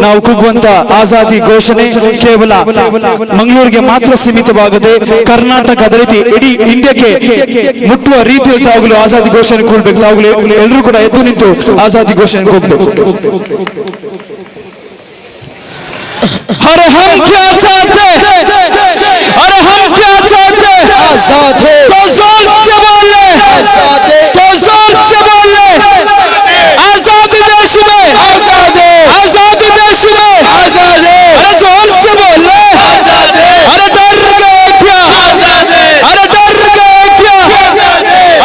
ನಾವು ಕೂಗುವಂತ ಆಜಾದಿ ಘೋಷಣೆ ಕೇವಲ ಮಂಗಳೂರಿಗೆ ಮಾತ್ರ ಸೀಮಿತವಾಗದೆ ಕರ್ನಾಟಕದ ರೀತಿ ಇಡೀ ಇಂಡಿಯಾಕ್ಕೆ ಮುಟ್ಟುವ ರೀತಿಯಲ್ಲಿ ತಾವುಗಳು ಆಜಾದಿ ಘೋಷಣೆ ಕೂಡಬೇಕು. ತಾವುಗಳು ಎಲ್ಲರೂ ಕೂಡ ಎದ್ದು ನಿಂತು ಆಜಾದಿ ಘೋಷಣೆ ಕೂಗಬೇಕು. अरे हम क्या चाहते, अरे हम क्या चाहते, आजादी तो जोर से बोले, आजादी तो जोर से बोले, आजाद देश में, आजादी आजाद देश में, आजादी अरे जोर से बोले, आजादी अरे डर गए क्या, आजादी अरे डर गए क्या,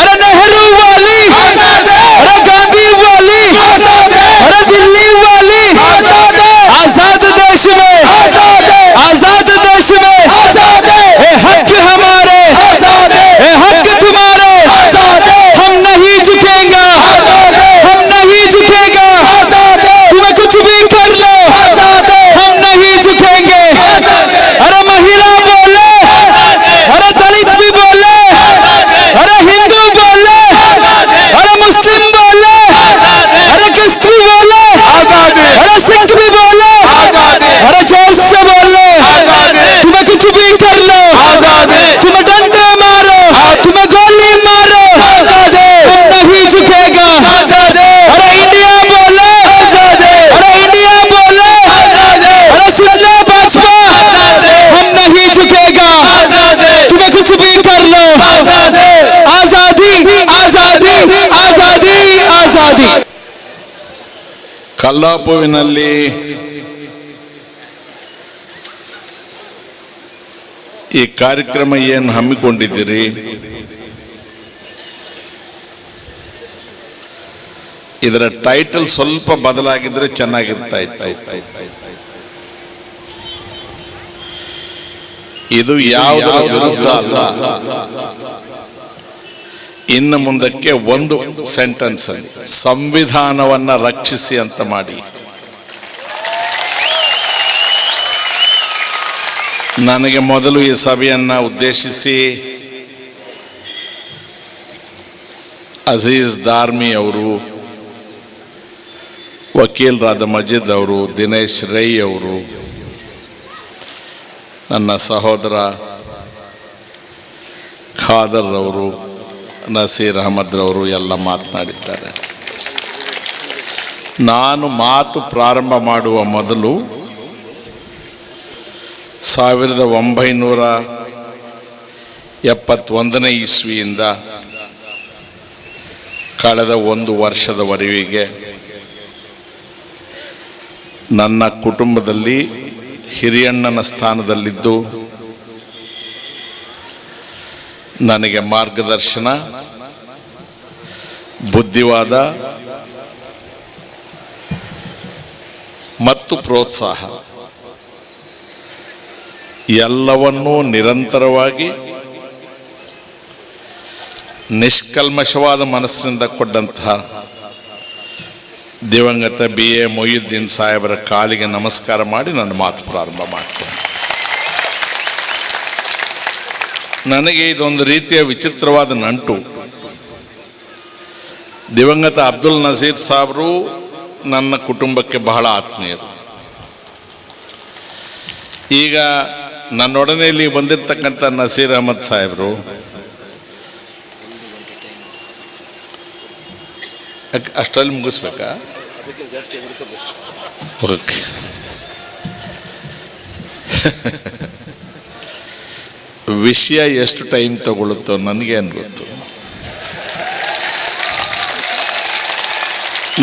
अरे नेहरू वाली, आजादी अरे गांधी वाली, आजादी अरे दिल्ली वाली, आजादी आजाद देश में, आजाद देश में, ये हक हमारे, ये हक तुम्हारे, हम नहीं झुकेंगे, हम नहीं झुकेंगे, तुम्हें कुछ भी कर लो, हम नहीं झुकेंगे। अरे महिला बोले, अरे दलित भी बोले, अरे हिंदू बोले, अरे मुस्लिम बोले, अरे क्रिश्चियन बोले, अरे सिख भी बोले, अरे जोर से बोले, तुम्हें कुछ भी कर लो, तुम्हें डंडे मारो, तुम्हें गोली मारो, हम नहीं झुकेगा। अरे इंडिया बोले, अरे इंडिया बोले, अरे सुन लो भाजपा, हम नहीं झुकेगा, तुम्हें कुछ भी कर लो। आजादी आजादी आजादी आजादी। ಕಲ್ಲಾಪುವಿನಲ್ಲಿ ಈ ಕಾರ್ಯಕ್ರಮ ಏನು ಹಮ್ಮಿಕೊಂಡಿದ್ದೀರಿ, ಇದರ ಟೈಟಲ್ ಸ್ವಲ್ಪ ಬದಲಾಗಿದ್ರೆ ಚೆನ್ನಾಗಿರ್ತಾ ಇತ್ತು. ಇದು ಯಾವುದರ ವಿರುದ್ಧ ಅಲ್ಲ, ಇನ್ನು ಮುಂದಕ್ಕೆ ಒಂದು ಸೆಂಟೆನ್ಸ್ ಅಲ್ಲಿ ಸಂವಿಧಾನವನ್ನ ರಕ್ಷಿಸಿ ಅಂತ ಮಾಡಿ. ನನಗೆ ಮೊದಲು ಈ ಸಭೆಯನ್ನ ಉದ್ದೇಶಿಸಿ ಅಜೀಜ್ ದಾರ್ಮಿ ಅವರು, ವಕೀಲರಾದ ಮಜೀದ್ ಅವರು, ದಿನೇಶ್ ರೈ ಅವರು, ನನ್ನ ಸಹೋದರ ಖಾದರ್ ಅವರು, ನಸೀರ್ ಅಹಮದ್ ರವರು ಎಲ್ಲ ಮಾತನಾಡಿದ್ದಾರೆ. ನಾನು ಮಾತು ಪ್ರಾರಂಭ ಮಾಡುವ ಮೊದಲು 1971ನೇ ಇಸ್ವಿಯಿಂದ ಕಳೆದ 1 ವರ್ಷದವರೆಗೆ ನನ್ನ ಕುಟುಂಬದಲ್ಲಿ ಹಿರಿಯಣ್ಣನ ಸ್ಥಾನದಲ್ಲಿದ್ದು ನನಗೆ ಮಾರ್ಗದರ್ಶನ, ಬುದ್ಧಿವಾದ ಮತ್ತು ಪ್ರೋತ್ಸಾಹ ಎಲ್ಲವನ್ನೂ ನಿರಂತರವಾಗಿ ನಿಷ್ಕಲ್ಮಶವಾದ ಮನಸ್ಸಿನಿಂದ ಕೊಟ್ಟಂತಹ ದಿವಂಗತ BA ಮೊಯ್ಯುದ್ದೀನ್ ಸಾಹೇಬರ ಕಾಲಿಗೆ ನಮಸ್ಕಾರ ಮಾಡಿ ನನ್ನ ಮಾತು ಪ್ರಾರಂಭ ಮಾಡ್ತೇನೆ. ನನಗೆ ಇದೊಂದು ರೀತಿಯ ವಿಚಿತ್ರವಾದ ನಂಟು. ದಿವಂಗತ ಅಬ್ದುಲ್ ನಜೀರ್ ಸಾಹೇಬರು ನನ್ನ ಕುಟುಂಬಕ್ಕೆ ಬಹಳ ಆತ್ಮೀಯರು. ಈಗ ನನ್ನೊಡನೆ ಇಲ್ಲಿ ಬಂದಿರತಕ್ಕಂಥ ನಸೀರ್ ಅಹಮದ್ ಸಾಹೇಬರು ಅಷ್ಟರಲ್ಲಿ ಮುಗಿಸ್ಬೇಕಾ? ಓಕೆ. ವಿಷಯ ಎಷ್ಟು ಟೈಮ್ ತಗೊಳ್ಳುತ್ತೋ ನನಗೇನು ಗೊತ್ತು.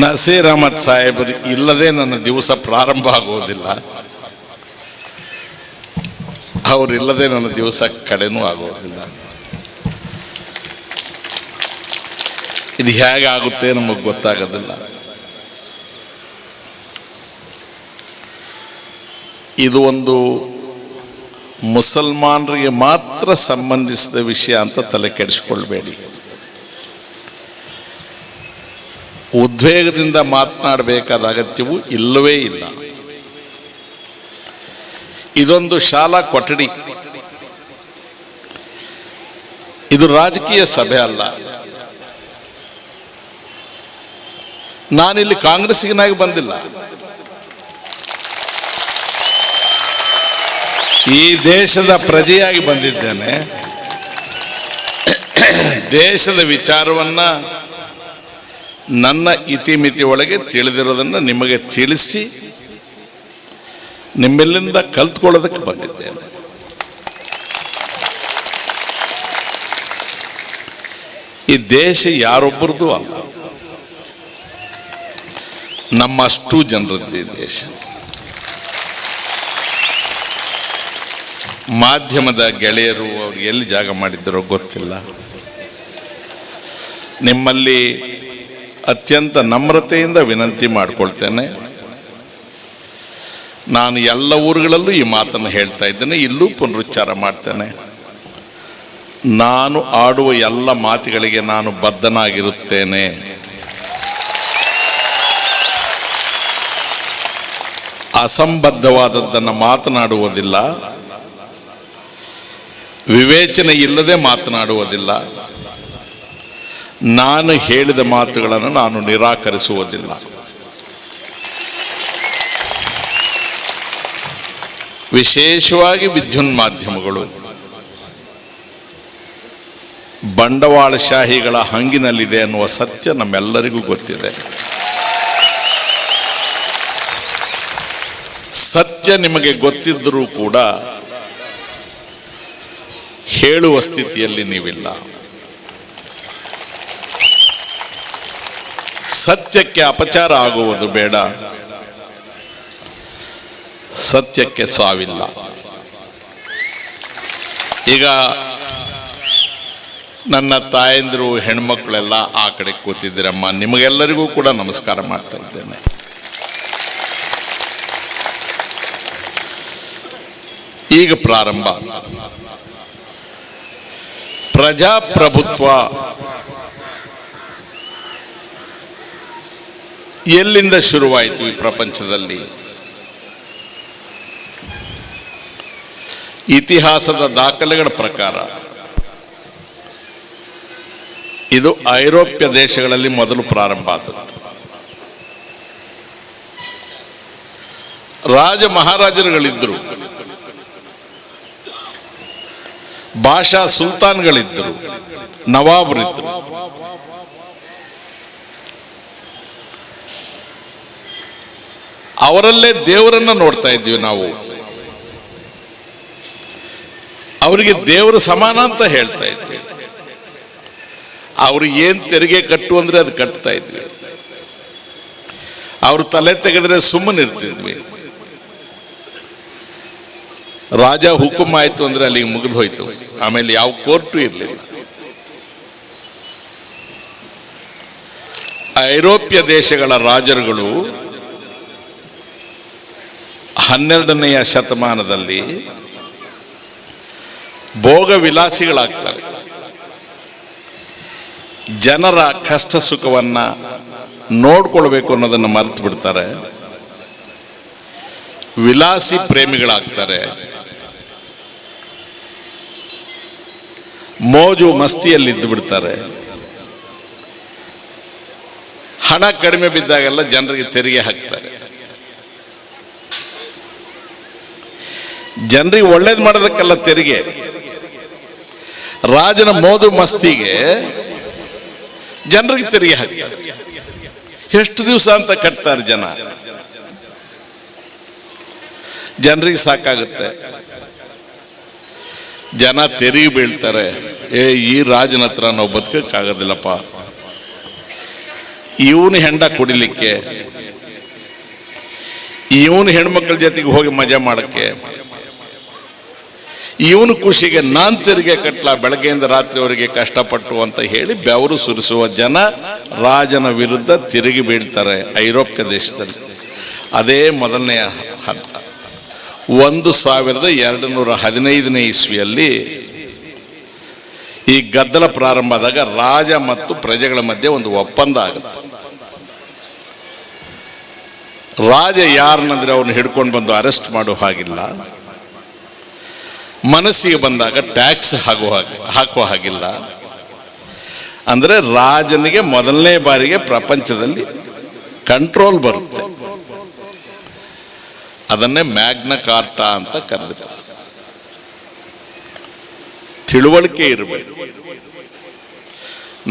ನಸೀರ್ ಅಹಮದ್ ಸಾಹೇಬರು ಇಲ್ಲದೆ ನನ್ನ ದಿವಸ ಪ್ರಾರಂಭ ಆಗೋದಿಲ್ಲ, ಅವರಿಲ್ಲದೆ ನನ್ನ ದಿವಸ ಕಡೆನೂ ಆಗೋದಿಲ್ಲ. ಇದು ಹೇಗಾಗುತ್ತೆ ನಮಗೆ ಗೊತ್ತಾಗೋದಿಲ್ಲ. ಇದು ಒಂದು ಮುಸಲ್ಮಾನರಿಗೆ ಮಾತ್ರ ಸಂಬಂಧಿಸಿದ ವಿಷಯ ಅಂತ ತಲೆ ಕೆಡಿಸ್ಕೊಳ್ಬೇಡಿ. ಉದ್ವೇಗದಿಂದ ಮಾತನಾಡಬೇಕಾದ ಅಗತ್ಯವೂ ಇಲ್ಲವೇ ಇಲ್ಲ. ಇದೊಂದು ಶಾಲಾ ಕೊಠಡಿ, ಇದು ರಾಜಕೀಯ ಸಭೆ ಅಲ್ಲ. ನಾನಿಲ್ಲಿ ಕಾಂಗ್ರೆಸ್ಸಿಗನಾಗಿ ಬಂದಿಲ್ಲ, ಈ ದೇಶದ ಪ್ರಜೆಯಾಗಿ ಬಂದಿದ್ದೇನೆ. ದೇಶದ ವಿಚಾರವನ್ನ ನನ್ನ ಇತಿಮಿತಿ ಒಳಗೆ ತಿಳಿದಿರೋದನ್ನು ನಿಮಗೆ ತಿಳಿಸಿ ನಿಮ್ಮೆಲ್ಲಿಂದ ಕಲ್ತ್ಕೊಳ್ಳೋದಕ್ಕೆ ಬಂದಿದ್ದೇನೆ. ಈ ದೇಶ ಯಾರೊಬ್ಬರದು ಅಲ್ಲ, ನಮ್ಮಷ್ಟು ಜನರದ್ದು ಈ ದೇಶ. ಮಾಧ್ಯಮದ ಗೆಳೆಯರು ಅವ್ರು ಎಲ್ಲಿ ಜಾಗ ಮಾಡಿದ್ದರೋ ಗೊತ್ತಿಲ್ಲ. ನಿಮ್ಮಲ್ಲಿ ಅತ್ಯಂತ ನಮ್ರತೆಯಿಂದ ವಿನಂತಿ ಮಾಡಿಕೊಳ್ತೇನೆ. ನಾನು ಎಲ್ಲ ಊರುಗಳಲ್ಲೂ ಈ ಮಾತನ್ನು ಹೇಳ್ತಾ ಇದ್ದೇನೆ, ಇಲ್ಲೂ ಪುನರುಚ್ಚಾರ ಮಾಡ್ತೇನೆ. ನಾನು ಆಡುವ ಎಲ್ಲ ಮಾತುಗಳಿಗೆ ನಾನು ಬದ್ಧನಾಗಿರುತ್ತೇನೆ. ಅಸಂಬದ್ಧವಾದದ್ದನ್ನು ಮಾತನಾಡುವುದಿಲ್ಲ, ವಿವೇಚನೆ ಇಲ್ಲದೆ ಮಾತನಾಡುವುದಿಲ್ಲ. ನಾನು ಹೇಳಿದ ಮಾತುಗಳನ್ನು ನಾನು ನಿರಾಕರಿಸುವುದಿಲ್ಲ. ವಿಶೇಷವಾಗಿ ವಿದ್ಯುನ್ಮಾಧ್ಯಮಗಳು ಬಂಡವಾಳಶಾಹಿಗಳ ಹಂಗಿನಲ್ಲಿದೆ ಅನ್ನುವ ಸತ್ಯ ನಮ್ಮೆಲ್ಲರಿಗೂ ಗೊತ್ತಿದೆ. ಸತ್ಯ ನಿಮಗೆ ಗೊತ್ತಿದ್ದರೂ ಕೂಡ ಹೇಳುವ ಸ್ಥಿತಿಯಲ್ಲಿ ನೀವಿಲ್ಲ. ಸತ್ಯಕ್ಕೆ ಅಪಚಾರ ಆಗುವುದು ಬೇಡ, ಸತ್ಯಕ್ಕೆ ಸಾವಿಲ್ಲ. ಈಗ ನನ್ನ ತಾಯಂದಿರು ಹೆಣ್ಮಕ್ಳೆಲ್ಲ ಆ ಕಡೆ ಕೂತಿದ್ದೀರಮ್ಮ, ನಿಮಗೆಲ್ಲರಿಗೂ ಕೂಡ ನಮಸ್ಕಾರ ಮಾಡ್ತಾ ಇದ್ದೇನೆ. ಈಗ ಪ್ರಾರಂಭ. ಪ್ರಜಾಪ್ರಭುತ್ವ ಎಲ್ಲಿಂದ ಶುರುವಾಯಿತು ಈ ಪ್ರಪಂಚದಲ್ಲಿ? ಇತಿಹಾಸದ ದಾಖಲೆಗಳ ಪ್ರಕಾರ ಇದು ಐರೋಪ್ಯ ದೇಶಗಳಲ್ಲಿ ಮೊದಲು ಪ್ರಾರಂಭ ಆದದ್ದು. ರಾಜ ಮಹಾರಾಜರುಗಳಿದ್ದರು, ಭಾಷಾ ಸುಲ್ತಾನ್ಗಳಿದ್ದರು, ನವಾಬರಿದ್ದರು. ಅವರಲ್ಲೇ ದೇವರನ್ನ ನೋಡ್ತಾ ಇದ್ದೀವಿ ನಾವು. ಅವರಿಗೆ ದೇವರು ಸಮಾನ ಅಂತ ಹೇಳ್ತಾ ಇದ್ವಿ. ಅವ್ರು ಏನ್ ತೆರಿಗೆ ಕಟ್ಟು ಅಂದ್ರೆ ಅದು ಕಟ್ತಾ ಇದ್ವಿ. ಅವ್ರು ತಲೆ ತೆಗೆದ್ರೆ ಸುಮ್ಮನಿರ್ತಿದ್ವಿ. ರಾಜ ಹುಕುಂ ಆಯ್ತು ಅಂದ್ರೆ ಅಲ್ಲಿಗೆ ಮುಗಿದು ಹೋಯ್ತು. ಆಮೇಲೆ ಯಾವ ಕೋರ್ಟು ಇರಲಿಲ್ಲ. ಐರೋಪ್ಯ ದೇಶಗಳ ರಾಜರುಗಳು 12ನೆಯ ಶತಮಾನದಲ್ಲಿ ಭೋಗ ವಿಲಾಸಿಗಳಾಗ್ತಾರೆ. ಜನರ ಕಷ್ಟ ಸುಖವನ್ನ ನೋಡ್ಕೊಳ್ಬೇಕು ಅನ್ನೋದನ್ನು ಮರೆತು ಬಿಡ್ತಾರೆ. ವಿಲಾಸಿ ಪ್ರೇಮಿಗಳಾಗ್ತಾರೆ. ಮೋಜು ಮಸ್ತಿಯಲ್ಲಿದ್ದು ಬಿಡ್ತಾರೆ. ಹಣ ಕಡಿಮೆ ಬಿದ್ದಾಗೆಲ್ಲ ಜನರಿಗೆ ತೆರಿಗೆ ಹಾಕ್ತಾರೆ. ಜನರಿಗೆ ಒಳ್ಳೇದು ಮಾಡೋದಕ್ಕೆಲ್ಲ ತೆರಿಗೆ. ರಾಜನ ಮೋದು ಮಸ್ತಿಗೆ ಜನರಿಗೆ ತೆರಿಗೆ ಹಾಕ್ತಾರೆ. ಎಷ್ಟು ದಿವಸ ಅಂತ ಕಟ್ತಾರೆ ಜನ. ಜನರಿಗೆ ಸಾಕಾಗುತ್ತೆ. ಜನ ತೆರಿಗೆ ಬೀಳ್ತಾರೆ. ಈ ರಾಜನ ಹತ್ರ ನಾವು ಬದುಕಕ್ಕಾಗೋದಿಲ್ಲಪ್ಪ, ಇವನು ಹೆಂಡ ಕುಡಿಲಿಕ್ಕೆ, ಇವನು ಹೆಣ್ಮಕ್ಳ ಜೊತೆಗೆ ಹೋಗಿ ಮಜಾ ಮಾಡಕ್ಕೆ, ಇವನು ಖುಷಿಗೆ ನಾನ್ ತೆರಿಗೆ ಕಟ್ಲ ಬೆಳಗ್ಗೆಯಿಂದ ರಾತ್ರಿವರೆಗೆ ಕಷ್ಟಪಟ್ಟು ಅಂತ ಹೇಳಿ ಬೆವರು ಸುರಿಸುವ ಜನ ರಾಜನ ವಿರುದ್ಧ ತಿರುಗಿ ಬೀಳ್ತಾರೆ ಐರೋಪ್ಯ ದೇಶದಲ್ಲಿ. ಅದೇ ಮೊದಲನೆಯ ಹಂತ. 1215ನೇ ಇಸ್ವಿಯಲ್ಲಿ ಈ ಗದ್ದಲ ಪ್ರಾರಂಭ ಆದಾಗ ರಾಜ ಮತ್ತು ಪ್ರಜೆಗಳ ಮಧ್ಯೆ ಒಂದು ಒಪ್ಪಂದ ಆಗುತ್ತೆ. ರಾಜ ಯಾರನ್ನಂದ್ರೆ ಅವನು ಹಿಡ್ಕೊಂಡು ಬಂದು ಅರೆಸ್ಟ್ ಮಾಡೋ ಹಾಗಿಲ್ಲ, ಮನಸ್ಸಿಗೆ ಬಂದಾಗ ಟ್ಯಾಕ್ಸ್ ಹಾಕುವ ಹಾಗಿಲ್ಲ. ಅಂದ್ರೆ ರಾಜನಿಗೆ ಮೊದಲನೇ ಬಾರಿಗೆ ಪ್ರಪಂಚದಲ್ಲಿ ಕಂಟ್ರೋಲ್ ಬರುತ್ತೆ. ಅದನ್ನೇ ಮ್ಯಾಗ್ನಾ ಕಾರ್ಟಾ ಅಂತ ಕರೆದಿದ್ದಾರೆ. ತಿಳುವಳಿಕೆ ಇರಬೇಕು.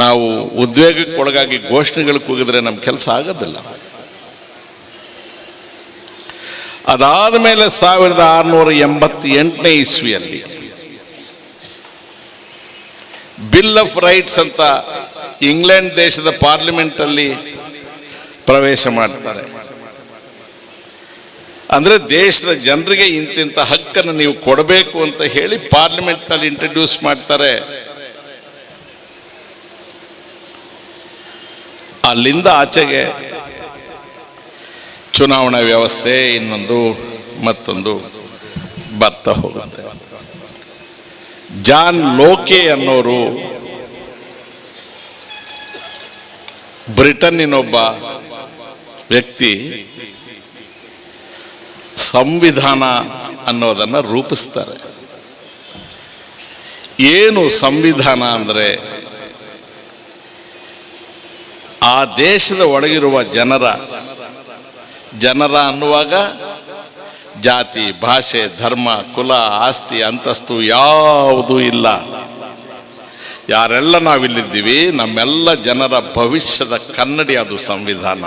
ನಾವು ಉದ್ವೇಗಕ್ಕೊಳಗಾಗಿ ಘೋಷಣೆಗಳಿಗೆ ಹೋಗಿದ್ರೆ ನಮ್ಮ ಕೆಲಸ ಆಗೋದಿಲ್ಲ. ಅದಾದ ಮೇಲೆ 1688ನೇ ಇಸ್ವಿಯಲ್ಲಿ ಬಿಲ್ ಆಫ್ ರೈಟ್ಸ್ ಅಂತ ಇಂಗ್ಲೆಂಡ್ ದೇಶದ ಪಾರ್ಲಿಮೆಂಟ್ ಅಲ್ಲಿ ಪ್ರವೇಶ ಮಾಡ್ತಾರೆ. ಅಂದ್ರೆ ದೇಶದ ಜನರಿಗೆ ಇಂತಿಂತ ಹಕ್ಕನ್ನು ನೀವು ಕೊಡಬೇಕು ಅಂತ ಹೇಳಿ ಪಾರ್ಲಿಮೆಂಟ್ ನಲ್ಲಿ ಇಂಟ್ರೊಡ್ಯೂಸ್ ಮಾಡ್ತಾರೆ. ಅಲ್ಲಿಂದ ಆಚೆಗೆ ಚುನಾವಣಾ ವ್ಯವಸ್ಥೆ ಇನ್ನೊಂದು ಮತ್ತೊಂದು ಬರ್ತಾ ಹೋಗುತ್ತೆ. ಜಾನ್ ಲೋಕೆ ಅನ್ನೋರು ಬ್ರಿಟನ್ನಿನೊಬ್ಬ ವ್ಯಕ್ತಿ ಸಂವಿಧಾನ ಅನ್ನೋದನ್ನು ರೂಪಿಸ್ತಾರೆ. ಏನು ಸಂವಿಧಾನ ಅಂದರೆ ಆ ದೇಶದ ಒಳಗಿರುವ ಜನರ ಅನ್ನುವಾಗ ಜಾತಿ, ಭಾಷೆ, ಧರ್ಮ, ಕುಲ, ಆಸ್ತಿ, ಅಂತಸ್ತು ಯಾವುದೂ ಇಲ್ಲ. ಯಾರೆಲ್ಲ ನಾವಿಲ್ಲಿದ್ದೀವಿ ನಮ್ಮೆಲ್ಲ ಜನರ ಭವಿಷ್ಯದ ಕನ್ನಡಿ ಅದು ಸಂವಿಧಾನ.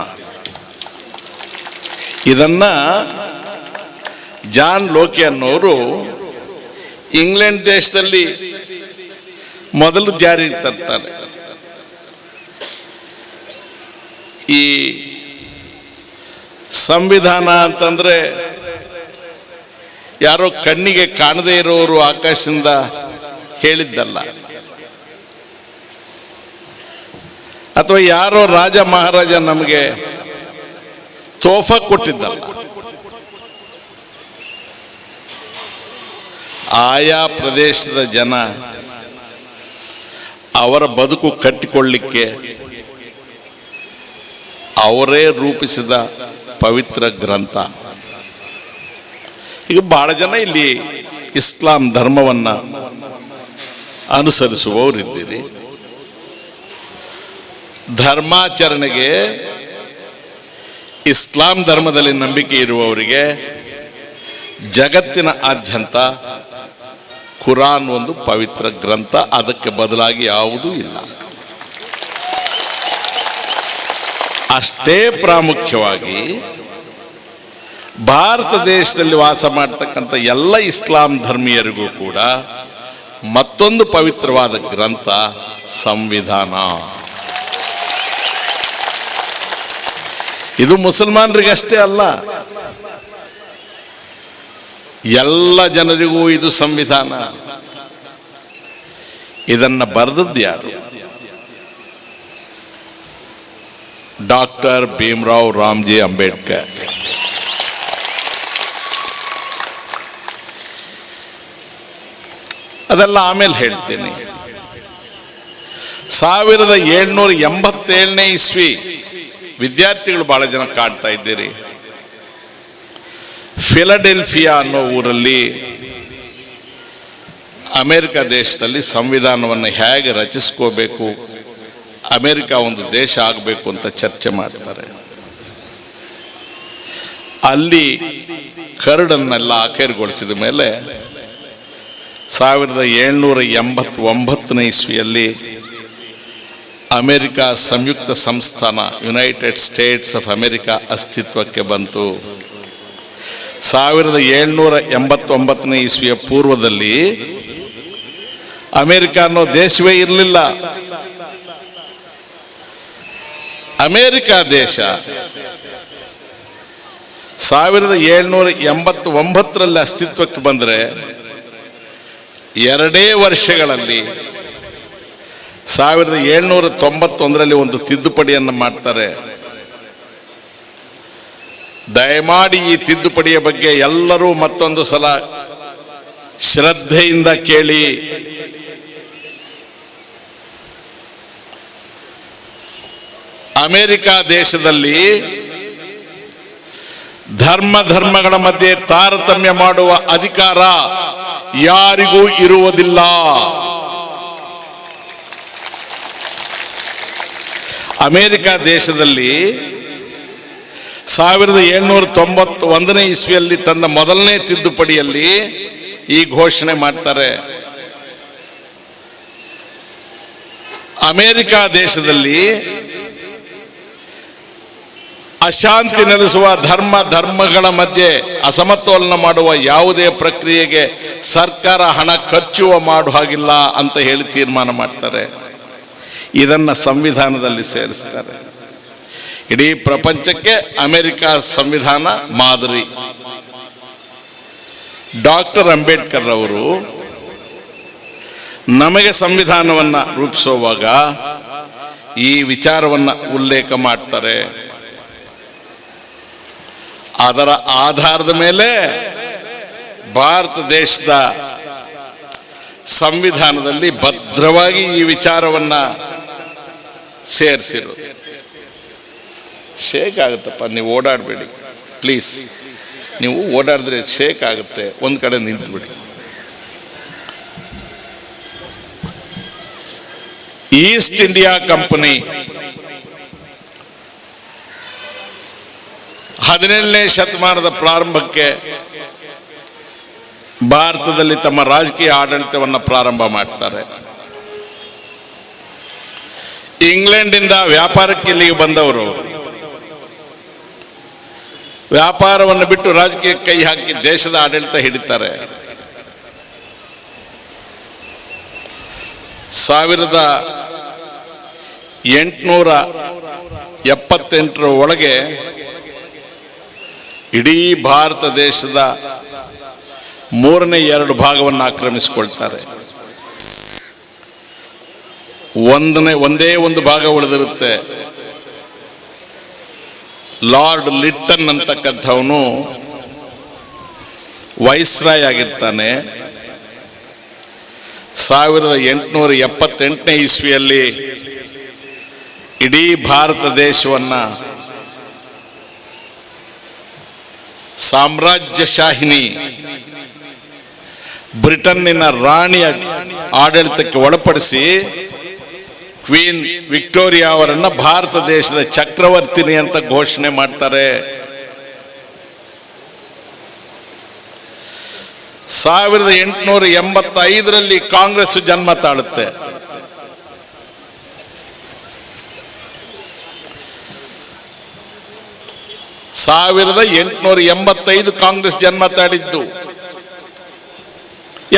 ಇದನ್ನ ಜಾನ್ ಲೋಕೆ ಅನ್ನೋರು ಇಂಗ್ಲೆಂಡ್ ದೇಶದಲ್ಲಿ ಮೊದಲು ಜಾರಿಗೆ ತರ್ತಾರೆ. ಈ ಸಂವಿಧಾನ ಅಂತಂದ್ರೆ ಯಾರೋ ಕಣ್ಣಿಗೆ ಕಾಣದೇ ಇರೋರು ಆಕಾಶದಿಂದ ಹೇಳಿದ್ದಲ್ಲ, ಅಥವಾ ಯಾರೋ ರಾಜ ಮಹಾರಾಜ ನಮಗೆ ತೋಫ ಕೊಟ್ಟಿದ್ದಲ್ಲ. ಆಯಾ ಪ್ರದೇಶದ ಜನ ಅವರ ಬದುಕು ಕಟ್ಟಿಕೊಳ್ಳಲಿಕ್ಕೆ ಅವರೇ ರೂಪಿಸಿದ ಪವಿತ್ರ ಗ್ರಂಥ. ಈಗ ಬಹಳ ಜನ ಇಲ್ಲಿ ಇಸ್ಲಾಂ ಧರ್ಮವನ್ನ ಅನುಸರಿಸುವವರಿದ್ದೀರಿ. ಧರ್ಮಾಚರಣೆಗೆ ಇಸ್ಲಾಂ ಧರ್ಮದಲ್ಲಿ ನಂಬಿಕೆ ಇರುವವರಿಗೆ ಜಗತ್ತಿನ ಆದ್ಯಂತ ಕುರಾನ್ ಒಂದು ಪವಿತ್ರ ಗ್ರಂಥ, ಅದಕ್ಕೆ ಬದಲಾಗಿ ಯಾವುದೂ ಇಲ್ಲ. ಅಷ್ಟೇ ಪ್ರಾಮುಖ್ಯವಾಗಿ ಭಾರತ ದೇಶದಲ್ಲಿ ವಾಸ ಮಾಡ್ತಕ್ಕಂಥ ಎಲ್ಲ ಇಸ್ಲಾಂ ಧರ್ಮೀಯರಿಗೂ ಕೂಡ ಮತ್ತೊಂದು ಪವಿತ್ರವಾದ ಗ್ರಂಥ ಸಂವಿಧಾನ. ಇದು ಮುಸಲ್ಮಾನರಿಗಷ್ಟೇ ಅಲ್ಲ, ಎಲ್ಲ ಜನರಿಗೂ ಇದು ಸಂವಿಧಾನ. ಇದನ್ನ ಬರೆದದ್ದು ಯಾರು? ಡಾಕ್ಟರ್ ಭೀಮರಾವ್ ರಾಮ್ಜಿ ಅಂಬೇಡ್ಕರ್. ಅದೆಲ್ಲ ಆಮೇಲೆ ಹೇಳ್ತೀನಿ. 1787ನೇ ಇಸ್ವಿ, ವಿದ್ಯಾರ್ಥಿಗಳು ಬಹಳ ಜನ ಕಾಣ್ತಾ ಇದ್ದೀರಿ, ಫಿಲಡೆಲ್ಫಿಯಾ ಅನ್ನೋ ಊರಲ್ಲಿ ಅಮೆರಿಕ ದೇಶದಲ್ಲಿ ಸಂವಿಧಾನವನ್ನು ಹೇಗೆ ರಚಿಸ್ಕೋಬೇಕು, ಅಮೆರಿಕ ಒಂದು ದೇಶ ಆಗಬೇಕು ಅಂತ ಚರ್ಚೆ ಮಾಡ್ತಾರೆ. ಅಲ್ಲಿ ಕರಡನ್ನೆಲ್ಲ ಆಖೈರುಗೊಳಿಸಿದ ಮೇಲೆ 1789ನೇ ಇಸ್ವಿಯಲ್ಲಿ ಅಮೆರಿಕ ಸಂಯುಕ್ತ ಸಂಸ್ಥಾನ, ಯುನೈಟೆಡ್ ಸ್ಟೇಟ್ಸ್ ಆಫ್ ಅಮೆರಿಕ ಅಸ್ತಿತ್ವಕ್ಕೆ ಬಂತು. 1789ನೇ ಇಸ್ವಿಯ ಪೂರ್ವದಲ್ಲಿ ಅಮೆರಿಕ ಅನ್ನೋ ದೇಶವೇ ಇರಲಿಲ್ಲ. ಅಮೆರಿಕ ದೇಶ 1789ರಲ್ಲಿ ಅಸ್ತಿತ್ವಕ್ಕೆ ಬಂದರೆ 2 ವರ್ಷಗಳಲ್ಲಿ 1791ರಲ್ಲಿ ಒಂದು ತಿದ್ದುಪಡಿಯನ್ನು ಮಾಡ್ತಾರೆ. ದಯಮಾಡಿ ಈ ತಿದ್ದುಪಡಿಯ ಬಗ್ಗೆ ಎಲ್ಲರೂ ಮತ್ತೊಂದು ಸಲ ಶ್ರದ್ಧೆಯಿಂದ ಕೇಳಿ. ಅಮೆರಿಕ ದೇಶದಲ್ಲಿ ಧರ್ಮಗಳ ಮಧ್ಯೆ ತಾರತಮ್ಯ ಮಾಡುವ ಅಧಿಕಾರ ಯಾರಿಗೂ ಇರುವುದಿಲ್ಲ. ಅಮೆರಿಕ ದೇಶದಲ್ಲಿ 1791ನೇ ಇಸ್ವಿಯಲ್ಲಿ ತಂದ ಮೊದಲನೇ ತಿದ್ದುಪಡಿಯಲ್ಲಿ ಈ ಘೋಷಣೆ ಮಾಡ್ತಾರೆ: ಅಮೆರಿಕ ದೇಶದಲ್ಲಿ ಅಶಾಂತಿ ನೆಲೆಸುವ ಧರ್ಮಗಳ ಮಧ್ಯೆ ಅಸಮತೋಲನ ಮಾಡುವ ಯಾವುದೇ ಪ್ರಕ್ರಿಯೆಗೆ ಸರ್ಕಾರ ಹಣ ಖರ್ಚು ಮಾಡುವ ಹಾಗಿಲ್ಲ ಅಂತ ಹೇಳಿ ತೀರ್ಮಾನ ಮಾಡ್ತಾರೆ. ಇದನ್ನ ಸಂವಿಧಾನದಲ್ಲಿ ಸೇರಿಸ್ತಾರೆ. ಇಡೀ ಪ್ರಪಂಚಕ್ಕೆ ಅಮೆರಿಕ ಸಂವಿಧಾನ ಮಾದರಿ. ಡಾಕ್ಟರ್ ಅಂಬೇಡ್ಕರ್ ಅವರು ನಮಗೆ ಸಂವಿಧಾನವನ್ನ ರೂಪಿಸುವಾಗ ಈ ವಿಚಾರವನ್ನ ಉಲ್ಲೇಖ ಮಾಡ್ತಾರೆ. ಅದರ ಆಧಾರದ ಮೇಲೆ ಭಾರತ ದೇಶದ ಸಂವಿಧಾನದಲ್ಲಿ ಭದ್ರವಾಗಿ ಈ ವಿಚಾರವನ್ನ ಸೇರಿಸಿರು. ಶೇಕ್ ಆಗುತ್ತಪ್ಪ, ನೀವು ಓಡಾಡಬೇಡಿ ಪ್ಲೀಸ್. ನೀವು ಓಡಾಡಿದ್ರೆ ಶೇಕ್ ಆಗುತ್ತೆ, ಒಂದು ಕಡೆ ನಿಂತುಬಿಡಿ. ಈಸ್ಟ್ ಇಂಡಿಯಾ ಕಂಪನಿ 17ನೇ ಶತಮಾನದ ಪ್ರಾರಂಭಕ್ಕೆ ಭಾರತದಲ್ಲಿ ತಮ್ಮ ರಾಜಕೀಯ ಆಡಳಿತವನ್ನು ಪ್ರಾರಂಭ ಮಾಡ್ತಾರೆ. ಇಂಗ್ಲೆಂಡಿಂದ ವ್ಯಾಪಾರಕ್ಕೆ ಇಲ್ಲಿಗೆ ಬಂದವರು ವ್ಯಾಪಾರವನ್ನು ಬಿಟ್ಟು ರಾಜಕೀಯಕ್ಕೆ ಕೈ ಹಾಕಿ ದೇಶದ ಆಡಳಿತ ಹಿಡಿತಾರೆ. 1878 ಒಳಗೆ ಇಡೀ ಭಾರತ ದೇಶದ 2/3 ಭಾಗವನ್ನು ಆಕ್ರಮಿಸಿಕೊಳ್ತಾರೆ. ಒಂದೇ ಒಂದು ಭಾಗ ಉಳಿದಿರುತ್ತೆ. ಲಾರ್ಡ್ ಲಿಟ್ಟನ್ ಅಂತಕ್ಕಂಥವನು ವೈಸ್ರಾಯ್ ಆಗಿರ್ತಾನೆ. 1878ನೇ ಇಸ್ವಿಯಲ್ಲಿ ಇಡೀ ಭಾರತ ದೇಶವನ್ನ ಸಾಮ್ರಾಜ್ಯಶಾಹಿನಿ ಬ್ರಿಟನ್ನಿನ ರಾಣಿಯ ಆಡಳಿತಕ್ಕೆ ಒಳಪಡಿಸಿ ಕ್ವೀನ್ ವಿಕ್ಟೋರಿಯಾ ಅವರನ್ನ ಭಾರತ ದೇಶದ ಚಕ್ರವರ್ತಿನಿ ಅಂತ ಘೋಷಣೆ ಮಾಡ್ತಾರೆ. 1885ರಲ್ಲಿ ಕಾಂಗ್ರೆಸ್ ಜನ್ಮ ತಾಳುತ್ತೆ. 1885 ಕಾಂಗ್ರೆಸ್ ಜನ್ಮ ತಾಳಿದ್ದು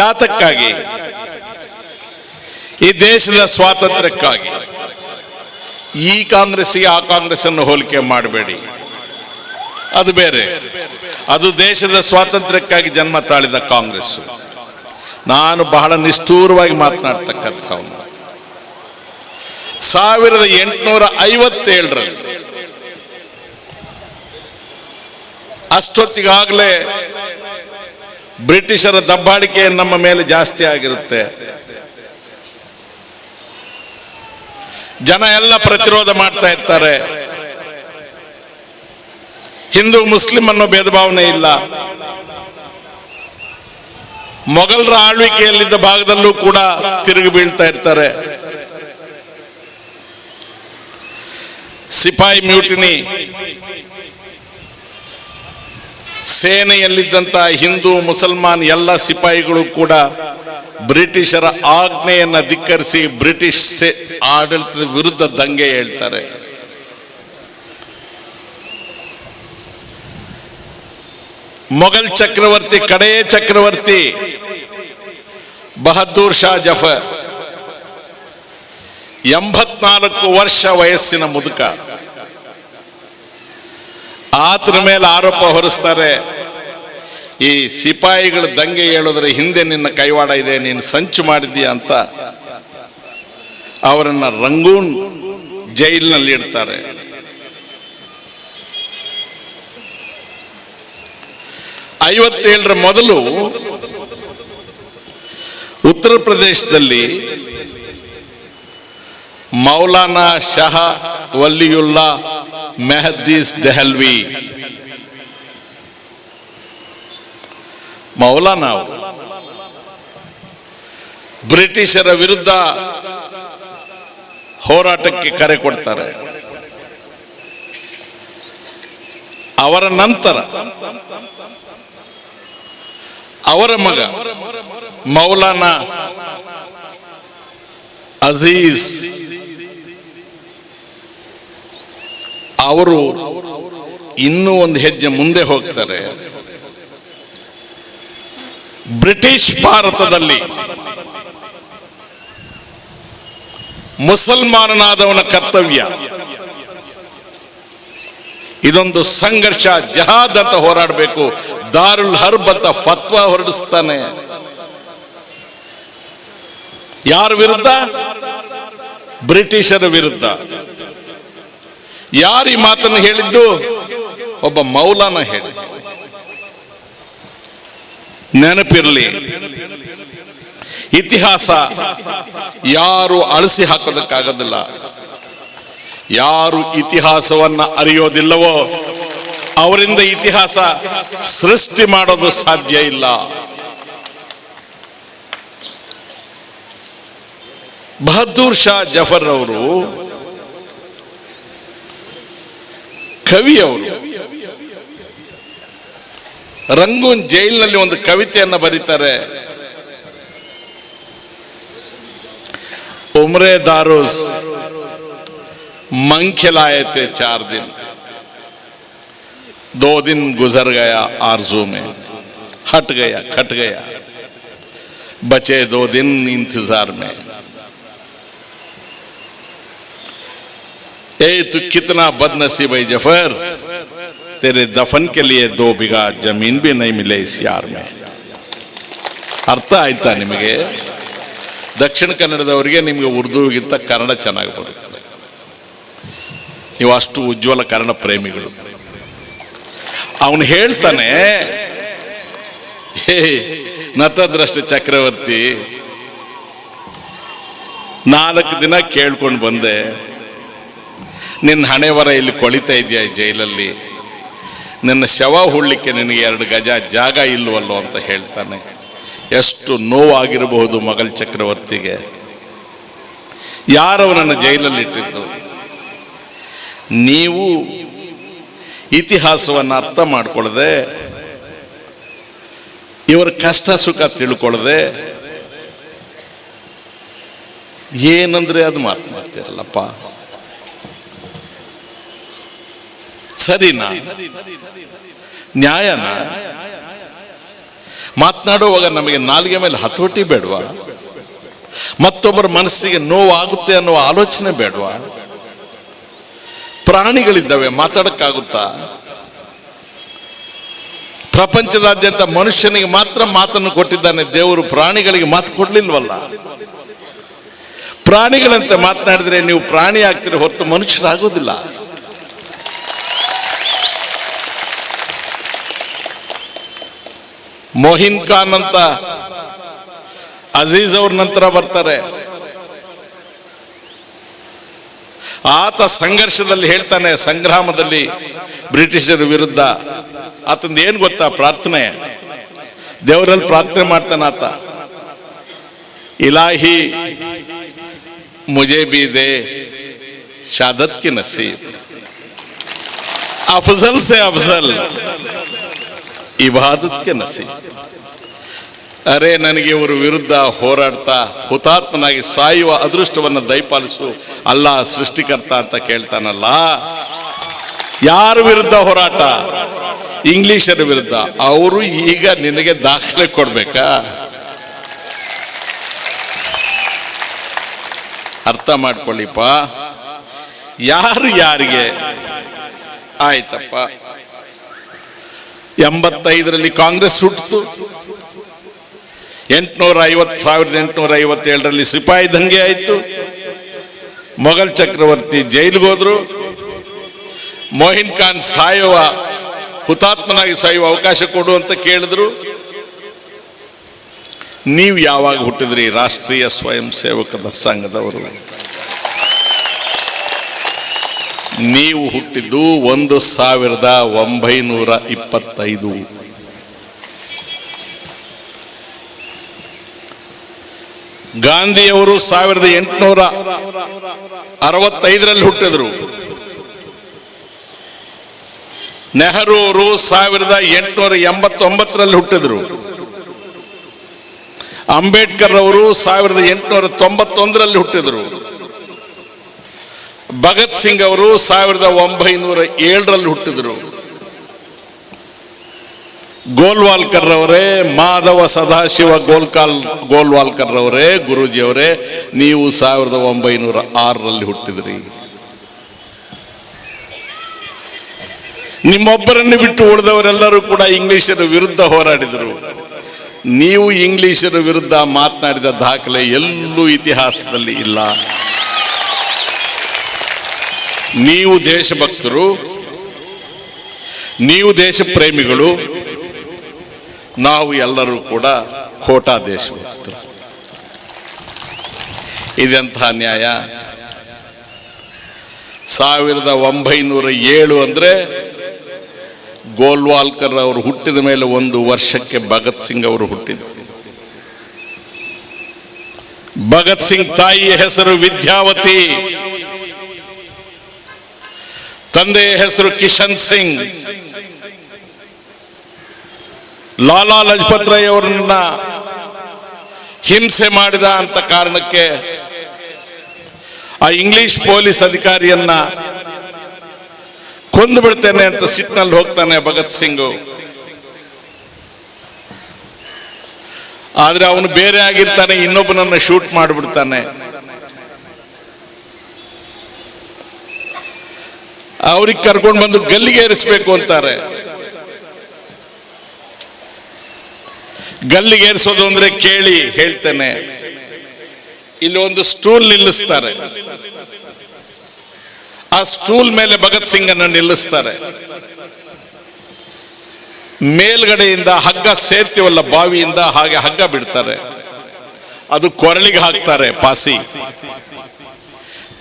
ಯಾತಕ್ಕಾಗಿ? ಈ ದೇಶದ ಸ್ವಾತಂತ್ರ್ಯಕ್ಕಾಗಿ. ಈ ಕಾಂಗ್ರೆಸ್ಗೆ ಆ ಕಾಂಗ್ರೆಸ್ ಅನ್ನು ಹೋಲಿಕೆ ಮಾಡಬೇಡಿ, ಅದು ಬೇರೆ. ಅದು ದೇಶದ ಸ್ವಾತಂತ್ರ್ಯಕ್ಕಾಗಿ ಜನ್ಮ ತಾಳಿದ ಕಾಂಗ್ರೆಸ್. ನಾನು ಬಹಳ ನಿಷ್ಠೂರವಾಗಿ ಮಾತನಾಡ್ತಕ್ಕಂಥವನು. 1857ರಲ್ಲಿ ಅಷ್ಟೊತ್ತಿಗಾಗಲೇ ಬ್ರಿಟಿಷರ ದಬ್ಬಾಳಿಕೆ ನಮ್ಮ ಮೇಲೆ ಜಾಸ್ತಿ ಆಗಿರುತ್ತೆ. ಜನ ಎಲ್ಲ ಪ್ರತಿರೋಧ ಮಾಡ್ತಾ ಇರ್ತಾರೆ. ಹಿಂದೂ ಮುಸ್ಲಿಂ ಅನ್ನೋ ಭೇದ ಭಾವನೆ ಇಲ್ಲ. ಮೊಘಲರ ಆಳ್ವಿಕೆಯಲ್ಲಿದ್ದ ಭಾಗದಲ್ಲೂ ಕೂಡ ತಿರುಗಿ ಬೀಳ್ತಾ ಇರ್ತಾರೆ. ಸಿಪಾಯಿ ಮ್ಯೂಟಿನಿ, ಸೇನೆಯಲ್ಲಿದ್ದಂತ ಹಿಂದೂ ಮುಸಲ್ಮಾನ್ ಎಲ್ಲ ಸಿಪಾಯಿಗಳು ಕೂಡ ಬ್ರಿಟಿಷರ ಆಜ್ಞೆಯನ್ನ ಧಿಕ್ಕರಿಸಿ ಬ್ರಿಟಿಷ್ ಆಡಳಿತದ ವಿರುದ್ಧ ದಂಗೆ ಹೇಳ್ತಾರೆ. ಮೊಘಲ್ ಚಕ್ರವರ್ತಿ, ಕಡೆಯ ಚಕ್ರವರ್ತಿ ಬಹದ್ದೂರ್ ಶಾ ಜಫರ್, 84 ವರ್ಷ ವಯಸ್ಸಿನ ಮುದುಕ. ಆತನ ಮೇಲೆ ಆರೋಪ ಹೊರಿಸ್ತಾರೆ, ಈ ಸಿಪಾಯಿಗಳು ದಂಗೆ ಹೇಳೋದ್ರ ಹಿಂದೆ ನಿನ್ನ ಕೈವಾಡ ಇದೆ, ನೀನು ಸಂಚು ಮಾಡಿದ್ದೀಯ ಅಂತ ಅವರನ್ನ ರಂಗೂನ್ ಜೈಲಿನಲ್ಲಿ ಇಡ್ತಾರೆ. ರ ಮೊದಲು ಉತ್ತರ ಪ್ರದೇಶದಲ್ಲಿ ಮೌಲಾನಾ ಶಹ ವಲಿಯುಲ್ಲಾ ಮೆಹದೀಸ್ ದೆಹಲ್ವಿ, ಮೌಲಾನಾ ಬ್ರಿಟಿಷರ ವಿರುದ್ಧ ಹೋರಾಟಕ್ಕೆ ಕರೆ ಕೊಡ್ತಾರೆ. ಅವರ ನಂತರ ಅವರ ಮಗ ಮೌಲಾನಾ ಅಜೀಜ್ ಅವರು ಇನ್ನೂ ಒಂದು ಹೆಜ್ಜೆ ಮುಂದೆ ಹೋಗ್ತಾರೆ. ಬ್ರಿಟಿಷ್ ಭಾರತದಲ್ಲಿ ಮುಸಲ್ಮಾನನಾದವನ ಕರ್ತವ್ಯ, ಇದೊಂದು ಸಂಘರ್ಷ, ಜಹಾದ್ ಅಂತ ಹೋರಾಡಬೇಕು. ದಾರುಲ್ ಹರ್ಬ್ ಅಂತ ಫತ್ವಾ ಹೊರಡಿಸ್ತಾನೆ. ಯಾರ ವಿರುದ್ಧ? ಬ್ರಿಟಿಷರ ವಿರುದ್ಧ. ಯಾರು ಈ ಮಾತನ್ನು ಹೇಳಿದ್ದು? ಒಬ್ಬ ಮೌಲಾನ ಹೇಳಿದ್ದು. ನೆನಪಿರಲಿ, ಇತಿಹಾಸ ಯಾರು ಅಳಿಸಿ ಹಾಕೋದಕ್ಕಾಗೋದಿಲ್ಲ. ಯಾರು ಇತಿಹಾಸವನ್ನ ಅರಿಯೋದಿಲ್ಲವೋ ಅವರಿಂದ ಇತಿಹಾಸ ಸೃಷ್ಟಿ ಮಾಡೋದು ಸಾಧ್ಯ ಇಲ್ಲ. ಬಹದ್ದೂರ್ ಶಾ ಜಫರ್ ಅವರು ಕವಿಯವರು. ರಂಗೂನ್ ಜೈಲಿನಲ್ಲಿ ಒಂದು ಕವಿತೆಯನ್ನು ಬರೀತಾರೆ. उम्रे दारुस मंग खिलाए थे 4 दिन, 2 दिन गुजर गया आरज़ू में, हट गया खट गया, बचे 2 दिन इंतजार में. ए तू कितना बदनसीब है जफर, तेरे दफन के लिए 2 बीघा जमीन भी नहीं मिले इस यार में. ಅರ್ಥ ಆಯ್ತಾ ನಿಮಗೆ? ದಕ್ಷಿಣ ಕನ್ನಡದವರಿಗೆ ನಿಮಗೆ ಉರ್ದುಗಿಂತ ಕನ್ನಡ ಚೆನ್ನಾಗಿ ಬರುತ್ತೆ. ನೀವು ಅಷ್ಟು ಉಜ್ವಲ ಕನ್ನಡ ಪ್ರೇಮಿಗಳು. ಅವನು ಹೇಳ್ತಾನೆ, ಹೇ ನತದ್ರಷ್ಟ ಚಕ್ರವರ್ತಿ, 4 ದಿನ ಕೇಳ್ಕೊಂಡು ಬಂದೆ, ನಿನ್ನ ಹಣೆ ಬರ ಇಲ್ಲಿ ಕೊಳಿತಾ ಇದೆಯಾ ಜೈಲಲ್ಲಿ, ನಿನ್ನ ಶವ ಹೂಳ್ಲಿಕ್ಕೆ ನಿನಗೆ 2 ಗಜ ಜಾಗ ಇಲ್ವಲ್ಲೋ ಅಂತ ಹೇಳ್ತಾನೆ. ಎಷ್ಟು ನೋವಾಗಿರಬಹುದು ಮೊಘಲ್ ಚಕ್ರವರ್ತಿಗೆ. ಯಾರವನನ್ನು ಜೈಲಲ್ಲಿ ಇಟ್ಟಿದ್ದು? ನೀವು ಇತಿಹಾಸವನ್ನು ಅರ್ಥ ಮಾಡಿಕೊಳ್ಳದೆ, ಇವರ ಕಷ್ಟ ಸುಖ ತಿಳ್ಕೊಳ್ಳದೆ, ಏನಂದ್ರೆ ಅದು ಮಾತನಾಡ್ತಿರಲ್ಲಪ್ಪ. ಸರಿನಾ? ನ್ಯಾಯನಾ? ಮಾತನಾಡುವಾಗ ನಮಗೆ ನಾಲಿಗೆ ಮೇಲೆ ಹತೋಟಿ ಬೇಡವಾ? ಮತ್ತೊಬ್ಬರ ಮನಸ್ಸಿಗೆ ನೋವಾಗುತ್ತೆ ಅನ್ನುವ ಆಲೋಚನೆ ಬೇಡವಾ? ಪ್ರಾಣಿಗಳಿದ್ದಾವೆ, ಮಾತಾಡಕ್ಕಾಗುತ್ತಾ? ಪ್ರಪಂಚದಾದ್ಯಂತ ಮನುಷ್ಯನಿಗೆ ಮಾತ್ರ ಮಾತನ್ನು ಕೊಟ್ಟಿದ್ದಾನೆ ದೇವರು, ಪ್ರಾಣಿಗಳಿಗೆ ಮಾತು ಕೊಡ್ಲಿಲ್ವಲ್ಲ. ಪ್ರಾಣಿಗಳಂತೆ ಮಾತನಾಡಿದ್ರೆ ನೀವು ಪ್ರಾಣಿ ಆಗ್ತೀರಿ ಹೊರತು ಮನುಷ್ಯರಾಗೋದಿಲ್ಲ. ಮೊಹಿನ್ ಖಾನ್ ಅಂತ ಅಜೀಜ್ ಅವ್ರ ನಂತರ ಬರ್ತಾರೆ. ಆತ ಸಂಘರ್ಷದಲ್ಲಿ ಹೇಳ್ತಾನೆ, ಸಂಗ್ರಾಮದಲ್ಲಿ ಬ್ರಿಟಿಷರ ವಿರುದ್ಧ ಆತಂದು ಏನ್ ಗೊತ್ತಾ ಪ್ರಾರ್ಥನೆ? ದೇವರಲ್ಲಿ ಪ್ರಾರ್ಥನೆ ಮಾಡ್ತಾನೆ ಆತ, ಇಲಾಹಿ ಮುಜೆ ಬಿ ದೇ ಶಾದತ್ ಕಿ ನಸೀಬ್, ಅಫಜಲ್ ಸೆ ಅಫಜಲ್ ಇಬಾದತ್ಗೆ ನಸೀಬ್. ಅರೆ, ನನಗೆ ಇವರು ವಿರುದ್ಧ ಹೋರಾಡ್ತಾ ಹುತಾತ್ಮನಾಗಿ ಸಾಯುವ ಅದೃಷ್ಟವನ್ನು ದಯಪಾಲಿಸು ಅಲ್ಲಾ ಸೃಷ್ಟಿಕರ್ತ ಅಂತ ಕೇಳ್ತಾನಲ್ಲ. ಯಾರ ವಿರುದ್ಧ ಹೋರಾಟ? ಇಂಗ್ಲಿಷರ ವಿರುದ್ಧ. ಅವರು ಈಗ ನಿನಗೆ ದಾಖಲೆ ಕೊಡ್ಬೇಕಾ? ಅರ್ಥ ಮಾಡ್ಕೊಳ್ಳಿಪ್ಪ. ಯಾರು ಯಾರಿಗೆ? ಆಯ್ತಪ್ಪ, 85ರಲ್ಲಿ ಕಾಂಗ್ರೆಸ್ ಹುಟ್ಟಿತು, 1857ರಲ್ಲಿ ಸಿಪಾಯಿ ದಂಗೆ ಆಯಿತು, ಮೊಘಲ್ ಚಕ್ರವರ್ತಿ ಜೈಲಿಗೆ ಹೋದ್ರು, ಮೊಹಿನ್ ಖಾನ್ ಸಾಯುವ ಹುತಾತ್ಮನಾಗಿ ಸಾಯುವ ಅವಕಾಶ ಕೊಡು ಅಂತ ಕೇಳಿದ್ರು. ನೀವು ಯಾವಾಗ ಹುಟ್ಟಿದ್ರಿ? ರಾಷ್ಟ್ರೀಯ ಸ್ವಯಂ ಸೇವಕರ ಸಂಘದವರು. ನೀವು ಹುಟ್ಟಿದ್ದು 1925. ಗಾಂಧಿಯವರು 1865ರಲ್ಲಿ ಹುಟ್ಟಿದ್ರು. ನೆಹರು ಅವರು 1889ರಲ್ಲಿ ಹುಟ್ಟಿದ್ರು. ಅಂಬೇಡ್ಕರ್ ಅವರು 1891ರಲ್ಲಿ ಹುಟ್ಟಿದ್ರು. ಭಗತ್ ಸಿಂಗ್ ಅವರು 1907ರಲ್ಲಿ ಹುಟ್ಟಿದರು. ಗೋಲ್ವಾಲ್ಕರ್ ಅವರೇ, ಮಾಧವ ಸದಾಶಿವ ಗೋಲ್ವಾಲ್ಕರ್ ಅವರೇ, ಗುರೂಜಿ ಅವರೇ, ನೀವು 1906ರಲ್ಲಿ ಹುಟ್ಟಿದ್ರಿ. ನಿಮ್ಮೊಬ್ಬರನ್ನು ಬಿಟ್ಟು ಉಳಿದವರೆಲ್ಲರೂ ಕೂಡ ಇಂಗ್ಲಿಷರ ವಿರುದ್ಧ ಹೋರಾಡಿದರು. ನೀವು ಇಂಗ್ಲಿಷರ ವಿರುದ್ಧ ಮಾತನಾಡಿದ ದಾಖಲೆ ಎಲ್ಲೂ ಇತಿಹಾಸದಲ್ಲಿ ಇಲ್ಲ. ನೀವು ದೇಶಭಕ್ತರು, ನೀವು ದೇಶ ಪ್ರೇಮಿಗಳು, ನಾವು ಎಲ್ಲರೂ ಕೂಡ ಖೋಟಾ ದೇಶಭಕ್ತರು. ಇದೆಂತಹ ನ್ಯಾಯ? 1907 ಅಂದ್ರೆ ಗೋಲ್ವಾಲ್ಕರ್ ಅವರು ಹುಟ್ಟಿದ ಮೇಲೆ 1 ವರ್ಷಕ್ಕೆ ಭಗತ್ ಸಿಂಗ್ ಅವರು ಹುಟ್ಟಿದ್ರು. ಭಗತ್ ಸಿಂಗ್ ತಾಯಿಯ ಹೆಸರು ವಿದ್ಯಾವತಿ, ತಂದೆಯ ಹೆಸರು ಕಿಶನ್ ಸಿಂಗ್. ಲಾಲಾ ಲಜಪತ್ ರಾಯ್ ಅವರನ್ನ ಹಿಂಸೆ ಮಾಡಿದ ಅಂತ ಕಾರಣಕ್ಕೆ ಆ ಇಂಗ್ಲಿಷ್ ಪೊಲೀಸ್ ಅಧಿಕಾರಿಯನ್ನ ಕೊಂದು ಬಿಡ್ತೇನೆ ಅಂತ ಸಿಟ್ನಲ್ಲಿ ಹೋಗ್ತಾನೆ ಭಗತ್ ಸಿಂಗ್. ಆದ್ರೆ ಅವನು ಬೇರೆ ಆಗಿರ್ತಾನೆ, ಇನ್ನೊಬ್ಬನನ್ನ ಶೂಟ್ ಮಾಡಿಬಿಡ್ತಾನೆ. ಅವ್ರಿಗೆ ಕರ್ಕೊಂಡು ಬಂದು ಗಲ್ಲಿಗೆ ಏರಿಸಬೇಕು ಅಂತಾರೆ. ಗಲ್ಲಿಗೆ ಏರಿಸೋದು ಅಂದ್ರೆ ಕೇಳಿ ಹೇಳ್ತೇನೆ, ಇಲ್ಲಿ ಒಂದು ಸ್ಟೂಲ್ ನಿಲ್ಲಿಸ್ತಾರೆ. ಆ ಸ್ಟೂಲ್ ಮೇಲೆ ಭಗತ್ ಸಿಂಗ್ ಅನ್ನು ನಿಲ್ಲಿಸ್ತಾರೆ. ಮೇಲ್ಗಡೆಯಿಂದ ಹಗ್ಗ ಸೇರ್ತೀವಲ್ಲ ಬಾವಿಯಿಂದ, ಹಾಗೆ ಹಗ್ಗ ಬಿಡ್ತಾರೆ. ಅದು ಕೊರಳಿಗೆ ಹಾಕ್ತಾರೆ ಪಾಸಿ.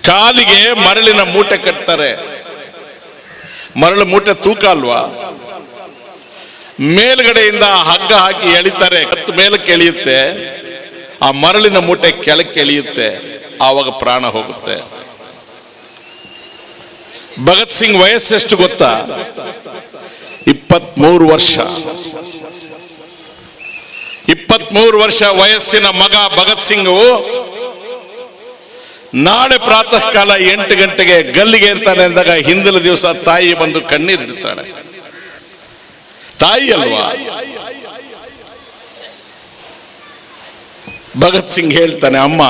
ಕಾಲಿಗೆ ಮರಳಿನ ಮೂಟೆ ಕಟ್ತಾರೆ. ಮರಳು ಮೂಟೆ ತೂಕ ಅಲ್ವಾ? ಮೇಲ್ಗಡೆಯಿಂದ ಹಗ್ಗ ಹಾಕಿ ಎಳಿತಾರೆ. ಹತ್ತು ಮೇಲಕ್ಕೆ ಎಳೆಯುತ್ತೆ, ಆ ಮರಳಿನ ಮೂಟೆ ಕೆಳಕ್ಕೆ ಎಳೆಯುತ್ತೆ, ಆವಾಗ ಪ್ರಾಣ ಹೋಗುತ್ತೆ. ಭಗತ್ ಸಿಂಗ್ ವಯಸ್ಸೆಷ್ಟು ಗೊತ್ತಾ? 23 ವರ್ಷ. 23 ವರ್ಷ ವಯಸ್ಸಿನ ಮಗ ಭಗತ್ ಸಿಂಗ್ ನಾಳೆ ಪ್ರಾತಃ ಕಾಲ 8 ಗಂಟೆಗೆ ಗಲ್ಲಿಗೆ ಇರ್ತಾನೆ ಅಂದಾಗ ಹಿಂದಿನ ದಿವಸ ತಾಯಿ ಬಂದು ಕಣ್ಣೀರಿಡ್ತಾಳೆ. ತಾಯಿ ಅಲ್ವಾ? ಭಗತ್ ಸಿಂಗ್ ಹೇಳ್ತಾನೆ, ಅಮ್ಮ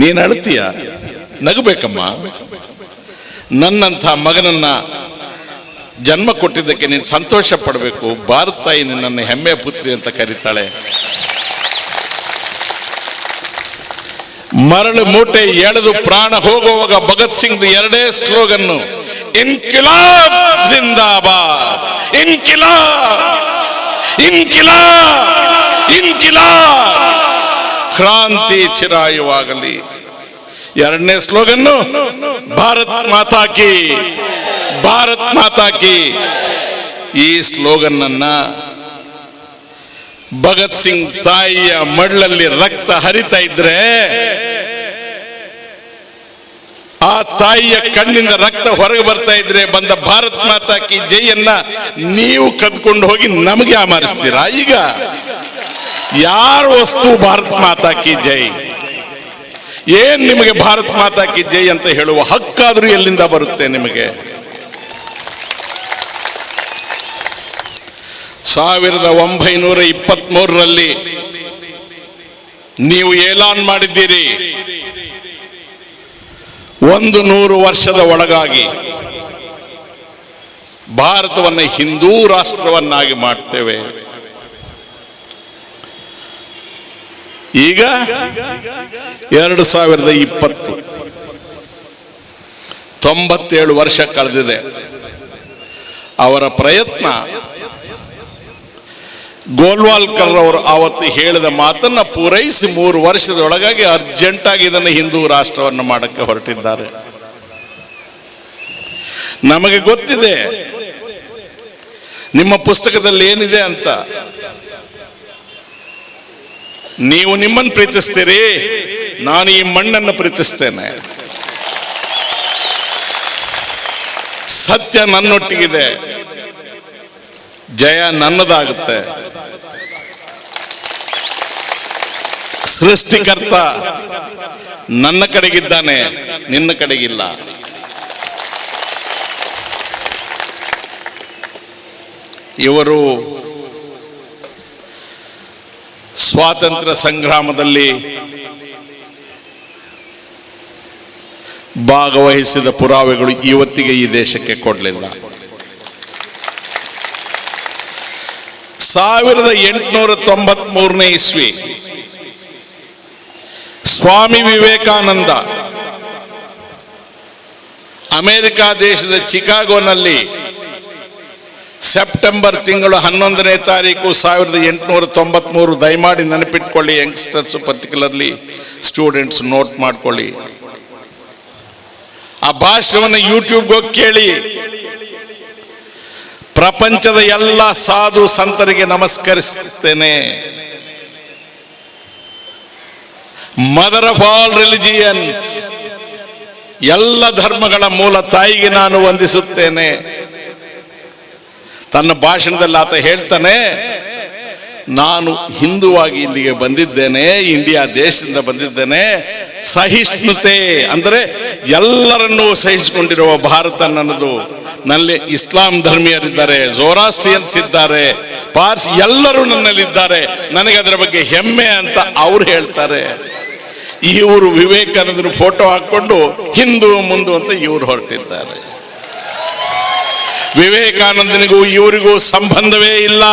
ನೀನ್ ಅಳ್ತೀಯ, ನಗಬೇಕಮ್ಮ. ನನ್ನಂಥ ಮಗನನ್ನ ಜನ್ಮ ಕೊಟ್ಟಿದ್ದಕ್ಕೆ ನೀನು ಸಂತೋಷ ಪಡಬೇಕು. ಭಾರತ ತಾಯಿ ನಿನ್ನನ್ನು ಹೆಮ್ಮೆಯ ಪುತ್ರಿ ಅಂತ ಕರೀತಾಳೆ. ಮರಳು ಮೂಟೆ ಎಳೆದು ಪ್ರಾಣ ಹೋಗುವಾಗ ಭಗತ್ ಸಿಂಗ್ 2 ಸ್ಲೋಗನ್ನು, ಇನ್ಕಿಲಾಬ್ ಜಿಂದಾಬಾದ್, ಇನ್ಕಿಲಾಬ್, ಇನ್ಕಿಲಾಬ್, ಇನ್ಕಿಲಾಬ್, ಕ್ರಾಂತಿ ಚಿರಾಯುವಾಗಲಿ. 2ನೇ ಸ್ಲೋಗನ್ನು ಭಾರತ್ ಮಾತಾ ಕಿ, ಭಾರತ್ ಮಾತಾ ಕಿ. ಈ ಸ್ಲೋಗನ್ ಅನ್ನ ಭಗತ್ ಸಿಂಗ್ ತಾಯಿಯ ಮಡ್ಲಲ್ಲಿ ರಕ್ತ ಹರಿತಾ ಇದ್ರೆ, ಆ ತಾಯಿಯ ಕಣ್ಣಿಂದ ರಕ್ತ ಹೊರಗೆ ಬರ್ತಾ ಇದ್ರೆ, ಬಂದ ಭಾರತ್ ಮಾತಾ ಕಿ ಜೈಯನ್ನ ನೀವು ಕದ್ಕೊಂಡು ಹೋಗಿ ನಮಗೆ ಆಮರಿಸ್ತೀರಾ? ಈಗ ಯಾರ ವಸ್ತು ಭಾರತ್ ಮಾತಾ ಕಿ ಜೈ? ಏನ್ ನಿಮಗೆ ಭಾರತ್ ಮಾತಾ ಕಿ ಜೈ ಅಂತ ಹೇಳುವ ಹಕ್ಕಾದ್ರೂ ಎಲ್ಲಿಂದ ಬರುತ್ತೆ ನಿಮಗೆ? 1923ರಲ್ಲಿ ನೀವು ಏಲಾನ್ ಮಾಡಿದ್ದೀರಿ, 100 ವರ್ಷದ ಒಳಗಾಗಿ ಭಾರತವನ್ನು ಹಿಂದೂ ರಾಷ್ಟ್ರವನ್ನಾಗಿ ಮಾಡ್ತೇವೆ. ಈಗ 2020, 97 ವರ್ಷ ಕಳೆದಿದೆ. ಅವರ ಪ್ರಯತ್ನ, ಗೋಲ್ವಾಲ್ಕರ್ ಅವರು ಆವತ್ತು ಹೇಳಿದ ಮಾತನ್ನ ಪೂರೈಸಿ 3 ವರ್ಷದೊಳಗಾಗಿ ಅರ್ಜೆಂಟಾಗಿ ಇದನ್ನು ಹಿಂದೂ ರಾಷ್ಟ್ರವನ್ನು ಮಾಡಕ್ಕೆ ಹೊರಟಿದ್ದಾರೆ. ನಮಗೆ ಗೊತ್ತಿದೆ ನಿಮ್ಮ ಪುಸ್ತಕದಲ್ಲಿ ಏನಿದೆ ಅಂತ. ನೀವು ನಿಮ್ಮನ್ನು ಪ್ರೀತಿಸ್ತೀರಿ, ನಾನು ಈ ಮಣ್ಣನ್ನು ಪ್ರೀತಿಸ್ತೇನೆ. ಸತ್ಯ ನನ್ನೊಟ್ಟಿಗಿದೆ, ಜಯ ನನ್ನದಾಗುತ್ತೆ. ಸೃಷ್ಟಿಕರ್ತ ನನ್ನ ಕಡೆಗಿದ್ದಾನೆ, ನಿನ್ನ ಕಡೆಗಿಲ್ಲ. ಇವರು ಸ್ವಾತಂತ್ರ್ಯ ಸಂಗ್ರಾಮದಲ್ಲಿ ಭಾಗವಹಿಸಿದ ಪುರಾವೆಗಳು ಇವತ್ತಿಗೆ ಈ ದೇಶಕ್ಕೆ ಕೊಡಲಿಲ್ಲ. 1893 ಇಸ್ವಿ ಸ್ವಾಮಿ ವಿವೇಕಾನಂದ ಅಮೆರಿಕ ದೇಶದ ಚಿಕಾಗೋನಲ್ಲಿ ಸೆಪ್ಟೆಂಬರ್ ತಿಂಗಳು 11ನೇ ತಾರೀಕು 1893, ದಯಮಾಡಿ ನೆನಪಿಟ್ಕೊಳ್ಳಿ ಯಂಗ್ಸ್ಟರ್ಸ್, ಪರ್ಟಿಕ್ಯುಲರ್ಲಿ ಸ್ಟೂಡೆಂಟ್ಸ್ ನೋಟ್ ಮಾಡ್ಕೊಳ್ಳಿ. ಆ ಭಾಷಣವನ್ನು ಯೂಟ್ಯೂಬ್ಗೆ ಹೋಗಿ ಕೇಳಿ. ಪ್ರಪಂಚದ ಎಲ್ಲ ಸಾಧು ಸಂತರಿಗೆ ನಮಸ್ಕರಿಸುತ್ತೇನೆ. ಮದರ್ ಆಫ್ ಆಲ್ ರಿಲಿಜಿಯನ್ಸ್, ಎಲ್ಲ ಧರ್ಮಗಳ ಮೂಲ ತಾಯಿಗೆ ನಾನು ವಂದಿಸುತ್ತೇನೆ. ತನ್ನ ಭಾಷಣದಲ್ಲಿ ಆತ ಹೇಳ್ತಾನೆ, ನಾನು ಹಿಂದುವಾಗಿ ಇಲ್ಲಿಗೆ ಬಂದಿದ್ದೇನೆ, ಇಂಡಿಯಾ ದೇಶದಿಂದ ಬಂದಿದ್ದೇನೆ. ಸಹಿಷ್ಣುತೆ ಅಂದರೆ ಎಲ್ಲರನ್ನೂ ಸಹಿಸಿಕೊಂಡಿರುವ ಭಾರತ ನನ್ನದು. ನಲ್ಲಿ ಇಸ್ಲಾಂ ಧರ್ಮೀಯರಿದ್ದಾರೆ, ಝೋರಾಸ್ಟ್ರಿಯನ್ಸ್ ಇದ್ದಾರೆ, ಪಾರ್ಸಿ, ಎಲ್ಲರೂ ನನ್ನಲ್ಲಿದ್ದಾರೆ. ನನಗೆ ಅದರ ಬಗ್ಗೆ ಹೆಮ್ಮೆ ಅಂತ ಅವ್ರು ಹೇಳ್ತಾರೆ. ಇವರು ವಿವೇಕಾನಂದರ ಫೋಟೋ ಹಾಕೊಂಡು ಹಿಂದೂ ಮುಂದು ಅಂತ ಇವರು ಹೊರಟಿದ್ದಾರೆ. ವಿವೇಕಾನಂದನಿಗೂ ಇವರಿಗೂ ಸಂಬಂಧವೇ ಇಲ್ಲ.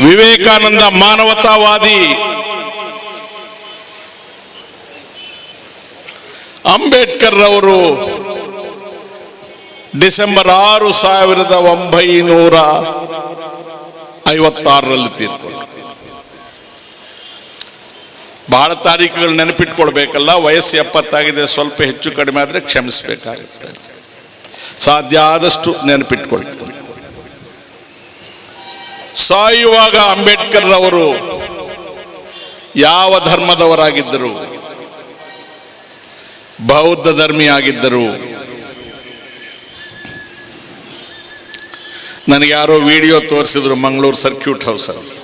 ವಿವೇಕಾನಂದ ಮಾನವತಾವಾದಿ, ಅಂಬೇಡ್ಕರ್ ಅವರು ಡಿಸೆಂಬರ್ 6, 1956ರಲ್ಲಿ ತೀರ್ಕೊಂಡರು. ಬಹಳ ತಾರೀಖುಗಳು ನೆನಪಿಟ್ಕೊಳ್ಬೇಕಲ್ಲ. ವಯಸ್ಸು 70 ಆಗಿದೆ, ಸ್ವಲ್ಪ ಹೆಚ್ಚು ಕಡಿಮೆ ಆದರೆ ಕ್ಷಮಿಸಬೇಕಾಗುತ್ತೆ. ಸಾಧ್ಯ ಆದಷ್ಟು ನೆನಪಿಟ್ಕೊಳ್ತೀನಿ. ಸಾಯುವಾಗ ಅಂಬೇಡ್ಕರ್ ಅವರು ಯಾವ ಧರ್ಮದವರಾಗಿದ್ದರು? ಬೌದ್ಧ ಧರ್ಮಿಯಾಗಿದ್ದರು. ನನಗೆ ಯಾರೋ ವಿಡಿಯೋ ತೋರಿಸಿದ್ರು, ಮಂಗಳೂರು ಸರ್ಕ್ಯೂಟ್ ಹೌಸ್ ಅಲ್ಲಿ.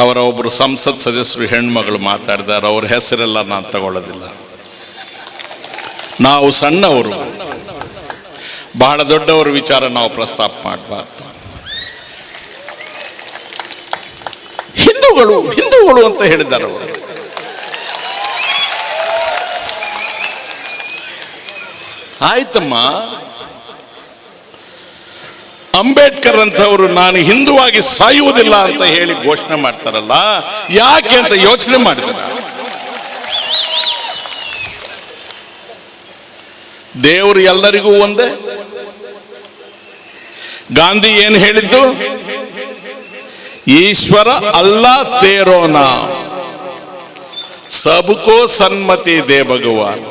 ಅವರ ಒಬ್ಬರು ಸಂಸತ್ ಸದಸ್ಯರು ಹೆಣ್ಮಗಳು ಮಾತಾಡಿದ್ದಾರೆ. ಅವ್ರ ಹೆಸರೆಲ್ಲ ನಾನು ತಗೊಳ್ಳೋದಿಲ್ಲ. ನಾವು ಸಣ್ಣವರು, ಬಹಳ ದೊಡ್ಡವರ ವಿಚಾರ ನಾವು ಪ್ರಸ್ತಾಪ ಮಾಡಬಾರ್ದು. ಹಿಂದೂಗಳು ಅಂತ ಹೇಳಿದ್ದಾರೆ ಅವರು. ಆಯ್ತಮ್ಮ, ಅಂಬೇಡ್ಕರ್ ಅಂತವರು ನಾನು ಹಿಂದುವಾಗಿ ಸಾಯುವುದಿಲ್ಲ ಅಂತ ಹೇಳಿ ಘೋಷಣೆ ಮಾಡ್ತಾರಲ್ಲ, ಯಾಕೆ ಅಂತ ಯೋಚನೆ ಮಾಡಿದ್ದಾರೆ. ದೇವರು ಎಲ್ಲರಿಗೂ ಒಂದೇ. ಗಾಂಧಿ ಏನು ಹೇಳಿದ್ದು? ಈಶ್ವರ ಅಲ್ಲಾ ತೇರೋನ ಸಬಕೋ ಸನ್ಮತಿ ದೇ ಭಗವಾನ್.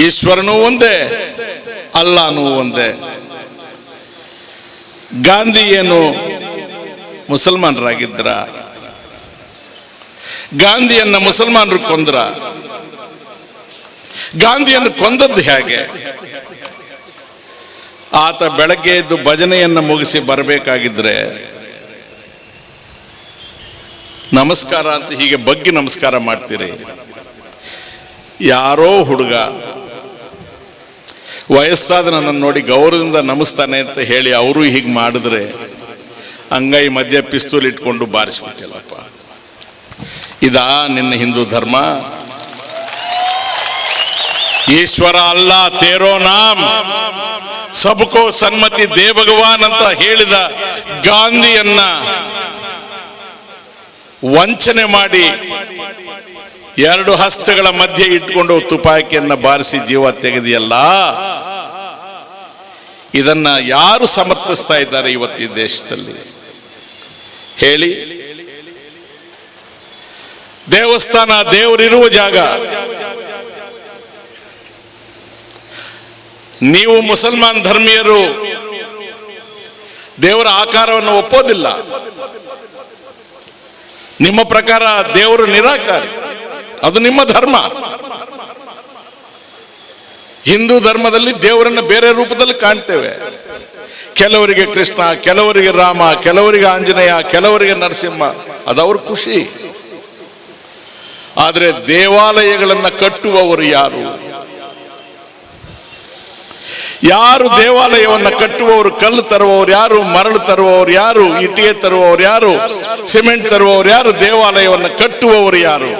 ಈಶ್ವರನೂ ಒಂದೇ, ಅಲ್ಲಾನೂ ಒಂದೇ. ಗಾಂಧಿ ಏನು ಮುಸಲ್ಮಾನರಾಗಿದ್ರ? ಗಾಂಧಿಯನ್ನ ಮುಸಲ್ಮಾನರು ಕೊಂದ್ರ? ಗಾಂಧಿಯನ್ನು ಕೊಂದದ್ದು ಹೇಗೆ? ಆತ ಬೆಳಗ್ಗೆ ಎದ್ದು ಭಜನೆಯನ್ನು ಮುಗಿಸಿ ಬರಬೇಕಾಗಿದ್ರೆ ನಮಸ್ಕಾರ ಅಂತ ಹೀಗೆ ಬಗ್ಗಿ ನಮಸ್ಕಾರ ಮಾಡ್ತೀರಿ. ಯಾರೋ ಹುಡುಗ ವಯಸ್ಸಾದ ನನ್ನನ್ನು ನೋಡಿ ಗೌರವದಿಂದ ನಮಸ್ತಾನೆ ಅಂತ ಹೇಳಿ ಅವರು ಹೀಗೆ ಮಾಡಿದ್ರೆ ಅಂಗೈ ಮಧ್ಯೆ ಪಿಸ್ತೂಲ್ ಇಟ್ಕೊಂಡು ಬಾರಿಸ್ಬಿಟ್ಟಿಲ್ಲಪ್ಪ. ಇದಾ ನಿನ್ನ ಹಿಂದೂ ಧರ್ಮ? ಈಶ್ವರ ಅಲ್ಲ ತೇರೋ ನಾಮ್ ಸಬ್ಕೋ ಸನ್ಮತಿ ದೇ ಭಗವಾನ್ ಅಂತ ಹೇಳಿದ ಗಾಂಧಿಯನ್ನ ವಂಚನೆ ಮಾಡಿ 2 ಹಸ್ತಗಳ ಮಧ್ಯೆ ಇಟ್ಕೊಂಡು ತುಪಾಕಿಯನ್ನ ಬಾರಿಸಿ ಜೀವ ತೆಗೆದಿಯಲ್ಲ, ಇದನ್ನ ಯಾರು ಸಮರ್ಥಿಸ್ತಾ ಇದ್ದಾರೆ ಇವತ್ತು ಈ ದೇಶದಲ್ಲಿ ಹೇಳಿ? ದೇವಸ್ಥಾನ ದೇವರಿರುವ ಜಾಗ. ನೀವು ಮುಸಲ್ಮಾನ್ ಧರ್ಮೀಯರು ದೇವರ ಆಕಾರವನ್ನು ಒಪ್ಪೋದಿಲ್ಲ. ನಿಮ್ಮ ಪ್ರಕಾರ ದೇವರು ನಿರಾಕಾರಿ, ಅದು ನಿಮ್ಮ ಧರ್ಮ. ಹಿಂದೂ ಧರ್ಮದಲ್ಲಿ ದೇವರನ್ನು ಬೇರೆ ರೂಪದಲ್ಲಿ ಕಾಣ್ತೇವೆ. ಕೆಲವರಿಗೆ ಕೃಷ್ಣ, ಕೆಲವರಿಗೆ ರಾಮ, ಕೆಲವರಿಗೆ ಆಂಜನೇಯ, ಕೆಲವರಿಗೆ ನರಸಿಂಹ. ಅದವ್ರ ಖುಷಿ. ಆದರೆ ದೇವಾಲಯಗಳನ್ನು ಕಟ್ಟುವವರು ಯಾರು? ಯಾರು ದೇವಾಲಯವನ್ನು ಕಟ್ಟುವವರು? ಕಲ್ಲು ತರುವವರು ಯಾರು? ಮರಳು ತರುವವರು ಯಾರು? ಇಟ್ಟಿಗೆ ತರುವವರು ಯಾರು? ಸಿಮೆಂಟ್ ತರುವವರು ಯಾರು? ದೇವಾಲಯವನ್ನು ಕಟ್ಟುವವರು ಯಾರು?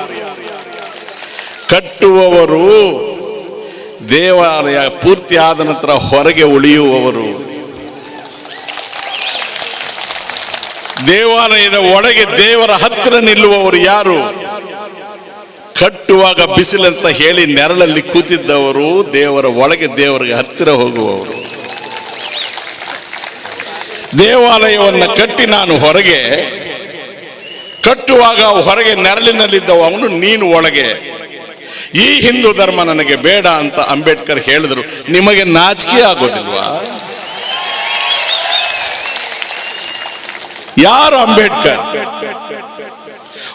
ಕಟ್ಟುವವರು ದೇವಾಲಯ ಪೂರ್ತಿ ಆದ ನಂತರ ಹೊರಗೆ ಉಳಿಯುವವರು. ದೇವಾಲಯದ ಒಳಗೆ ದೇವರ ಹತ್ತಿರ ನಿಲ್ಲುವವರು ಯಾರು? ಕಟ್ಟುವಾಗ ಬಿಸಿಲಂತ ಹೇಳಿ ನೆರಳಲ್ಲಿ ಕೂತಿದ್ದವರು ದೇವರ ಒಳಗೆ ದೇವರಿಗೆ ಹತ್ತಿರ ಹೋಗುವವರು. ದೇವಾಲಯವನ್ನು ಕಟ್ಟಿ ನಾನು ಹೊರಗೆ, ಕಟ್ಟುವಾಗ ಹೊರಗೆ ನೆರಳಿನಲ್ಲಿದ್ದವ ಅವನು, ನೀನು ಒಳಗೆ. ಈ ಹಿಂದೂ ಧರ್ಮ ನನಗೆ ಬೇಡ ಅಂತ ಅಂಬೇಡ್ಕರ್ ಹೇಳಿದ್ರು. ನಿಮಗೆ ನಾಚಿಕೆ ಆಗೋದಿಲ್ವಾ? ಯಾರು ಅಂಬೇಡ್ಕರ್?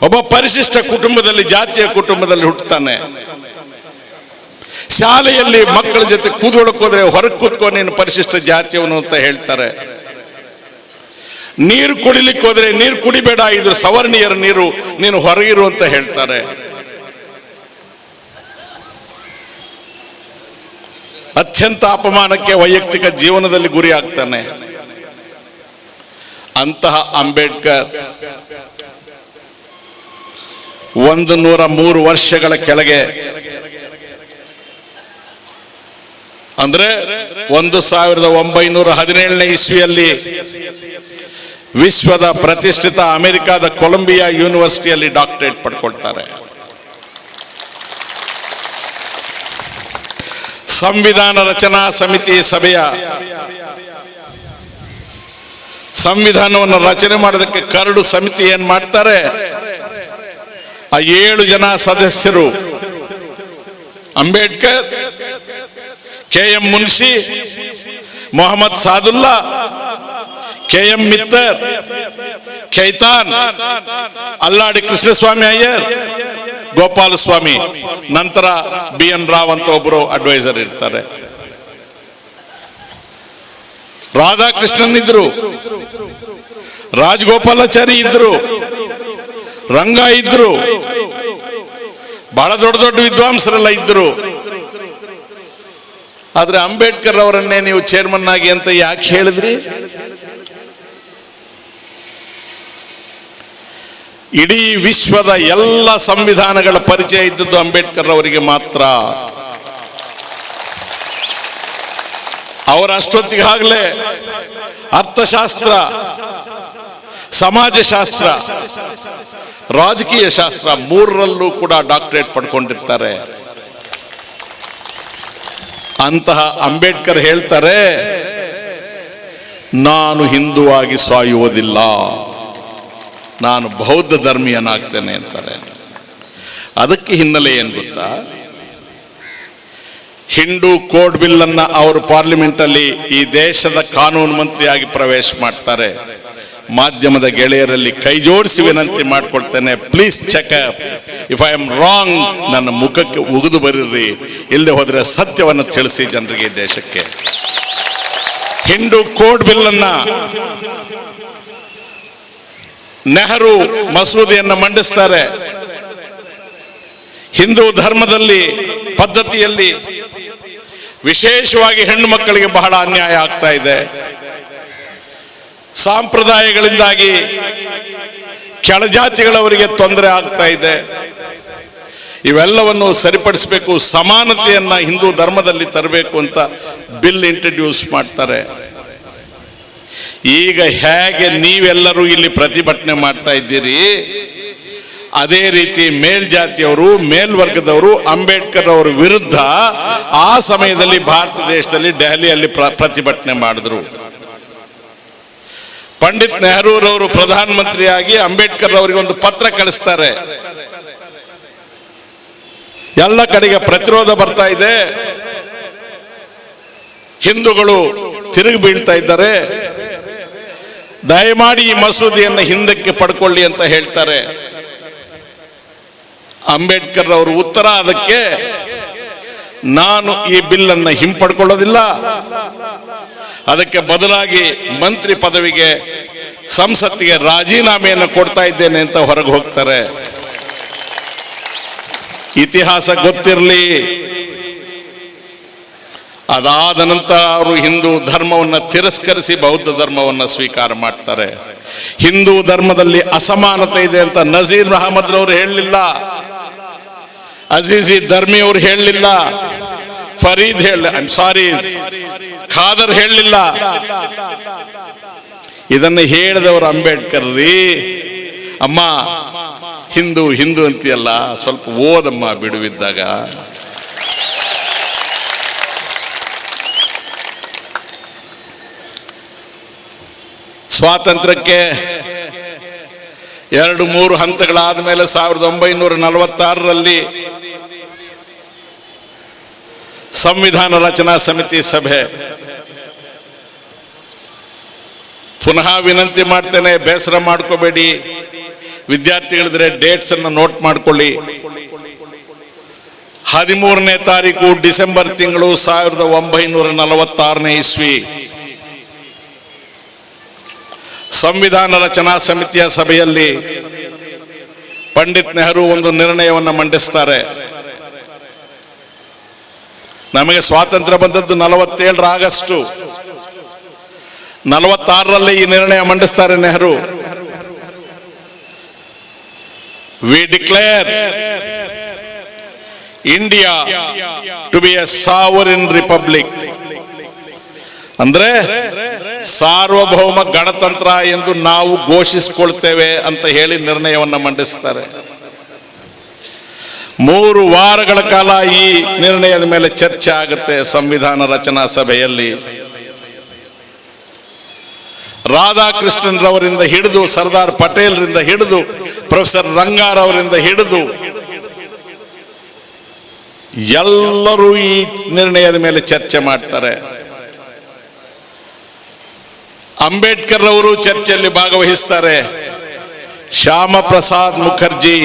ಒಬ್ಬ ಪರಿಶಿಷ್ಟ ಕುಟುಂಬದಲ್ಲಿ, ಜಾತಿಯ ಕುಟುಂಬದಲ್ಲಿ ಹುಟ್ಟುತ್ತಾನೆ. ಶಾಲೆಯಲ್ಲಿ ಮಕ್ಕಳ ಜೊತೆ ಕೂತ್ಕೊಳ್ಳೋಕೆ ಹೋದ್ರೆ ಹೊರಗೆ ಕೂತ್ಕೊಂಡು ನೀನು ಪರಿಶಿಷ್ಟ ಜಾತಿಯವನು ಅಂತ ಹೇಳ್ತಾರೆ. ನೀರು ಕುಡಿಲಿಕ್ಕೆ ಹೋದ್ರೆ ನೀರು ಕುಡಿಬೇಡ, ಇದು ಸವರ್ಣೀಯರ ನೀರು, ನೀನು ಹೊರಗಿರು ಅಂತ ಹೇಳ್ತಾರೆ. ಅತ್ಯಂತ ಅಪಮಾನಕ್ಕೆ ವೈಯಕ್ತಿಕ ಜೀವನದಲ್ಲಿ ಗುರಿ ಆಗ್ತಾನೆ. ಅಂತಹ ಅಂಬೇಡ್ಕರ್ 103 ವರ್ಷಗಳ ಕೆಳಗೆ, ಅಂದ್ರೆ 1917ನೇ ಇಸ್ವಿಯಲ್ಲಿ ವಿಶ್ವದ ಪ್ರತಿಷ್ಠಿತ ಅಮೆರಿಕಾದ ಕೊಲಂಬಿಯಾ ಯೂನಿವರ್ಸಿಟಿಯಲ್ಲಿ ಡಾಕ್ಟರೇಟ್ ಪಡ್ಕೊಳ್ತಾರೆ. ಸಂವಿಧಾನ ರಚನಾ ಸಮಿತಿ ಸಭೆಯ ಸಂವಿಧಾನವನ್ನು ರಚನೆ ಮಾಡೋದಕ್ಕೆ ಕರಡು ಸಮಿತಿ ಏನ್ ಮಾಡ್ತಾರೆ, ಆ 7 ಜನ ಸದಸ್ಯರು ಅಂಬೇಡ್ಕರ್, KM ಮುನ್ಷಿ, ಮೊಹಮ್ಮದ್ ಸಾದುಲ್ಲಾ, KM ಮಿತ್ತರ್, ಖೈತಾನ್, ಅಲ್ಲಾಡಿ ಕೃಷ್ಣಸ್ವಾಮಿ ಅಯ್ಯರ್, ಗೋಪಾಲಸ್ವಾಮಿ, ನಂತರ BN ರಾವ್ ಅಂತ ಒಬ್ಬರು ಅಡ್ವೈಸರ್ ಇರ್ತಾರೆ. ರಾಧಾಕೃಷ್ಣನ್ ಇದ್ರು, ರಾಜಗೋಪಾಲಾಚಾರಿ ಇದ್ರು, ರಂಗ ಇದ್ರು, ಬಹಳ ದೊಡ್ಡ ದೊಡ್ಡ ವಿದ್ವಾಂಸರೆಲ್ಲ ಇದ್ರು. ಆದ್ರೆ ಅಂಬೇಡ್ಕರ್ ಅವರನ್ನೇ ನೀವು ಚೇರ್ಮನ್ ಆಗಿ ಅಂತ ಯಾಕೆ ಹೇಳಿದ್ರಿ? ಇಡೀ ವಿಶ್ವದ ಎಲ್ಲ ಸಂವಿಧಾನಗಳ ಪರಿಚಯ ಇದ್ದದ್ದು ಅಂಬೇಡ್ಕರ್ ಅವರಿಗೆ ಮಾತ್ರ. ಅವರ ಅಷ್ಟೊತ್ತಿಗಾಗಲೇ ಅರ್ಥಶಾಸ್ತ್ರ, ಸಮಾಜಶಾಸ್ತ್ರ, ರಾಜಕೀಯ ಶಾಸ್ತ್ರ 3ರಲ್ಲೂ ಕೂಡ ಡಾಕ್ಟರೇಟ್ ಪಡ್ಕೊಂಡಿರ್ತಾರೆ. ಅಂತಹ ಅಂಬೇಡ್ಕರ್ ಹೇಳ್ತಾರೆ, ನಾನು ಹಿಂದೂವಾಗಿ ಸಾಯುವುದಿಲ್ಲ, ನಾನು ಬೌದ್ಧ ಧರ್ಮೀಯನಾಗ್ತೇನೆ ಅಂತಾರೆ. ಅದಕ್ಕೆ ಹಿನ್ನೆಲೆ ಏನು ಗೊತ್ತಾ? ಹಿಂದೂ ಕೋಡ್ ಬಿಲ್ ಅನ್ನ ಅವರು ಪಾರ್ಲಿಮೆಂಟ್ ಅಲ್ಲಿ ಈ ದೇಶದ ಕಾನೂನು ಮಂತ್ರಿಯಾಗಿ ಪ್ರವೇಶ ಮಾಡ್ತಾರೆ. ಮಾಧ್ಯಮದ ಗೆಳೆಯರಲ್ಲಿ ಕೈ ಜೋಡಿಸಿ ವಿನಂತಿ ಮಾಡ್ಕೊಳ್ತೇನೆ, please check if I am wrong, ನನ್ನ ಮುಖಕ್ಕೆ ಉಗಿದು ಬರೀರಿ, ಇಲ್ಲದೆ ಹೋದ್ರೆ ಸತ್ಯವನ್ನು ತಿಳಿಸಿ ಜನರಿಗೆ, ದೇಶಕ್ಕೆ. ಹಿಂದೂ ಕೋಡ್ ಬಿಲ್ ಅನ್ನ, ನೆಹರು ಮಸೂದೆಯನ್ನು ಮಂಡಿಸ್ತಾರೆ. ಹಿಂದೂ ಧರ್ಮದಲ್ಲಿ ಪದ್ಧತಿಯಲ್ಲಿ ವಿಶೇಷವಾಗಿ ಹೆಣ್ಣು ಮಕ್ಕಳಿಗೆ ಬಹಳ ಅನ್ಯಾಯ ಆಗ್ತಾ ಇದೆ. ಸಂಪ್ರದಾಯಗಳಿಂದಾಗಿ ಕೆಳಜಾತಿಗಳವರಿಗೆ ತೊಂದರೆ ಆಗ್ತಾ ಇದೆ. ಇವೆಲ್ಲವನ್ನು ಸರಿಪಡಿಸಬೇಕು, ಸಮಾನತೆಯನ್ನ ಹಿಂದೂ ಧರ್ಮದಲ್ಲಿ ತರಬೇಕು ಅಂತ ಬಿಲ್ ಇಂಟ್ರಡ್ಯೂಸ್ ಮಾಡ್ತಾರೆ. ಈಗ ಹೇಗೆ ನೀವೆಲ್ಲರೂ ಇಲ್ಲಿ ಪ್ರತಿಭಟನೆ ಮಾಡ್ತಾ ಇದ್ದೀರಿ, ಅದೇ ರೀತಿ ಮೇಲ್ಜಾತಿಯವರು, ಮೇಲ್ವರ್ಗದವರು ಅಂಬೇಡ್ಕರ್ ಅವರ ವಿರುದ್ಧ ಆ ಸಮಯದಲ್ಲಿ ಭಾರತ ದೇಶದಲ್ಲಿ ದೆಹಲಿಯಲ್ಲಿ ಪ್ರತಿಭಟನೆ ಮಾಡಿದ್ರು. ಪಂಡಿತ್ ನೆಹರೂರವರು ಪ್ರಧಾನಮಂತ್ರಿಯಾಗಿ ಅಂಬೇಡ್ಕರ್ ಅವರಿಗೆ ಒಂದು ಪತ್ರ ಕಳಿಸ್ತಾರೆ. ಎಲ್ಲ ಕಡೆಗೆ ಪ್ರತಿರೋಧ ಬರ್ತಾ ಇದೆ, ಹಿಂದೂಗಳು ತಿರುಗಿ ಬೀಳ್ತಾ ಇದ್ದಾರೆ, ದಯಮಾಡಿ ಈ ಮಸೂದೆಯನ್ನು ಹಿಂದಕ್ಕೆ ಪಡ್ಕೊಳ್ಳಿ ಅಂತ ಹೇಳ್ತಾರೆ. ಅಂಬೇಡ್ಕರ್ ಅವರು ಉತ್ತರ ಅದಕ್ಕೆ, ನಾನು ಈ ಬಿಲ್ ಅನ್ನು ಹಿಂಪಡ್ಕೊಳ್ಳೋದಿಲ್ಲ, ಅದಕ್ಕೆ ಬದಲಾಗಿ ಮಂತ್ರಿ ಪದವಿಗೆ ಸಂಸತ್ತಿಗೆ ರಾಜೀನಾಮೆಯನ್ನು ಕೊಡ್ತಾ ಇದ್ದೇನೆ ಅಂತ ಹೊರಗೆ ಹೋಗ್ತಾರೆ. ಇತಿಹಾಸ ಗೊತ್ತಿರಲಿ. ಅದಾದ ನಂತರ ಅವರು ಹಿಂದೂ ಧರ್ಮವನ್ನು ತಿರಸ್ಕರಿಸಿ ಬೌದ್ಧ ಧರ್ಮವನ್ನು ಸ್ವೀಕಾರ ಮಾಡ್ತಾರೆ. ಹಿಂದೂ ಧರ್ಮದಲ್ಲಿ ಅಸಮಾನತೆ ಇದೆ ಅಂತ ನಜೀರ್ ಅಹಮದ್ ರವರು ಹೇಳಲಿಲ್ಲ, ಅಜೀಜಿ ಧರ್ಮಿ ಅವರು ಹೇಳಲಿಲ್ಲ, ಫರೀದ್ ಖಾದರ್ ಹೇಳಲಿಲ್ಲ. ಇದನ್ನು ಹೇಳಿದವರು ಅಂಬೇಡ್ಕರ್ ರೀ. ಅಮ್ಮ ಹಿಂದೂ ಹಿಂದೂ ಅಂತೀಯಲ್ಲ, ಸ್ವಲ್ಪ ಓದಮ್ಮ ಬಿಡುವಿದ್ದಾಗ. ಸ್ವಾತಂತ್ರ್ಯಕ್ಕೆ 2-3 ಹಂತಗಳಾದ ಮೇಲೆ 1946ರಲ್ಲಿ ಸಂವಿಧಾನ ರಚನಾ ಸಮಿತಿ ಸಭೆ. ಪುನಃ ವಿನಂತಿ ಮಾಡ್ತೇನೆ, ಬೇಸರ ಮಾಡ್ಕೋಬೇಡಿ, ವಿದ್ಯಾರ್ಥಿಗಳಿದ್ರೆ ಡೇಟ್ಸ್ ಅನ್ನು ನೋಟ್ ಮಾಡ್ಕೊಳ್ಳಿ. 13ನೇ ತಾರೀಕು ಡಿಸೆಂಬರ್ ತಿಂಗಳು 1946ನೇ ಇಸ್ವಿ ಸಂವಿಧಾನ ರಚನಾ ಸಮಿತಿಯ ಸಭೆಯಲ್ಲಿ ಪಂಡಿತ್ ನೆಹರು ಒಂದು ನಿರ್ಣಯವನ್ನು ಮಂಡಿಸ್ತಾರೆ. ನಮಗೆ ಸ್ವಾತಂತ್ರ್ಯ ಬಂದದ್ದು 47ರ ಆಗಸ್ಟ್, 46ರಲ್ಲಿ ಈ ನಿರ್ಣಯ ಮಂಡಿಸ್ತಾರೆ Nehru. We declare India to be a sovereign republic, ಅಂದ್ರೆ ಸಾರ್ವಭೌಮ ಗಣತಂತ್ರ ಎಂದು ನಾವು ಘೋಷಿಸಿಕೊಳ್ತೇವೆ ಅಂತ ಹೇಳಿ ನಿರ್ಣಯವನ್ನು ಮಂಡಿಸ್ತಾರೆ. 3 ವಾರಗಳ ಕಾಲ ಈ ನಿರ್ಣಯದ ಮೇಲೆ ಚರ್ಚೆ ಆಗುತ್ತೆ ಸಂವಿಧಾನ ರಚನಾ ಸಭೆಯಲ್ಲಿ. ರಾಧಾಕೃಷ್ಣನ್ ರವರಿಂದ ಹಿಡಿದು, ಸರ್ದಾರ್ ಪಟೇಲ್ ರಿಂದ ಹಿಡಿದು, ಪ್ರೊಫೆಸರ್ ರಂಗಾರ್ ಅವರಿಂದ ಹಿಡಿದು ಎಲ್ಲರೂ ಈ ನಿರ್ಣಯದ ಮೇಲೆ ಚರ್ಚೆ ಮಾಡ್ತಾರೆ. ಅಂಬೇಡ್ಕರ್ ಅವರು ಚರ್ಚೆಯಲ್ಲಿ ಭಾಗವಹಿಸ್ತಾರೆ. ಶ್ಯಾಮ ಪ್ರಸಾದ್ ಮುಖರ್ಜಿ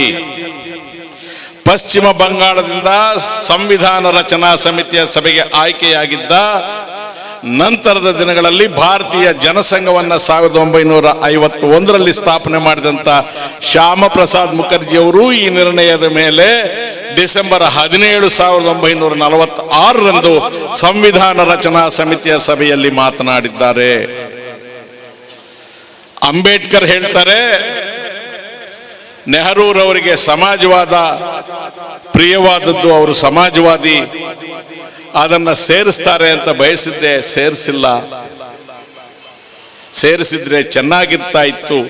ಪಶ್ಚಿಮ ಬಂಗಾಳದಿಂದ ಸಂವಿಧಾನ ರಚನಾ ಸಮಿತಿಯ ಸಭೆಗೆ ಆಯ್ಕೆಯಾಗಿದ್ದ ನಂತರದ ದಿನಗಳಲ್ಲಿ ಭಾರತೀಯ ಜನಸಂಘವನ್ನು 1951ರಲ್ಲಿ ಸ್ಥಾಪನೆ ಮಾಡಿದಂಥ ಶ್ಯಾಮ ಪ್ರಸಾದ್ ಮುಖರ್ಜಿ ಅವರು ಈ ನಿರ್ಣಯದ ಮೇಲೆ ಡಿಸೆಂಬರ್ 17, 1946ರಂದು ಸಂವಿಧಾನ ರಚನಾ ಸಮಿತಿಯ ಸಭೆಯಲ್ಲಿ ಮಾತನಾಡಿದ್ದಾರೆ. ಅಂಬೇಡ್ಕರ್ ಹೇಳ್ತಾರೆ, ನೆಹರೂರವರಿಗೆ ಸಮಾಜವಾದ ಪ್ರಿಯವಾದದ್ದು, ಅವರು ಸಮಾಜವಾದಿ, ಅದನ್ನ ಸೇರಿಸ್ತಾರೆ ಅಂತ ಬಯಸಿದ್ದೆ, ಸೇರಿಸಿಲ್ಲ. ಸೇರಿಸಿದ್ರೆ ಚೆನ್ನಾಗಿರ್ತಾ ಇತ್ತು.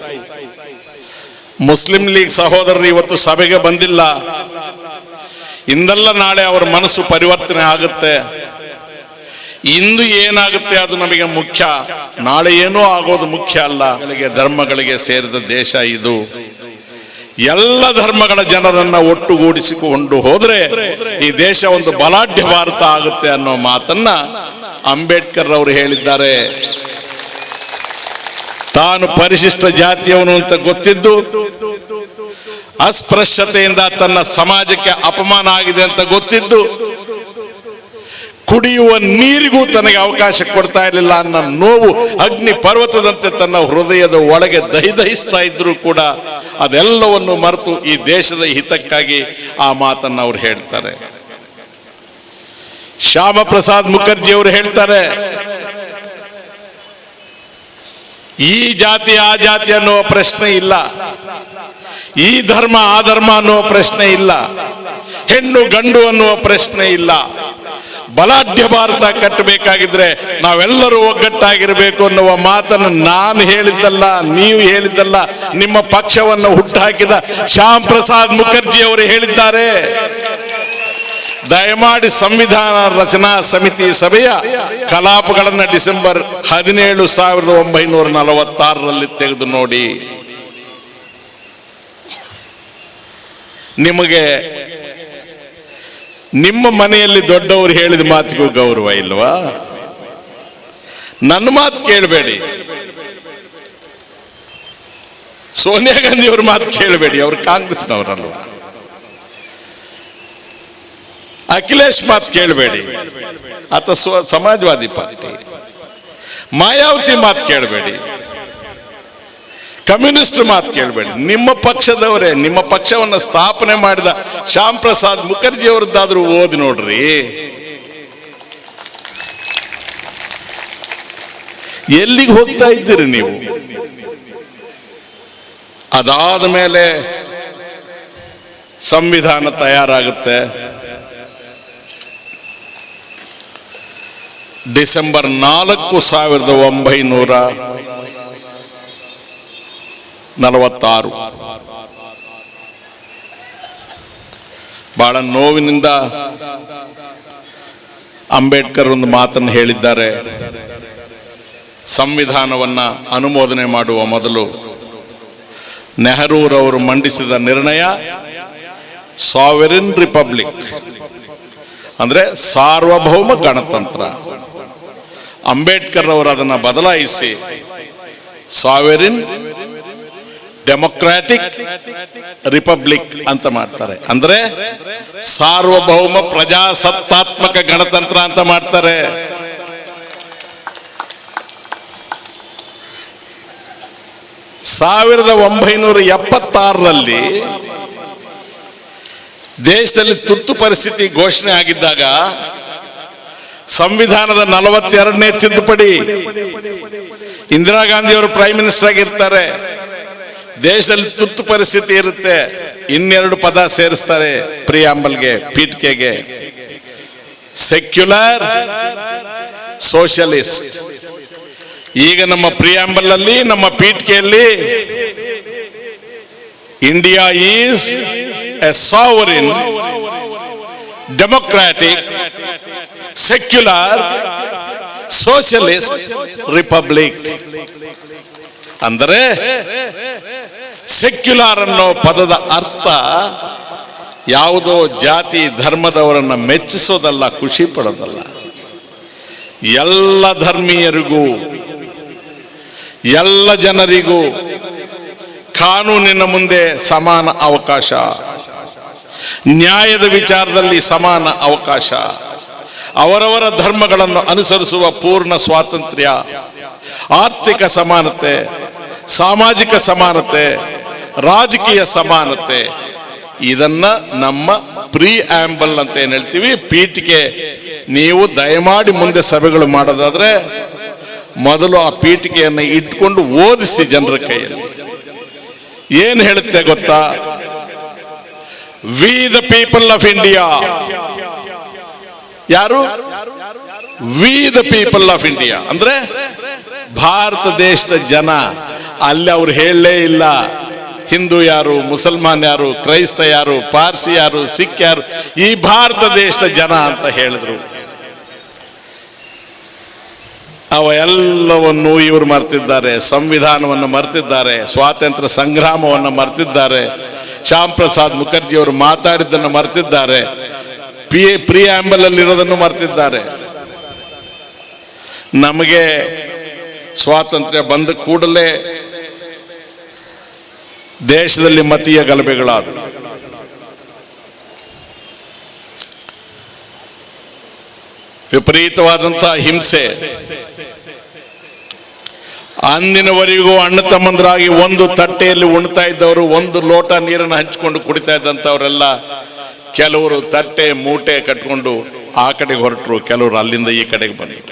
ಮುಸ್ಲಿಂ ಲೀಗ್ ಸಹೋದರರು ಇವತ್ತು ಸಭೆಗೆ ಬಂದಿಲ್ಲ, ಇಂದಲ್ಲ ನಾಳೆ ಅವರ ಮನಸ್ಸು ಪರಿವರ್ತನೆ ಆಗುತ್ತೆ. ಇಂದು ಏನಾಗುತ್ತೆ ಅದು ನಮಗೆ ಮುಖ್ಯ, ನಾಳೆ ಏನೋ ಆಗೋದು ಮುಖ್ಯ ಅಲ್ಲ. ಧರ್ಮಗಳಿಗೆ ಸೇರಿದ ದೇಶ ಇದು. ಎಲ್ಲ ಧರ್ಮಗಳ ಜನರನ್ನ ಒಟ್ಟುಗೂಡಿಸಿಕೊಂಡು ಹೋದ್ರೆ ಈ ದೇಶ ಒಂದು ಬಲಾಢ್ಯ ಭಾರತ ಆಗುತ್ತೆ ಅನ್ನೋ ಮಾತನ್ನ ಅಂಬೇಡ್ಕರ್ ಅವರು ಹೇಳಿದ್ದಾರೆ. ತಾನು ಪರಿಶಿಷ್ಟ ಜಾತಿಯವನು ಅಂತ ಗೊತ್ತಿದ್ದು ಅಸ್ಪೃಶ್ಯತೆಯಿಂದ ತನ್ನ ಸಮಾಜಕ್ಕೆ ಅಪಮಾನ ಆಗಿದೆ ಅಂತ ಗೊತ್ತಿದ್ದು ಕುಡಿಯುವ ನೀರಿಗೂ ತನಗೆ ಅವಕಾಶ ಕೊಡ್ತಾ ಇರಲಿಲ್ಲ ಅನ್ನೋ ನೋವು ಅಗ್ನಿ ಪರ್ವತದಂತೆ ತನ್ನ ಹೃದಯದ ಒಳಗೆ ದಹಿಸ್ತಾ ಇದ್ರು ಕೂಡ ಅದೆಲ್ಲವನ್ನು ಮರೆತು ಈ ದೇಶದ ಹಿತಕ್ಕಾಗಿ ಆ ಮಾತನ್ನು ಅವ್ರು ಹೇಳ್ತಾರೆ. ಶ್ಯಾಮ ಪ್ರಸಾದ್ ಮುಖರ್ಜಿ ಅವರು ಹೇಳ್ತಾರೆ, ಈ ಜಾತಿ ಆ ಜಾತಿ ಅನ್ನುವ ಪ್ರಶ್ನೆ ಇಲ್ಲ, ಈ ಧರ್ಮ ಆ ಧರ್ಮ ಅನ್ನುವ ಪ್ರಶ್ನೆ ಇಲ್ಲ, ಹೆಣ್ಣು ಗಂಡು ಅನ್ನುವ ಪ್ರಶ್ನೆ ಇಲ್ಲ. ಬಲಾಢ್ಯ ಭಾರತ ಕಟ್ಟಬೇಕಾಗಿದ್ರೆ ನಾವೆಲ್ಲರೂ ಒಗ್ಗಟ್ಟಾಗಿರಬೇಕು ಅನ್ನುವ ಮಾತನ್ನು ನಾನು ಹೇಳಿದ್ದಲ್ಲ, ನೀವು ಹೇಳಿದ್ದಲ್ಲ, ನಿಮ್ಮ ಪಕ್ಷವನ್ನು ಹುಟ್ಟುಹಾಕಿದ ಶ್ಯಾಮ್ ಪ್ರಸಾದ್ ಮುಖರ್ಜಿ ಅವರು ಹೇಳಿದ್ದಾರೆ. ದಯಮಾಡಿ ಸಂವಿಧಾನ ರಚನಾ ಸಮಿತಿ ಸಭೆಯ ಕಲಾಪಗಳನ್ನು ಡಿಸೆಂಬರ್ 17, 1946ರಲ್ಲಿ ತೆಗೆದು ನೋಡಿ. ನಿಮಗೆ ನಿಮ್ಮ ಮನೆಯಲ್ಲಿ ದೊಡ್ಡವರು ಹೇಳಿದ ಮಾತಿಗೂ ಗೌರವ ಇಲ್ವಾ? ನನ್ನ ಮಾತು ಕೇಳಬೇಡಿ, ಸೋನಿಯಾ ಗಾಂಧಿ ಅವ್ರ ಮಾತು ಕೇಳಬೇಡಿ, ಅವರು ಕಾಂಗ್ರೆಸ್ನವರಲ್ವ. ಅಖಿಲೇಶ್ ಮಾತು ಕೇಳಬೇಡಿ, ಆತ ಸಮಾಜವಾದಿ ಪಾರ್ಟಿ. ಮಾಯಾವತಿ ಮಾತು ಕೇಳಬೇಡಿ, ಕಮ್ಯುನಿಸ್ಟ್ ಮಾತು ಕೇಳಬೇಡಿ. ನಿಮ್ಮ ಪಕ್ಷದವರೇ, ನಿಮ್ಮ ಪಕ್ಷವನ್ನು ಸ್ಥಾಪನೆ ಮಾಡಿದ ಶ್ಯಾಮ್ ಪ್ರಸಾದ್ ಮುಖರ್ಜಿ ಅವರದ್ದಾದ್ರೂ ಓದಿ ನೋಡ್ರಿ. ಎಲ್ಲಿಗೆ ಹೋಗ್ತಾ ಇದ್ದೀರಿ ನೀವು? ಅದಾದ ಮೇಲೆ ಸಂವಿಧಾನ ತಯಾರಾಗುತ್ತೆ. ಡಿಸೆಂಬರ್ 4, 1946. ಬಹಳ ನೋವಿನಿಂದ ಅಂಬೇಡ್ಕರ್ ಒಂದು ಮಾತನ್ನು ಹೇಳಿದ್ದಾರೆ. ಸಂವಿಧಾನವನ್ನ ಅನುಮೋದನೆ ಮಾಡುವ ಮೊದಲು ನೆಹರೂರವರು ಮಂಡಿಸಿದ ನಿರ್ಣಯ ಸಾವೆರಿನ್ ರಿಪಬ್ಲಿಕ್, ಅಂದ್ರೆ ಸಾರ್ವಭೌಮ ಗಣತಂತ್ರ. ಅಂಬೇಡ್ಕರ್ ಅವರು ಅದನ್ನು ಬದಲಾಯಿಸಿ ಸಾವೆರಿನ್ ಡೆಮೊಕ್ರಾಟಿಕ್ ರಿಪಬ್ಲಿಕ್ ಅಂತ ಮಾಡ್ತಾರೆ. ಅಂದ್ರೆ ಸಾರ್ವಭೌಮ ಪ್ರಜಾಸತ್ತಾತ್ಮಕ ಗಣತಂತ್ರ ಅಂತ ಮಾಡ್ತಾರೆ. 1976ರಲ್ಲಿ ದೇಶದಲ್ಲಿ ತುರ್ತು ಪರಿಸ್ಥಿತಿ ಘೋಷಣೆ ಆಗಿದ್ದಾಗ ಸಂವಿಧಾನದ 42ನೇ ತಿದ್ದುಪಡಿ, ಇಂದಿರಾ ಗಾಂಧಿ ಅವರು ಪ್ರೈಮ್ ಮಿನಿಸ್ಟರ್ ಆಗಿರ್ತಾರೆ. ದೇಶದಲ್ಲಿ ತುರ್ತು ಪರಿಸ್ಥಿತಿ ಇರುತ್ತೆ. ಇನ್ನೆರಡು ಪದ ಸೇರಿಸ್ತಾರೆ ಪ್ರಿಯಾಂಬಲ್ಗೆ, ಪೀಠಿಕೆಗೆ. Secular, socialist. ಈಗ ನಮ್ಮ ಪ್ರಿಯಾಂಬಲ್ ಅಲ್ಲಿ, ನಮ್ಮ ಪೀಠಿಕೆಯಲ್ಲಿ India is a sovereign democratic secular socialist republic. ಅಂದರೆ ಸೆಕ್ಯುಲರ್ ಅನ್ನೋ ಪದದ ಅರ್ಥ ಯಾವುದೋ ಜಾತಿ ಧರ್ಮದವರನ್ನ ಮೆಚ್ಚಿಸೋದಲ್ಲ, ಖುಷಿ ಪಡೋದಲ್ಲ. ಎಲ್ಲ ಧರ್ಮೀಯರಿಗೂ, ಎಲ್ಲ ಜನರಿಗೂ ಕಾನೂನಿನ ಮುಂದೆ ಸಮಾನ ಅವಕಾಶ, ನ್ಯಾಯದ ವಿಚಾರದಲ್ಲಿ ಸಮಾನ ಅವಕಾಶ, ಅವರವರ ಧರ್ಮಗಳನ್ನು ಅನುಸರಿಸುವ ಪೂರ್ಣ ಸ್ವಾತಂತ್ರ್ಯ, ಆರ್ಥಿಕ ಸಮಾನತೆ, ಸಾಮಾಜಿಕ ಸಮಾನತೆ, ರಾಜಕೀಯ ಸಮಾನತೆ. ಇದನ್ನ ನಮ್ಮ ಪ್ರಿಯಾಂಬಲ್ ಅಂತ ಏನ್ ಹೇಳ್ತೀವಿ, ಪೀಠಿಕೆ. ನೀವು ದಯಮಾಡಿ ಮುಂದೆ ಸಭೆಗಳು ಮಾಡೋದಾದ್ರೆ ಮೊದಲು ಆ ಪೀಠಿಕೆಯನ್ನು ಇಟ್ಕೊಂಡು ಓದಿಸಿ ಜನರ ಕೈಯಲ್ಲಿ. ಏನ್ ಹೇಳುತ್ತೆ ಗೊತ್ತಾ? We the people of India. ಯಾರು? We the people of India ಅಂದ್ರೆ ಭಾರತ ದೇಶದ ಜನ. ಅಲ್ಲಿ ಅವ್ರು ಹೇಳಲೇ ಇಲ್ಲ ಹಿಂದೂ ಯಾರು, ಮುಸಲ್ಮಾನ್ ಯಾರು, ಕ್ರೈಸ್ತ ಯಾರು, ಪಾರ್ಸಿ ಯಾರು, ಸಿಖ್ ಯಾರು. ಈ ಭಾರತ ದೇಶದ ಜನ ಅಂತ ಹೇಳಿದ್ರು. ಅವ ಎಲ್ಲವನ್ನು ಇವರು ಮರ್ತಿದ್ದಾರೆ. ಸಂವಿಧಾನವನ್ನು ಮರ್ತಿದ್ದಾರೆ, ಸ್ವಾತಂತ್ರ್ಯ ಸಂಗ್ರಾಮವನ್ನು ಮರ್ತಿದ್ದಾರೆ, ಶ್ಯಾಮ್ ಪ್ರಸಾದ್ ಮುಖರ್ಜಿ ಅವರು ಮಾತಾಡಿದ್ದನ್ನು ಮರ್ತಿದ್ದಾರೆ, ಪ್ರಿಯಾಂಬಲ್ ಅಲ್ಲಿ ಇರೋದನ್ನು ಮರ್ತಿದ್ದಾರೆ. ನಮಗೆ ಸ್ವಾತಂತ್ರ್ಯ ಬಂದ ಕೂಡಲೇ ದೇಶದಲ್ಲಿ ಮತೀಯ ಗಲಭೆಗಳಾದವು. ವಿಪರೀತವಾದಂತಹ ಹಿಂಸೆ. ಅಂದಿನವರೆಗೂ ಅಣ್ಣ ತಮ್ಮಂದರಾಗಿ ಒಂದು ತಟ್ಟೆಯಲ್ಲಿ ಉಣ್ತಾ ಇದ್ದವರು, ಒಂದು ಲೋಟ ನೀರನ್ನು ಹಂಚಿಕೊಂಡು ಕುಡಿತಾ ಇದ್ದಂಥವರೆಲ್ಲ ಕೆಲವರು ತಟ್ಟೆ ಮೂಟೆ ಕಟ್ಕೊಂಡು ಆ ಕಡೆಗೆ ಹೊರಟರು, ಕೆಲವರು ಅಲ್ಲಿಂದ ಈ ಕಡೆಗೆ ಬಂದರು.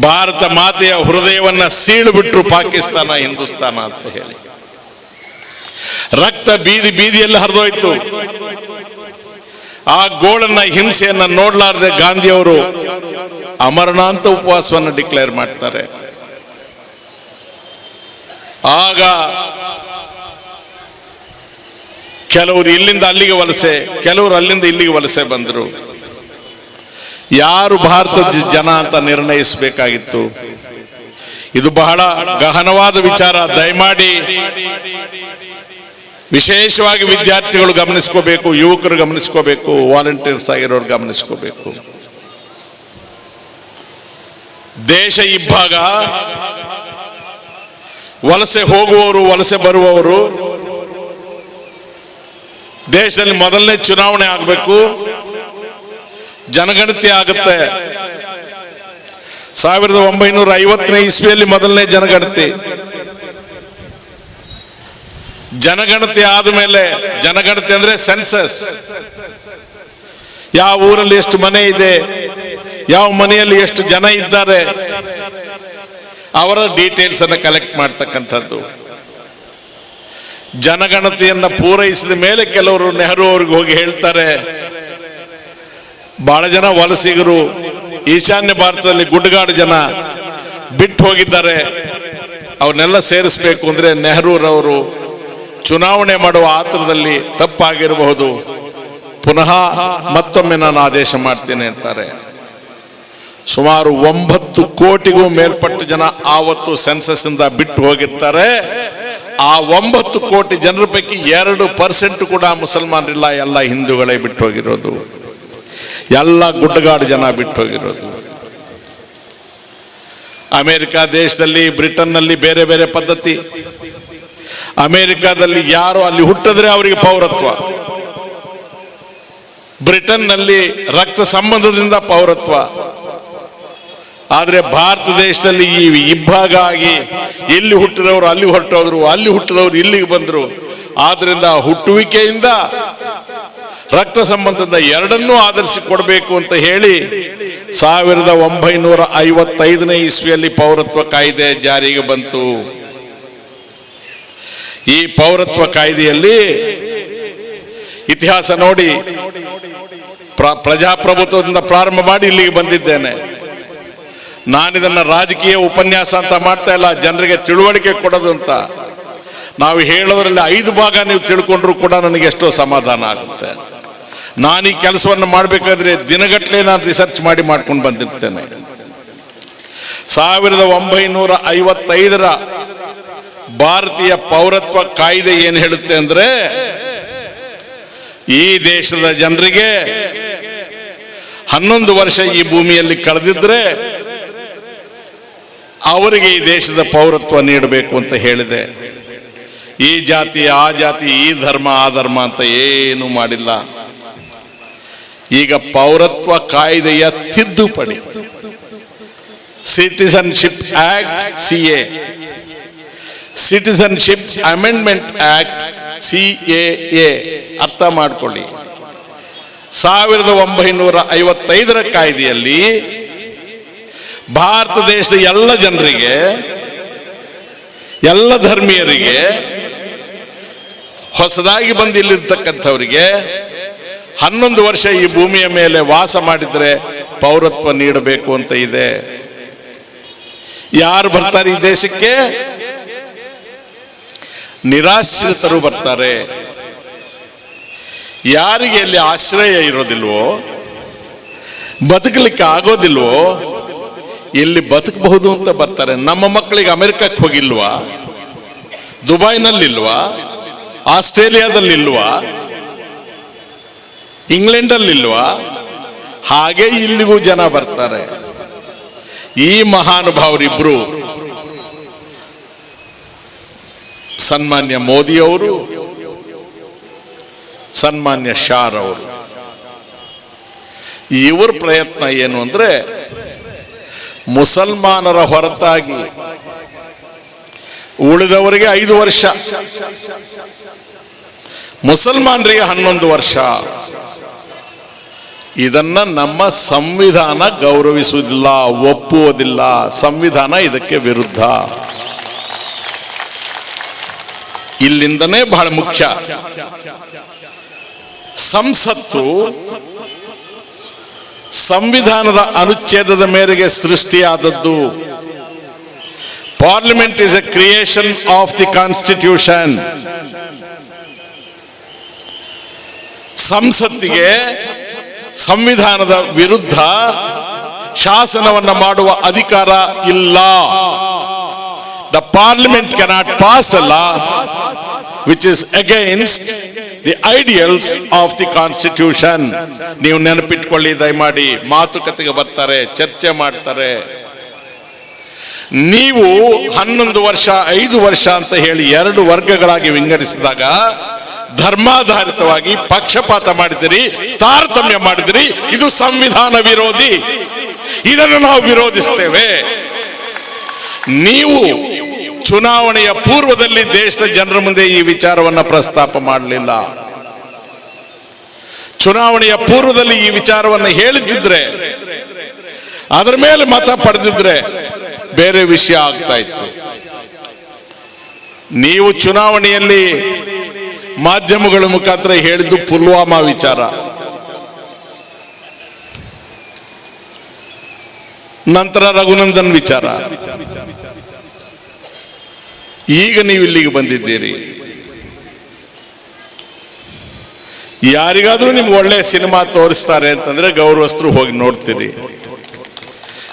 ಭಾರತ ಮಾತೆಯ ಹೃದಯವನ್ನ ಸೀಳು ಬಿಟ್ರು ಪಾಕಿಸ್ತಾನ, ಹಿಂದೂಸ್ತಾನ ಅಂತ ಹೇಳಿ. ರಕ್ತ ಬೀದಿ ಬೀದಿಯಲ್ಲಿ ಹರಿದೋಯ್ತು. ಆ ಗೋಳನ್ನ, ಹಿಂಸೆಯನ್ನ ನೋಡ್ಲಾರ್ದೆ ಗಾಂಧಿಯವರು ಅಮರನಾಥ ಉಪವಾಸವನ್ನು ಡಿಕ್ಲೇರ್ ಮಾಡ್ತಾರೆ. ಆಗ ಕೆಲವರು ಇಲ್ಲಿಂದ ಅಲ್ಲಿಗೆ ವಲಸೆ, ಕೆಲವರು ಅಲ್ಲಿಂದ ಇಲ್ಲಿಗೆ ವಲಸೆ ಬಂದರು. ಯಾರು ಭಾರತದ ಜನ ಅಂತ ನಿರ್ಣಯಿಸಬೇಕಾಗಿತ್ತು. ಇದು ಬಹಳ ಗಹನವಾದ ವಿಚಾರ. ದಯಮಾಡಿ ವಿಶೇಷವಾಗಿ ವಿದ್ಯಾರ್ಥಿಗಳು ಗಮನಿಸ್ಕೋಬೇಕು, ಯುವಕರು ಗಮನಿಸ್ಕೋಬೇಕು, ವಾಲಂಟಿಯರ್ಸ್ ಆಗಿರೋರು ಗಮನಿಸ್ಕೋಬೇಕು. ದೇಶ ಇಬ್ಬಾಗ, ವಲಸೆ ಹೋಗುವವರು, ವಲಸೆ ಬರುವವರು. ದೇಶದಲ್ಲಿ ಮೊದಲನೇ ಚುನಾವಣೆ ಆಗಬೇಕು, ಜನಗಣತಿ ಆಗುತ್ತೆ. 1950ನೇ ಇಸ್ವಿಯಲ್ಲಿ ಮೊದಲನೇ ಜನಗಣತಿ. ಜನಗಣತಿ ಆದಮೇಲೆ, ಜನಗಣತಿ ಅಂದ್ರೆ ಸೆನ್ಸಸ್, ಯಾವ ಊರಲ್ಲಿ ಎಷ್ಟು ಮನೆ ಇದೆ, ಯಾವ ಮನೆಯಲ್ಲಿ ಎಷ್ಟು ಜನ ಇದ್ದಾರೆ, ಅವರ ಡೀಟೇಲ್ಸ್ ಅನ್ನು ಕಲೆಕ್ಟ್ ಮಾಡ್ತಕ್ಕಂಥದ್ದು. ಜನಗಣತಿಯನ್ನ ಪೂರೈಸಿದ ಮೇಲೆ ಕೆಲವರು ನೆಹರು ಅವ್ರಿಗೆ ಹೋಗಿ ಹೇಳ್ತಾರೆ, ಬಹಳ ಜನ ವಲಸಿಗರು ಈಶಾನ್ಯ ಭಾರತದಲ್ಲಿ ಗುಡ್ಡಗಾಡು ಜನ ಬಿಟ್ಟು ಹೋಗಿದ್ದಾರೆ, ಅವನ್ನೆಲ್ಲ ಸೇರಿಸಬೇಕು ಅಂದ್ರೆ ನೆಹರೂರವರು ಚುನಾವಣೆ ಮಾಡುವ ಆತರದಲ್ಲಿ ತಪ್ಪಾಗಿರಬಹುದು, ಪುನಃ ಮತ್ತೊಮ್ಮೆ ನಾನು ಆದೇಶ ಮಾಡ್ತೇನೆ ಅಂತಾರೆ. ಸುಮಾರು 9 ಕೋಟಿಗೂ ಮೇಲ್ಪಟ್ಟ ಜನ ಆವತ್ತು ಸೆನ್ಸಸ್ ಇಂದ ಬಿಟ್ಟು ಹೋಗಿರ್ತಾರೆ. ಆ 9 ಕೋಟಿ ಜನರ ಪೈಕಿ 2% ಕೂಡ ಮುಸಲ್ಮಾನರಿಲ್ಲ, ಎಲ್ಲ ಹಿಂದೂಗಳೇ ಬಿಟ್ಟು ಹೋಗಿರೋದು, ಎಲ್ಲ ಗುಡ್ಡಗಾಡು ಜನ ಬಿಟ್ಟು ಹೋಗಿರೋದು. ಅಮೆರಿಕ ದೇಶದಲ್ಲಿ, ಬ್ರಿಟನ್ನಲ್ಲಿ ಬೇರೆ ಬೇರೆ ಪದ್ಧತಿ. ಅಮೆರಿಕಾದಲ್ಲಿ ಯಾರು ಅಲ್ಲಿ ಹುಟ್ಟಿದ್ರೆ ಅವರಿಗೆ ಪೌರತ್ವ, ಬ್ರಿಟನ್ನಲ್ಲಿ ರಕ್ತ ಸಂಬಂಧದಿಂದ ಪೌರತ್ವ. ಆದ್ರೆ ಭಾರತ ದೇಶದಲ್ಲಿ ಈ ಇಬ್ಬಾಗ ಆಗಿ ಇಲ್ಲಿ ಹುಟ್ಟಿದವರು ಅಲ್ಲಿ ಹೊರಟೋದ್ರು, ಅಲ್ಲಿ ಹುಟ್ಟಿದವರು ಇಲ್ಲಿಗೆ ಬಂದ್ರು. ಆದ್ರಿಂದ ಹುಟ್ಟುವಿಕೆಯಿಂದ ರಕ್ತ ಸಂಬಂಧದ ಎರಡನ್ನೂ ಆಧರಿಸಿ ಕೊಡಬೇಕು ಅಂತ ಹೇಳಿ 1955ನೇ ಇಸ್ವಿಯಲ್ಲಿ ಪೌರತ್ವ ಕಾಯ್ದೆ ಜಾರಿಗೆ ಬಂತು. ಈ ಪೌರತ್ವ ಕಾಯ್ದೆಯಲ್ಲಿ ಇತಿಹಾಸ ನೋಡಿ, ಪ್ರಜಾಪ್ರಭುತ್ವದಿಂದ ಪ್ರಾರಂಭ ಮಾಡಿ ಇಲ್ಲಿಗೆ ಬಂದಿದ್ದೇನೆ. ನಾನಿದನ್ನ ರಾಜಕೀಯ ಉಪನ್ಯಾಸ ಅಂತ ಮಾಡ್ತಾ ಇಲ್ಲ, ಜನರಿಗೆ ತಿಳುವಳಿಕೆ ಕೊಡೋದು ಅಂತ. ನಾವು ಹೇಳೋದ್ರಲ್ಲಿ 5 ಭಾಗ ನೀವು ತಿಳ್ಕೊಂಡ್ರು ಕೂಡ ನನಗೆ ಎಷ್ಟೋ ಸಮಾಧಾನ ಆಗುತ್ತೆ. ನಾನು ಈ ಕೆಲಸವನ್ನು ಮಾಡಬೇಕಾದ್ರೆ ದಿನಗಟ್ಟಲೆ ನಾನು ರಿಸರ್ಚ್ ಮಾಡ್ಕೊಂಡು ಬಂದಿರ್ತೇನೆ. 1955ರ ಭಾರತೀಯ ಪೌರತ್ವ ಕಾಯ್ದೆ ಏನು ಹೇಳುತ್ತೆ ಅಂದ್ರೆ, ಈ ದೇಶದ ಜನರಿಗೆ 11 ವರ್ಷ ಈ ಭೂಮಿಯಲ್ಲಿ ಕಳೆದಿದ್ರೆ ಅವರಿಗೆ ಈ ದೇಶದ ಪೌರತ್ವ ನೀಡಬೇಕು ಅಂತ ಹೇಳಿದೆ. ಈ ಜಾತಿ ಆ ಜಾತಿ, ಈ ಧರ್ಮ ಆ ಧರ್ಮ ಅಂತ ಏನು ಮಾಡಿಲ್ಲ. ಈಗ ಪೌರತ್ವ ಕಾಯ್ದೆಯ ತಿದ್ದುಪಡಿ, citizenship act CA, citizenship amendment act CAA, ಅರ್ಥ ಮಾಡ್ಕೊಳ್ಳಿ. 1955ರ ಕಾಯ್ದೆಯಲ್ಲಿ ಭಾರತ ದೇಶದ ಎಲ್ಲ ಜನರಿಗೆ, ಎಲ್ಲ ಧರ್ಮೀಯರಿಗೆ, ಹೊಸದಾಗಿ ಬಂದು ಇಲ್ಲಿರ್ತಕ್ಕಂಥವರಿಗೆ 11 ವರ್ಷ ಈ ಭೂಮಿಯ ಮೇಲೆ ವಾಸ ಮಾಡಿದ್ರೆ ಪೌರತ್ವ ನೀಡಬೇಕು ಅಂತ ಇದೆ. ಯಾರು ಬರ್ತಾರೆ ಈ ದೇಶಕ್ಕೆ? ನಿರಾಶ್ರಿತರು ಬರ್ತಾರೆ. ಯಾರಿಗೆ ಇಲ್ಲಿ ಆಶ್ರಯ ಇರೋದಿಲ್ವೋ, ಬದುಕಲಿಕ್ಕೆ ಆಗೋದಿಲ್ವೋ, ಇಲ್ಲಿ ಬದುಕಬಹುದು ಅಂತ ಬರ್ತಾರೆ. ನಮ್ಮ ಮಕ್ಕಳಿಗೆ ಅಮೆರಿಕಕ್ಕೆ ಹೋಗಿಲ್ವಾ, ದುಬೈನಲ್ಲಿಲ್ವಾ, ಆಸ್ಟ್ರೇಲಿಯಾದಲ್ಲಿಲ್ವಾ, ಇಂಗ್ಲೆಂಡಲ್ಲಿಲ್ವಾ? ಹಾಗೆ ಇಲ್ಲಿಗೂ ಜನ ಬರ್ತಾರೆ. ಈ ಮಹಾನುಭಾವರಿಬ್ರು, ಸನ್ಮಾನ್ಯ ಮೋದಿಯವರು, ಸನ್ಮಾನ್ಯ ಶಾರವರು, ಇವರ ಪ್ರಯತ್ನ ಏನು ಅಂದ್ರೆ, ಮುಸಲ್ಮಾನರ ಹೊರತಾಗಿ ಉಳಿದವರಿಗೆ 5 ವರ್ಷ, ಮುಸಲ್ಮಾನರಿಗೆ 11 ವರ್ಷ. ಇದನ್ನ ನಮ್ಮ ಸಂವಿಧಾನ ಗೌರವಿಸುವುದಿಲ್ಲ, ಒಪ್ಪುವುದಿಲ್ಲ. ಸಂವಿಧಾನ ಇದಕ್ಕೆ ವಿರುದ್ಧ. ಇಲ್ಲಿಂದನೇ ಬಹಳ ಮುಖ್ಯ. ಸಂಸತ್ತು ಸಂವಿಧಾನದ ಅನುಚ್ಛೇದದ ಮೇರೆಗೆ ಸೃಷ್ಟಿಯಾದದ್ದು. Parliament is a creation of the constitution. ಸಂಸತ್ತಿಗೆ ಸಂವಿಧಾನದ ವಿರುದ್ಧ ಶಾಸನವನ್ನ ಮಾಡುವ ಅಧಿಕಾರ ಇಲ್ಲ. The parliament cannot pass a law which is against the ideals of the constitution. ನೀವು ನೆನಪಿಟ್ಕೊಳ್ಳಿ ದಯಮಾಡಿ. ಮಾತುಕತೆಗೆ ಬರ್ತಾರೆ, ಚರ್ಚೆ ಮಾಡ್ತಾರೆ. ನೀವು 11 ವರ್ಷ 5 ವರ್ಷ ಅಂತ ಹೇಳಿ 2 ವರ್ಗಗಳಾಗಿ ವಿಂಗಡಿಸಿದಾಗ ಧರ್ಮಾಧಾರಿತವಾಗಿ ಪಕ್ಷಪಾತ ಮಾಡಿದಿರಿ, ತಾರತಮ್ಯ ಮಾಡಿದಿರಿ. ಇದು ಸಂವಿಧಾನ ವಿರೋಧಿ. ಇದನ್ನು ನಾವು ವಿರೋಧಿಸ್ತೇವೆ. ನೀವು ಚುನಾವಣೆಯ ಪೂರ್ವದಲ್ಲಿ ದೇಶದ ಜನರ ಮುಂದೆ ಈ ವಿಚಾರವನ್ನು ಪ್ರಸ್ತಾಪ ಮಾಡಲಿಲ್ಲ. ಚುನಾವಣೆಯ ಪೂರ್ವದಲ್ಲಿ ಈ ವಿಚಾರವನ್ನು ಹೇಳಿದ್ದಿದ್ರೆ, ಅದರ ಮೇಲೆ ಮತ ಪಡೆದಿದ್ರೆ ಬೇರೆ ವಿಷಯ ಆಗ್ತಾ ಇತ್ತು. ನೀವು ಚುನಾವಣೆಯಲ್ಲಿ ಮಾಧ್ಯಮಗಳ ಮುಖಾಂತರ ಹೇಳಿದ್ದು ಪುಲ್ವಾಮಾ ವಿಚಾರ, ನಂತರ ರಘುನಂದನ್ ವಿಚಾರ. ಈಗ ನೀವು ಇಲ್ಲಿಗೆ ಬಂದಿದ್ದೀರಿ. ಯಾರಿಗಾದ್ರೂ ನಿಮ್ಗೆ ಒಳ್ಳೆ ಸಿನಿಮಾ ತೋರಿಸ್ತಾರೆ ಅಂತಂದ್ರೆ ಗೌರವಸ್ಥರು ಹೋಗಿ ನೋಡ್ತೀರಿ.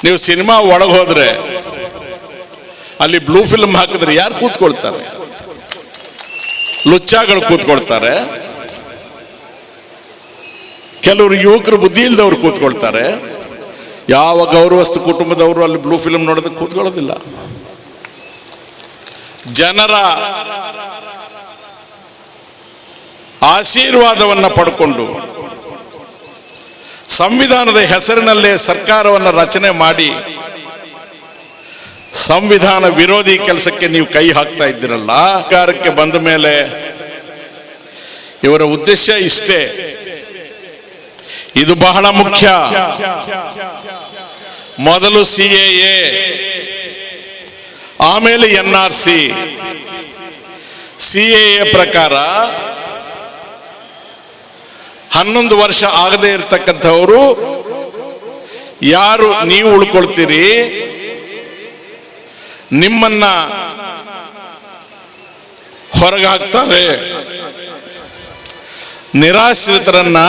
ನೀವು ಸಿನಿಮಾ ಒಳಗೆ ಹೋದ್ರೆ ಅಲ್ಲಿ ಬ್ಲೂ ಫಿಲ್ಮ್ ಹಾಕಿದ್ರೆ ಯಾರು ಕೂತ್ಕೊಳ್ತಾರೆ? ಲುಚ್ಚಾಗಳು ಕೂತ್ಕೊಳ್ತಾರೆ, ಕೆಲವರು ಯುವಕರು ಬುದ್ಧಿ ಇಲ್ದವ್ರು ಕೂತ್ಕೊಳ್ತಾರೆ. ಯಾವ ಗೌರವಸ್ಥ ಕುಟುಂಬದವರು ಅಲ್ಲಿ ಬ್ಲೂ ಫಿಲ್ಮ್ ನೋಡೋದಕ್ಕೆ ಕೂತ್ಕೊಳ್ಳೋದಿಲ್ಲ. ಜನರ ಆಶೀರ್ವಾದವನ್ನ ಪಡ್ಕೊಂಡು ಸಂವಿಧಾನದ ಹೆಸರಿನಲ್ಲೇ ಸರ್ಕಾರವನ್ನು ರಚನೆ ಮಾಡಿ ಸಂವಿಧಾನ ವಿರೋಧಿ ಕೆಲಸಕ್ಕೆ ನೀವು ಕೈ ಹಾಕ್ತಾ ಇದ್ದೀರಲ್ಲ. ಸರ್ಕಾರಕ್ಕೆ ಬಂದ ಮೇಲೆ ಇವರ ಉದ್ದೇಶ ಇಷ್ಟೇ. ಇದು ಬಹಳ ಮುಖ್ಯ. ಮೊದಲು CAA, ಆಮೇಲೆ NRC. CAA ಪ್ರಕಾರ 11 ವರ್ಷ ಆಗದೆ ಇರತಕ್ಕಂಥವರು ಯಾರು ನೀವು ಉಳ್ಕೊಳ್ತೀರಿ, ನಿಮ್ಮನ್ನ ಹೊರಗಾಕ್ತಾರೆ. ನಿರಾಶ್ರಿತರನ್ನ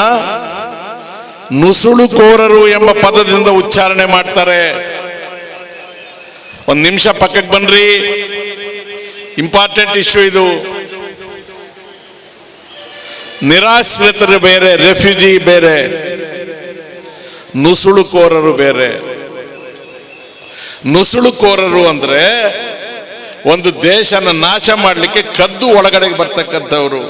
ನುಸುಳುಕೋರರು ಎಂಬ ಪದದಿಂದ ಉಚ್ಚಾರಣೆ ಮಾಡ್ತಾರೆ. ಒಂದು ನಿಮಿಷ ಪಕ್ಕಕ್ಕೆ ಬನ್ರಿ, ಇಂಪಾರ್ಟೆಂಟ್ ಇಶ್ಯೂ ಇದು. ನಿರಾಶ್ರಿತರು ಬೇರೆ, ರೆಫ್ಯೂಜಿ ಬೇರೆ, ನುಸುಳುಕೋರರು ಬೇರೆ. ನುಸುಳುಕೋರರು ಅಂದ್ರೆ ಒಂದು ದೇಶನ ನಾಶ ಮಾಡಲಿಕ್ಕೆ ಕದ್ದು ಒಳಗಡೆಗೆ ಬರ್ತಕ್ಕಂಥವ್ರು.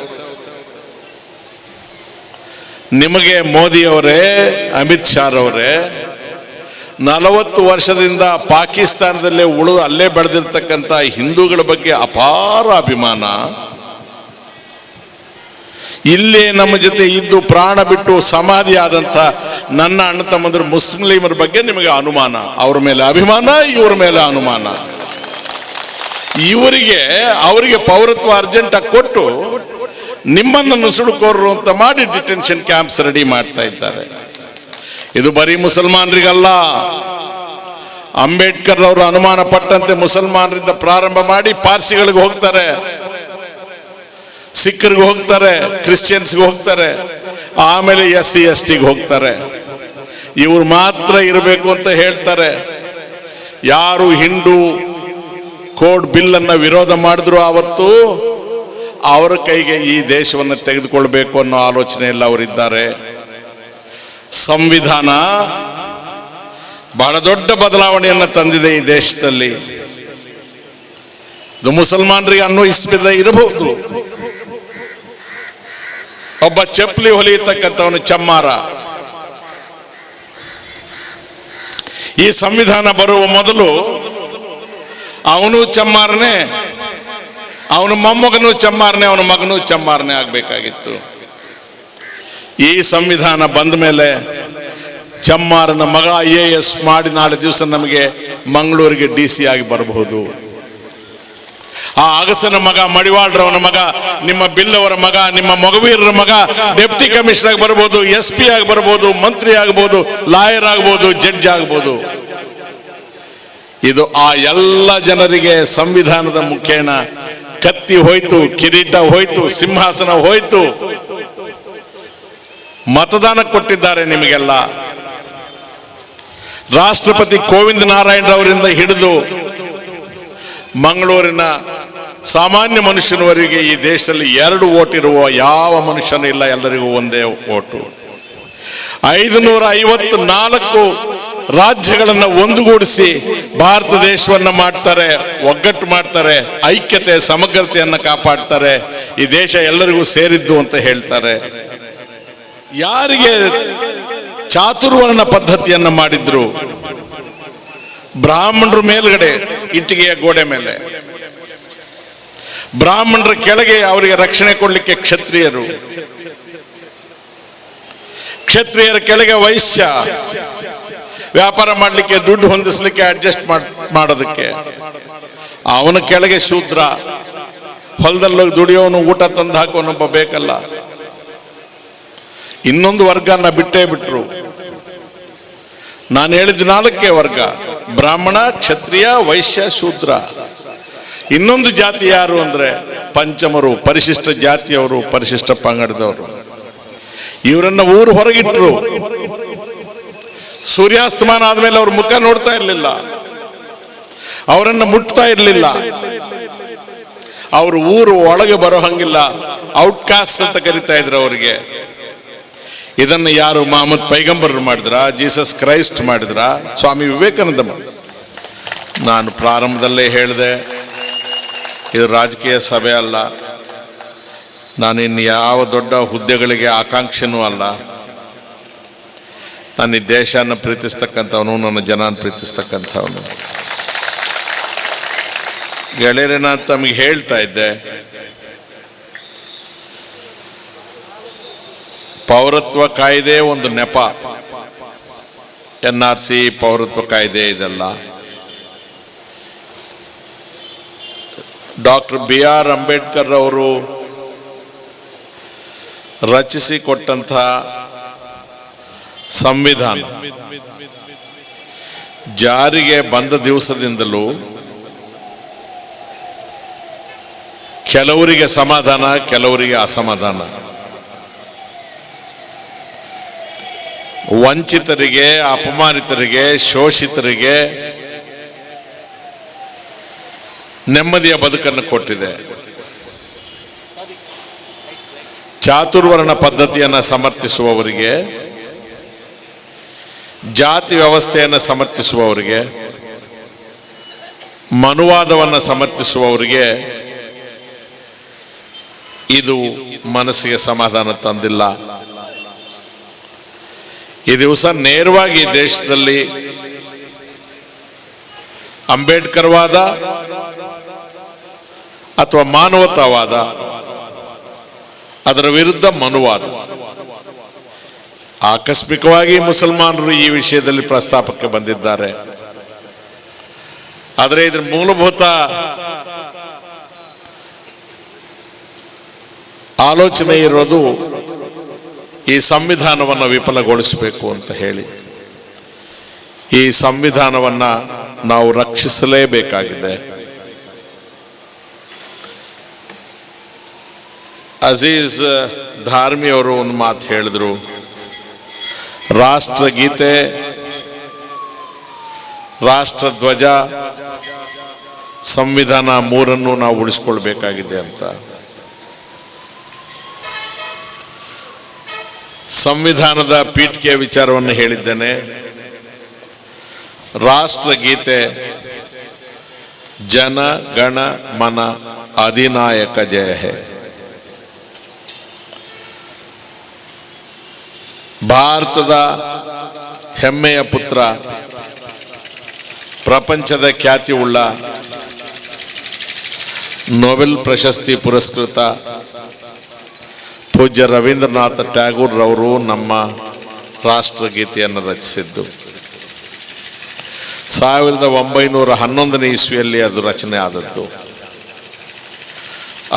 ನಿಮಗೆ ಮೋದಿಯವರೇ, ಅಮಿತ್ ಶಾ ಅವರೇ, 40 ವರ್ಷದಿಂದ ಪಾಕಿಸ್ತಾನದಲ್ಲೇ ಅಲ್ಲೇ ಬೆಳೆದಿರ್ತಕ್ಕಂಥ ಹಿಂದೂಗಳ ಬಗ್ಗೆ ಅಪಾರ ಅಭಿಮಾನ. ಇಲ್ಲೇ ನಮ್ಮ ಜೊತೆ ಇದ್ದು ಪ್ರಾಣ ಬಿಟ್ಟು ಸಮಾಧಿ ಆದಂಥ ನನ್ನ ಅಣ್ಣ ತಮ್ಮಂದರು ಮುಸ್ಲಿಮರ ಬಗ್ಗೆ ನಿಮಗೆ ಅನುಮಾನ. ಅವ್ರ ಮೇಲೆ ಅಭಿಮಾನ, ಇವ್ರ ಮೇಲೆ ಅನುಮಾನ. ಅವರಿಗೆ ಪೌರತ್ವ ಅರ್ಜೆಂಟಾಗಿ ಕೊಟ್ಟು ನಿಮ್ಮನ್ನು ನುಸುಳುಕೋರರು ಅಂತ ಮಾಡಿ ಡಿಟೆನ್ಷನ್ ಕ್ಯಾಂಪ್ಸ್ ರೆಡಿ ಮಾಡ್ತಾ ಇದ್ದಾರೆ. ಇದು ಬರೀ ಮುಸಲ್ಮಾನರಿಗಲ್ಲ. ಅಂಬೇಡ್ಕರ್ ಅವರು ಅನುಮಾನ ಪಟ್ಟಂತೆ ಮುಸಲ್ಮಾನರಿಂದ ಪ್ರಾರಂಭ ಮಾಡಿ ಪಾರ್ಸಿಗಳಿಗೆ ಹೋಗ್ತಾರೆ, ಸಿಖ್ರಿಗೆ ಹೋಗ್ತಾರೆ, ಕ್ರಿಶ್ಚಿಯನ್ಸ್ಗೆ ಹೋಗ್ತಾರೆ, ಆಮೇಲೆ SC STಗೆ ಹೋಗ್ತಾರೆ. ಇವ್ರು ಮಾತ್ರ ಇರಬೇಕು ಅಂತ ಹೇಳ್ತಾರೆ. ಯಾರು ಹಿಂದೂ ಕೋಡ್ ಬಿಲ್ ಅನ್ನ ವಿರೋಧ ಮಾಡಿದ್ರು ಆವತ್ತು ಅವರ ಕೈಗೆ ಈ ದೇಶವನ್ನು ತೆಗೆದುಕೊಳ್ಬೇಕು ಅನ್ನೋ ಆಲೋಚನೆಯಲ್ಲಿ ಅವರಿದ್ದಾರೆ. ಸಂವಿಧಾನ ಬಹಳ ದೊಡ್ಡ ಬದಲಾವಣೆಯನ್ನು ತಂದಿದೆ ಈ ದೇಶದಲ್ಲಿ. ಇದು ಮುಸಲ್ಮಾನರಿಗೆ ಅನ್ವಯಿಸದೆ ಇರಬಹುದು. ಒಬ್ಬ ಚಪ್ಪಲಿ ಹೊಲಿಯತಕ್ಕಂಥವನು ಚಮ್ಮಾರ. ಈ ಸಂವಿಧಾನ ಬರುವ ಮೊದಲು ಅವನು ಚಮ್ಮಾರನೇ, ಅವನ ಮೊಮ್ಮಗನೂ ಚಮ್ಮಾರನೇ, ಅವನ ಮಗನೂ ಚಮ್ಮಾರನೇ ಆಗಬೇಕಾಗಿತ್ತು. ಈ ಸಂವಿಧಾನ ಬಂದ ಮೇಲೆ ಚಮ್ಮಾರನ ಮಗ IAS ಮಾಡಿ ನಾಳೆ ದಿವಸ ನಮಗೆ ಮಂಗಳೂರಿಗೆ DC ಆಗಿ ಬರಬಹುದು. ಆ ಅಗಸನ ಮಗ, ಮಡಿವಾಳ್ರವನ ಮಗ, ನಿಮ್ಮ ಬಿಲ್ಲವರ ಮಗ, ನಿಮ್ಮ ಮೊಗವೀರರ ಮಗ ಡೆಪ್ಟಿ ಕಮಿಷನರ್ ಆಗಿ ಬರ್ಬೋದು, SP ಆಗಿ ಬರ್ಬೋದು, ಮಂತ್ರಿ ಆಗ್ಬೋದು, ಲಾಯರ್ ಆಗ್ಬೋದು, ಜಡ್ಜ್ ಆಗ್ಬೋದು. ಇದು ಆ ಎಲ್ಲ ಜನರಿಗೆ ಸಂವಿಧಾನದ ಮುಖೇನ ಕತ್ತಿ ಹೋಯ್ತು, ಕಿರೀಟ ಹೋಯ್ತು, ಸಿಂಹಾಸನ ಹೋಯ್ತು. ಮತದಾನ ಕೊಟ್ಟಿದ್ದಾರೆ ನಿಮಗೆಲ್ಲ. ರಾಷ್ಟ್ರಪತಿ ಕೋವಿಂದ ನಾರಾಯಣರವರಿಂದ ಹಿಡಿದು ಮಂಗಳೂರಿನ ಸಾಮಾನ್ಯ ಮನುಷ್ಯನವರಿಗೆ ಈ ದೇಶದಲ್ಲಿ 2 ವೋಟ್ ಇರುವ ಯಾವ ಮನುಷ್ಯನೂ ಇಲ್ಲ. ಎಲ್ಲರಿಗೂ ಒಂದೇ ವೋಟು. 554 ರಾಜ್ಯಗಳನ್ನು ಒಂದುಗೂಡಿಸಿ ಭಾರತ ದೇಶವನ್ನ ಮಾಡ್ತಾರೆ, ಒಗ್ಗಟ್ಟು ಮಾಡ್ತಾರೆ, ಐಕ್ಯತೆ ಸಮಗ್ರತೆಯನ್ನು ಕಾಪಾಡ್ತಾರೆ. ಈ ದೇಶ ಎಲ್ಲರಿಗೂ ಸೇರಿದ್ದು ಅಂತ ಹೇಳ್ತಾರೆ. ಯಾರಿಗೆ ಚಾತುರ್ವರ್ಣ ಪದ್ಧತಿಯನ್ನ ಮಾಡಿದ್ರು, ಬ್ರಾಹ್ಮಣರ ಮೇಲ್ಗಡೆ ಇಟ್ಟಿಗೆಯ ಗೋಡೆ ಮೇಲೆ, ಬ್ರಾಹ್ಮಣರ ಕೆಳಗೆ ಅವರಿಗೆ ರಕ್ಷಣೆ ಕೊಡಲಿಕ್ಕೆ ಕ್ಷತ್ರಿಯರು, ಕ್ಷತ್ರಿಯರ ಕೆಳಗೆ ವೈಶ್ಯ, ವ್ಯಾಪಾರ ಮಾಡಲಿಕ್ಕೆ ದುಡ್ಡು ಹೊಂದಿಸ್ಲಿಕ್ಕೆ ಅಡ್ಜಸ್ಟ್ ಮಾಡೋದಕ್ಕೆ. ಅವನ ಕೆಳಗೆ ಶೂದ್ರ, ಹೊಲದಲ್ಲಿ ದುಡಿಯೋನು, ಊಟ ತಂದು ಹಾಕೋನೊಬ್ಬ ಬೇಕಲ್ಲ. ಇನ್ನೊಂದು ವರ್ಗನ ಬಿಟ್ಟೇ ಬಿಟ್ರು. ನಾನು ಹೇಳಿದ 4 ವರ್ಗ: ಬ್ರಾಹ್ಮಣ, ಕ್ಷತ್ರಿಯ, ವೈಶ್ಯ, ಶೂದ್ರ. ಇನ್ನೊಂದು ಜಾತಿ ಯಾರು ಅಂದ್ರೆ ಪಂಚಮರು, ಪರಿಶಿಷ್ಟ ಜಾತಿಯವರು, ಪರಿಶಿಷ್ಟ ಪಂಗಡದವರು. ಇವರನ್ನ ಊರು ಹೊರಗಿಟ್ರು. ಸೂರ್ಯಾಸ್ತಮಾನ ಆದ್ಮೇಲೆ ಅವ್ರ ಮುಖ ನೋಡ್ತಾ ಇರಲಿಲ್ಲ, ಅವರನ್ನ ಮುಟ್ತಾ ಇರಲಿಲ್ಲ. ಅವರು ಊರು ಒಳಗೆ ಬರೋ ಹಂಗಿಲ್ಲ, ಔಟ್ಕಾಸ್ಟ್ ಅಂತ ಕರಿತಾ ಇದ್ರು ಅವರಿಗೆ. ಇದನ್ನು ಯಾರು ಮಹಮ್ಮದ್ ಪೈಗಂಬರ್ ಮಾಡಿದ್ರ, ಜೀಸಸ್ ಕ್ರೈಸ್ಟ್ ಮಾಡಿದ್ರ, ಸ್ವಾಮಿ ವಿವೇಕಾನಂದ ಮಾಡಿದ್ರ? ನಾನು ಪ್ರಾರಂಭದಲ್ಲೇ ಹೇಳಿದೆ, ಇದು ರಾಜಕೀಯ ಸಭೆ ಅಲ್ಲ. ನಾನಿನ್ನು ಯಾವ ದೊಡ್ಡ ಹುದ್ದೆಗಳಿಗೆ ಆಕಾಂಕ್ಷೆನೂ ಅಲ್ಲ. ನಾನು ಈ ದೇಶನ ಪ್ರೀತಿಸ್ತಕ್ಕಂಥವನು, ನನ್ನ ಜನನ ಪ್ರೀತಿಸ್ತಕ್ಕಂಥವನು. ಗೆಳೆಯರೇ, ನಾನು ತಮಗೆ ಹೇಳ್ತಾ ಇದ್ದೆ, ಪೌರತ್ವ ಕಾಯ್ದೆ ಒಂದು ನೆಪ. NRC, ಪೌರತ್ವ ಕಾಯ್ದೆ, ಇದೆಲ್ಲ ಡಾಕ್ಟರ್ BR ಅಂಬೇಡ್ಕರ್ ಅವರು ರಚಿಸಿ ಕೊಟ್ಟಂಥ ಸಂವಿಧಾನ ಜಾರಿಗೆ ಬಂದ ದಿವಸದಿಂದಲೂ ಕೆಲವರಿಗೆ ಸಮಾಧಾನ, ಕೆಲವರಿಗೆ ಅಸಮಾಧಾನ. ವಂಚಿತರಿಗೆ, ಅಪಮಾನಿತರಿಗೆ, ಶೋಷಿತರಿಗೆ ನೆಮ್ಮದಿಯ ಬದುಕನ್ನು ಕೊಟ್ಟಿದೆ. ಚಾತುರ್ವರ್ಣ ಪದ್ಧತಿಯನ್ನು ಸಮರ್ಥಿಸುವವರಿಗೆ, ಜಾತಿ ವ್ಯವಸ್ಥೆಯನ್ನು ಸಮರ್ಥಿಸುವವರಿಗೆ, ಮನುವಾದವನ್ನು ಸಮರ್ಥಿಸುವವರಿಗೆ ಇದು ಮನಸ್ಸಿಗೆ ಸಮಾಧಾನ ತಂದಿಲ್ಲ. ಈ ದಿವಸ ನೇರವಾಗಿ ದೇಶದಲ್ಲಿ ಅಂಬೇಡ್ಕರ್ವಾದ ಅಥವಾ ಮಾನವತಾವಾದ, ಅದರ ವಿರುದ್ಧ ಮನುವಾದ. ಆಕಸ್ಮಿಕವಾಗಿ ಮುಸಲ್ಮಾನರು ಈ ವಿಷಯದಲ್ಲಿ ಪ್ರಸ್ತಾಪಕ್ಕೆ ಬಂದಿದ್ದಾರೆ. ಆದರೆ ಇದರ ಮೂಲಭೂತ ಆಲೋಚನೆ ಇರೋದು ಈ ಸಂವಿಧಾನವನ್ನು ವಿಫಲಗೊಳಿಸಬೇಕು ಅಂತ ಹೇಳಿ. ಈ ಸಂವಿಧಾನವನ್ನು ನಾವು ರಕ್ಷಿಸಲೇಬೇಕಾಗಿದೆ. ಅಜೀಜ್ ಧಾರ್ಮಿ ಅವರು ಒಂದು ಮಾತು ಹೇಳಿದ್ರು, ರಾಷ್ಟ್ರಗೀತೆ, ರಾಷ್ಟ್ರಧ್ವಜ, ಸಂವಿಧಾನ 3 ನಾವು ಉಳಿಸ್ಕೊಳ್ಬೇಕಾಗಿದೆ ಅಂತ. ಸಂವಿಧಾನದ ಪೀಠಿಕೆಯ ವಿಚಾರವನ್ನು ಹೇಳಿದ್ದೇನೆ. ರಾಷ್ಟ್ರಗೀತೆ ಜನ ಗಣ ಮನ ಅಧಿನಾಯಕ ಜಯ ಹೇ. ಭಾರತದ ಹೆಮ್ಮೆಯ ಪುತ್ರ, ಪ್ರಪಂಚದ ಖ್ಯಾತಿ ಉಳ್ಳ, ನೊಬೆಲ್ ಪ್ರಶಸ್ತಿ ಪುರಸ್ಕೃತ ಪೂಜ್ಯ ರವೀಂದ್ರನಾಥ ಟ್ಯಾಗೂರ್ ರವರು ನಮ್ಮ ರಾಷ್ಟ್ರಗೀತೆಯನ್ನು ರಚಿಸಿದ್ದು. 1911 ಇಸ್ವಿಯಲ್ಲಿ ಅದು ರಚನೆ ಆದದ್ದು.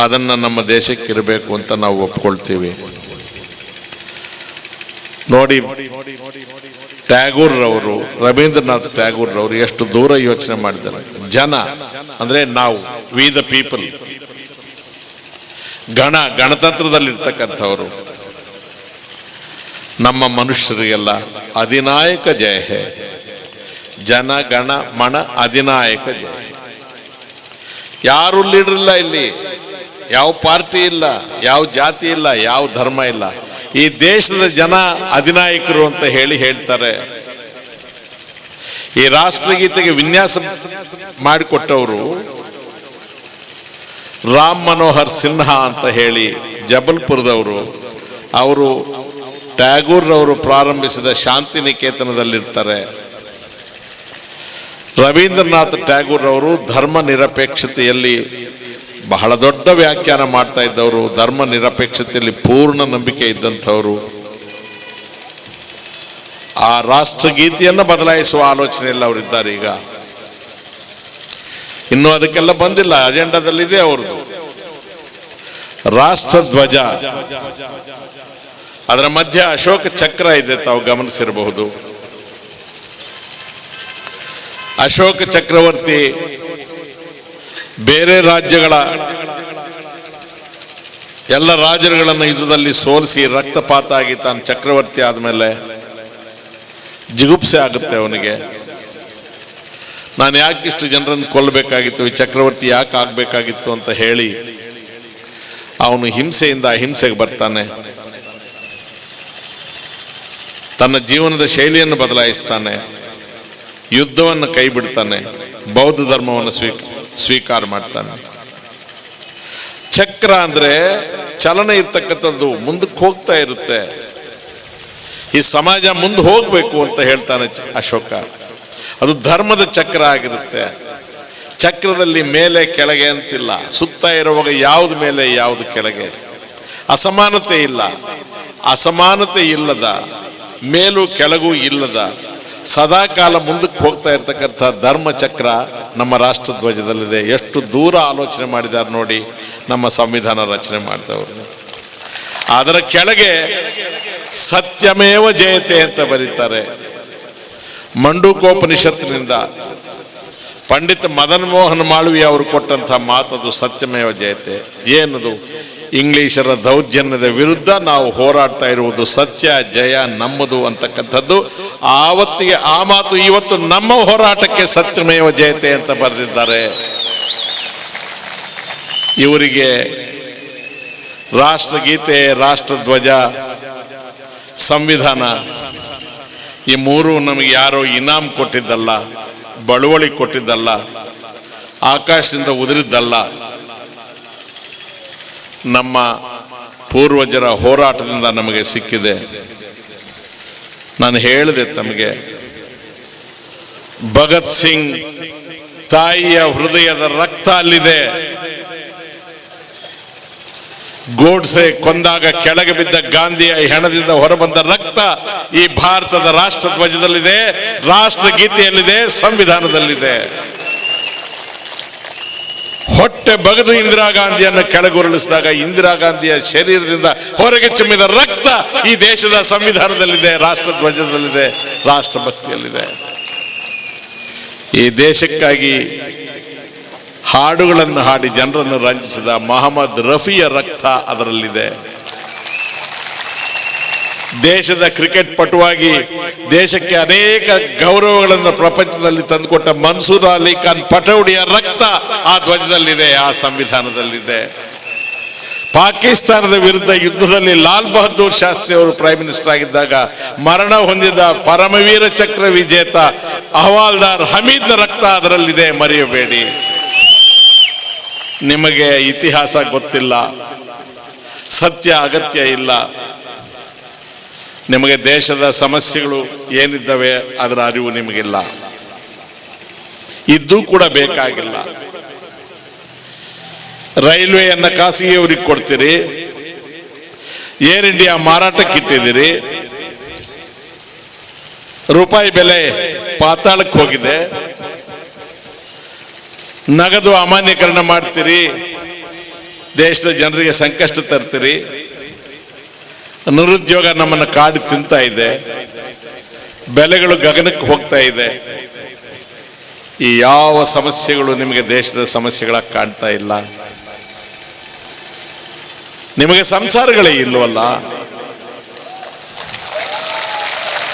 ಅದನ್ನು ನಮ್ಮ ದೇಶಕ್ಕಿರಬೇಕು ಅಂತ ನಾವು ಒಪ್ಕೊಳ್ತೀವಿ. ನೋಡಿ, ಟ್ಯಾಗೂರ್ ರವರು, ರವೀಂದ್ರನಾಥ್ ಟ್ಯಾಗೂರ್ ರವರು ಎಷ್ಟು ದೂರ ಯೋಚನೆ ಮಾಡಿದ್ದಾರೆ. ಜನ ಅಂದ್ರೆ ನಾವು, ವಿ ದ ಪೀಪಲ್. ಗಣತಂತ್ರದಲ್ಲಿರ್ತಕ್ಕಂಥವರು, ನಮ್ಮ ಮನುಷ್ಯರಿಗೆಲ್ಲ ಅಧಿನಾಯಕ ಜಯ ಹೇ. ಜನ ಗಣ ಮಣ ಅಧಿನಾಯಕ ಜಯ. ಯಾರು ಲೀಡರ್ ಇಲ್ಲ ಇಲ್ಲಿ, ಯಾವ ಪಾರ್ಟಿ ಇಲ್ಲ, ಯಾವ ಜಾತಿ ಇಲ್ಲ, ಯಾವ ಧರ್ಮ ಇಲ್ಲ. ಈ ದೇಶದ ಜನ ಅಧಿನಾಯಕರು ಅಂತ ಹೇಳ್ತಾರೆ. ಈ ರಾಷ್ಟ್ರಗೀತೆಗೆ ವಿನ್ಯಾಸ ಮಾಡಿಕೊಟ್ಟವರು ರಾಮ್ ಮನೋಹರ್ ಸಿನ್ಹಾ ಅಂತ ಹೇಳಿ ಜಬಲ್ಪುರದವರು. ಅವರು ಟ್ಯಾಗೂರ್ ರವರು ಪ್ರಾರಂಭಿಸಿದ ಶಾಂತಿನಿಕೇತನದಲ್ಲಿರ್ತಾರೆ. ರವೀಂದ್ರನಾಥ್ ಟ್ಯಾಗೂರ್ ಅವರು ಧರ್ಮ ನಿರಪೇಕ್ಷತೆಯಲ್ಲಿ ಬಹಳ ದೊಡ್ಡ ದೊಡ್ಡ ವ್ಯಾಖ್ಯಾನ ಮಾಡ್ತಾ ಇದ್ದವರು, ಧರ್ಮ ನಿರಪೇಕ್ಷತೆಯಲ್ಲಿ ಪೂರ್ಣ ನಂಬಿಕೆ ಇದ್ದಂಥವರು, ಆ ರಾಷ್ಟ್ರಗೀತೆಯನ್ನು ಬದಲಾಯಿಸುವ ಆಲೋಚನೆಯಲ್ಲಿ ಅವರಿದ್ದಾರೆ. ಈಗ ಇನ್ನೂ ಅದಕ್ಕೆಲ್ಲ ಬಂದಿಲ್ಲ, ಅಜೆಂಡಾದಲ್ಲಿದೆ ಅವ್ರದ್ದು. ರಾಷ್ಟ್ರಧ್ವಜ, ಅದರ ಮಧ್ಯ ಅಶೋಕ ಚಕ್ರ ಇದೆ, ತಾವು ಗಮನಿಸಿರಬಹುದು. ಅಶೋಕ ಚಕ್ರವರ್ತಿ ಬೇರೆ ರಾಜ್ಯಗಳ ಎಲ್ಲ ರಾಜರುಗಳನ್ನು ಯುದ್ಧದಲ್ಲಿ ಸೋಲಿಸಿ ರಕ್ತಪಾತ ಆಗಿ ತಾನು ಚಕ್ರವರ್ತಿ ಆದಮೇಲೆ ಜಿಗುಪ್ಸೆ ಆಗುತ್ತೆ ಅವನಿಗೆ. ನಾನು ಯಾಕೆ ಇಷ್ಟು ಜನರನ್ನು ಕೊಲ್ಲಬೇಕಾಗಿತ್ತು, ಈ ಚಕ್ರವರ್ತಿ ಯಾಕೆ ಆಗಬೇಕಾಗಿತ್ತು ಅಂತ ಹೇಳಿ ಅವನು ಹಿಂಸೆಯಿಂದ ಅಹಿಂಸೆಗೆ ಬರ್ತಾನೆ. ತನ್ನ ಜೀವನದ ಶೈಲಿಯನ್ನು ಬದಲಾಯಿಸ್ತಾನೆ, ಯುದ್ಧವನ್ನು ಕೈ ಬಿಡ್ತಾನೆ, ಬೌದ್ಧ ಧರ್ಮವನ್ನು ಸ್ವೀಕಾರ ಮಾಡ್ತಾನೆ. ಚಕ್ರ ಅಂದ್ರೆ ಚಲನ ಇರ್ತಕ್ಕಂಥದ್ದು, ಮುಂದಕ್ಕೆ ಹೋಗ್ತಾ ಇರುತ್ತೆ. ಈ ಸಮಾಜ ಮುಂದೆ ಹೋಗ್ಬೇಕು ಅಂತ ಹೇಳ್ತಾನೆ ಅಶೋಕ. ಅದು ಧರ್ಮದ ಚಕ್ರ ಆಗಿರುತ್ತೆ. ಚಕ್ರದಲ್ಲಿ ಮೇಲೆ ಕೆಳಗೆ ಅಂತಿಲ್ಲ, ಸುತ್ತ ಇರುವಾಗ ಯಾವ್ದು ಮೇಲೆ ಯಾವ್ದು ಕೆಳಗೆ, ಅಸಮಾನತೆ ಇಲ್ಲ. ಅಸಮಾನತೆ ಇಲ್ಲದ, ಮೇಲೂ ಕೆಳಗೂ ಇಲ್ಲದ, ಸದಾಕಾಲ ಮುಂದಕ್ಕೆ ಹೋಗ್ತಾ ಇರ್ತಕ್ಕಂಥ ಧರ್ಮಚಕ್ರ ನಮ್ಮ ರಾಷ್ಟ್ರಧ್ವಜದಲ್ಲಿದೆ. ಎಷ್ಟು ದೂರ ಆಲೋಚನೆ ಮಾಡಿದ್ದಾರೆ ನೋಡಿ ನಮ್ಮ ಸಂವಿಧಾನ ರಚನೆ ಮಾಡಿದವರು. ಅದರ ಕೆಳಗೆ ಸತ್ಯಮೇವ ಜಯತೆ ಅಂತ ಬರೀತಾರೆ. ಮಂಡೂಕೋಪನಿಷತ್ತಿನಿಂದ ಪಂಡಿತ ಮದನ್ ಮೋಹನ್ ಮಾಳವಿಯ ಅವರು ಕೊಟ್ಟಂಥ ಮಾತದು ಸತ್ಯಮೇವ ಜಯತೆ. ಏನದು? ಇಂಗ್ಲಿಷರ ದೌರ್ಜನ್ಯದ ವಿರುದ್ಧ ನಾವು ಹೋರಾಡ್ತಾ ಇರುವುದು ಸತ್ಯ, ಜಯ ನಮ್ಮದು ಅಂತಕ್ಕಂಥದ್ದು. ಆವತ್ತಿಗೆ ಆ ಮಾತು ಇವತ್ತು ನಮ್ಮ ಹೋರಾಟಕ್ಕೆ ಸತ್ಯಮೇವ ಜಯತೆ ಅಂತ ಬರೆದಿದ್ದಾರೆ. ಇವರಿಗೆ ರಾಷ್ಟ್ರಗೀತೆ, ರಾಷ್ಟ್ರಧ್ವಜ, ಸಂವಿಧಾನ ಈ ಮೂರು ನಮಗೆ ಯಾರೋ ಇನಾಮ್ ಕೊಟ್ಟಿದ್ದಲ್ಲ, ಬಳುವಳಿ ಕೊಟ್ಟಿದ್ದಲ್ಲ, ಆಕಾಶದಿಂದ ಉದುರಿದ್ದಲ್ಲ. ನಮ್ಮ ಪೂರ್ವಜರ ಹೋರಾಟದಿಂದ ನಮಗೆ ಸಿಕ್ಕಿದೆ. ನಾನು ಹೇಳಿದೆ ತಮಗೆ, ಭಗತ್ ಸಿಂಗ್ ತಾಯಿಯ ಹೃದಯದ ರಕ್ತ ಅಲ್ಲಿದೆ. ಗೋಡ್ಸೆ ಕೊಂದಾಗ ಕೆಳಗೆ ಬಿದ್ದ ಗಾಂಧಿಯ ಹೆಣದಿಂದ ಹೊರಬಂದ ರಕ್ತ ಈ ಭಾರತದ ರಾಷ್ಟ್ರಧ್ವಜದಲ್ಲಿದೆ, ರಾಷ್ಟ್ರಗೀತೆಯಲ್ಲಿದೆ, ಸಂವಿಧಾನದಲ್ಲಿದೆ. ಹೊಟ್ಟೆ ಬಗೆದು ಇಂದಿರಾ ಗಾಂಧಿಯನ್ನು ಕೆಳಗುರುಳಿಸಿದಾಗ ಇಂದಿರಾ ಗಾಂಧಿಯ ಶರೀರದಿಂದ ಹೊರಗೆ ಚಿಮ್ಮಿದ ರಕ್ತ ಈ ದೇಶದ ಸಂವಿಧಾನದಲ್ಲಿದೆ, ರಾಷ್ಟ್ರಧ್ವಜದಲ್ಲಿದೆ, ರಾಷ್ಟ್ರಭಕ್ತಿಯಲ್ಲಿದೆ. ಈ ದೇಶಕ್ಕಾಗಿ ಹಾಡುಗಳನ್ನು ಹಾಡಿ ಜನರನ್ನು ರಂಜಿಸಿದ ಮೊಹಮ್ಮದ್ ರಫಿಯ ರಕ್ತ ಅದರಲ್ಲಿದೆ. ದೇಶದ ಕ್ರಿಕೆಟ್ ಪಟುವಾಗಿ ದೇಶಕ್ಕೆ ಅನೇಕ ಗೌರವಗಳನ್ನು ಪ್ರಪಂಚದಲ್ಲಿ ತಂದುಕೊಟ್ಟ ಮನ್ಸೂರ್ ಅಲಿ ಖಾನ್ ಪಟೌಡಿಯ ರಕ್ತ ಆ ಧ್ವಜದಲ್ಲಿದೆ, ಆ ಸಂವಿಧಾನದಲ್ಲಿದೆ. ಪಾಕಿಸ್ತಾನದ ವಿರುದ್ಧ ಯುದ್ಧದಲ್ಲಿ ಲಾಲ್ ಬಹದ್ದೂರ್ ಶಾಸ್ತ್ರಿ ಅವರು ಪ್ರೈಮ್ ಮಿನಿಸ್ಟರ್ ಆಗಿದ್ದಾಗ ಮರಣ ಹೊಂದಿದ ಪರಮವೀರ ಚಕ್ರ ವಿಜೇತ ಹವಾಲ್ದಾರ್ ಹಮೀದ್ನ ರಕ್ತ ಅದರಲ್ಲಿದೆ, ಮರೆಯಬೇಡಿ. ನಿಮಗೆ ಇತಿಹಾಸ ಗೊತ್ತಿಲ್ಲ, ಸತ್ಯ ಅಗತ್ಯ ಇಲ್ಲ. ನಿಮಗೆ ದೇಶದ ಸಮಸ್ಯೆಗಳು ಏನಿದ್ದಾವೆ ಅದರ ಅರಿವು ನಿಮಗಿಲ್ಲ, ಇದ್ದೂ ಕೂಡ ಬೇಕಾಗಿಲ್ಲ. ರೈಲ್ವೆಯನ್ನ ಖಾಸಗಿಯವರಿಗೆ ಕೊಡ್ತೀರಿ, ಏರ್ ಇಂಡಿಯಾ ಮಾರಾಟಕ್ಕೆ ಇಟ್ಟಿದ್ದೀರಿ, ರೂಪಾಯಿ ಬೆಲೆ ಪಾತಾಳಕ್ಕೆ ಹೋಗಿದೆ, ನಗದು ಅಮಾನ್ಯೀಕರಣ ಮಾಡ್ತೀರಿ, ದೇಶದ ಜನರಿಗೆ ಸಂಕಷ್ಟ ತರ್ತೀರಿ, ನಿರುದ್ಯೋಗ ನಮ್ಮನ್ನು ಕಾಡಿ ತಿಂತಾ ಇದೆ, ಬೆಲೆಗಳು ಗಗನಕ್ಕೆ ಹೋಗ್ತಾ ಇದೆ. ಈ ಯಾವ ಸಮಸ್ಯೆಗಳು ನಿಮಗೆ ದೇಶದ ಶಾಲೆಗಳಾಗಿ ಕಾಣ್ತಾ ಇಲ್ಲ. ನಿಮಗೆ ಸಂಸಾರಗಳೇ ಇಲ್ವಲ್ಲ,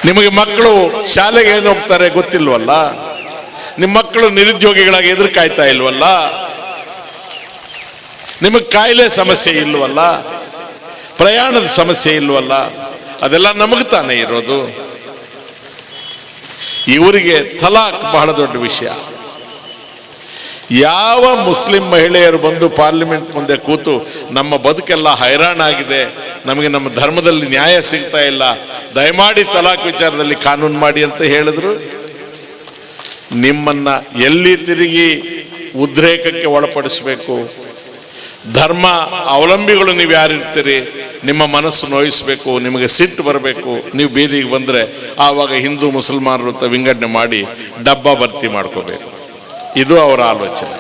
ನಿಮಗೆ ಮಕ್ಕಳು ಶಾಲೆಗೆ ಏನು ಹೋಗ್ತಾರೆ ಗೊತ್ತಿಲ್ವಲ್ಲ, ನಿಮ್ಮ ಮಕ್ಕಳು ನಿರುದ್ಯೋಗಿಗಳಾಗಿ ಎದುರು ಕಾಯ್ತಾ ಇಲ್ವಲ್ಲ, ನಿಮಗೆ ಕಾಯಿಲೆ ಸಮಸ್ಯೆ ಇಲ್ವಲ್ಲ, ಪ್ರಯಾಣದ ಸಮಸ್ಯೆ ಇಲ್ವಲ್ಲ, ಅದೆಲ್ಲ ನಮಗೆ ತಾನೇ ಇರೋದು. ಇವರಿಗೆ ತಲಾಕ್ ಬಹಳ ದೊಡ್ಡ ವಿಷಯ. ಯಾವ ಮುಸ್ಲಿಂ ಮಹಿಳೆಯರು ಬಂದು ಪಾರ್ಲಿಮೆಂಟ್ ಮುಂದೆ ಕೂತು ನಮ್ಮ ಬದುಕೆಲ್ಲ ಹೈರಾಣಾಗಿದೆ, ನಮಗೆ ನಮ್ಮ ಧರ್ಮದಲ್ಲಿ ನ್ಯಾಯ ಸಿಗ್ತಾ ಇಲ್ಲ, ದಯಮಾಡಿ ತಲಾಕ್ ವಿಚಾರದಲ್ಲಿ ಕಾನೂನು ಮಾಡಿ ಅಂತ ಹೇಳಿದ್ರು, ನಿಮ್ಮನ್ನ ಎಲ್ಲಿ ತಿರುಗಿ ಉದ್ರೇಕಕ್ಕೆ ಒಳಪಡಿಸಬೇಕು, ಧರ್ಮ ಅವಲಂಬಿಗಳು ನೀವು ಯಾರಿರ್ತೀರಿ, ನಿಮ್ಮ ಮನಸ್ಸು ನೋಯಿಸಬೇಕು, ನಿಮಗೆ ಸಿಟ್ಟು ಬರಬೇಕು, ನೀವು ಬೀದಿಗೆ ಬಂದರೆ ಆವಾಗ ಹಿಂದೂ ಮುಸಲ್ಮಾನರು ಅಂತ ವಿಂಗಡಣೆ ಮಾಡಿ ಡಬ್ಬ ಭರ್ತಿ ಮಾಡ್ಕೋಬೇಕು. ಇದು ಅವರ ಆಲೋಚನೆ.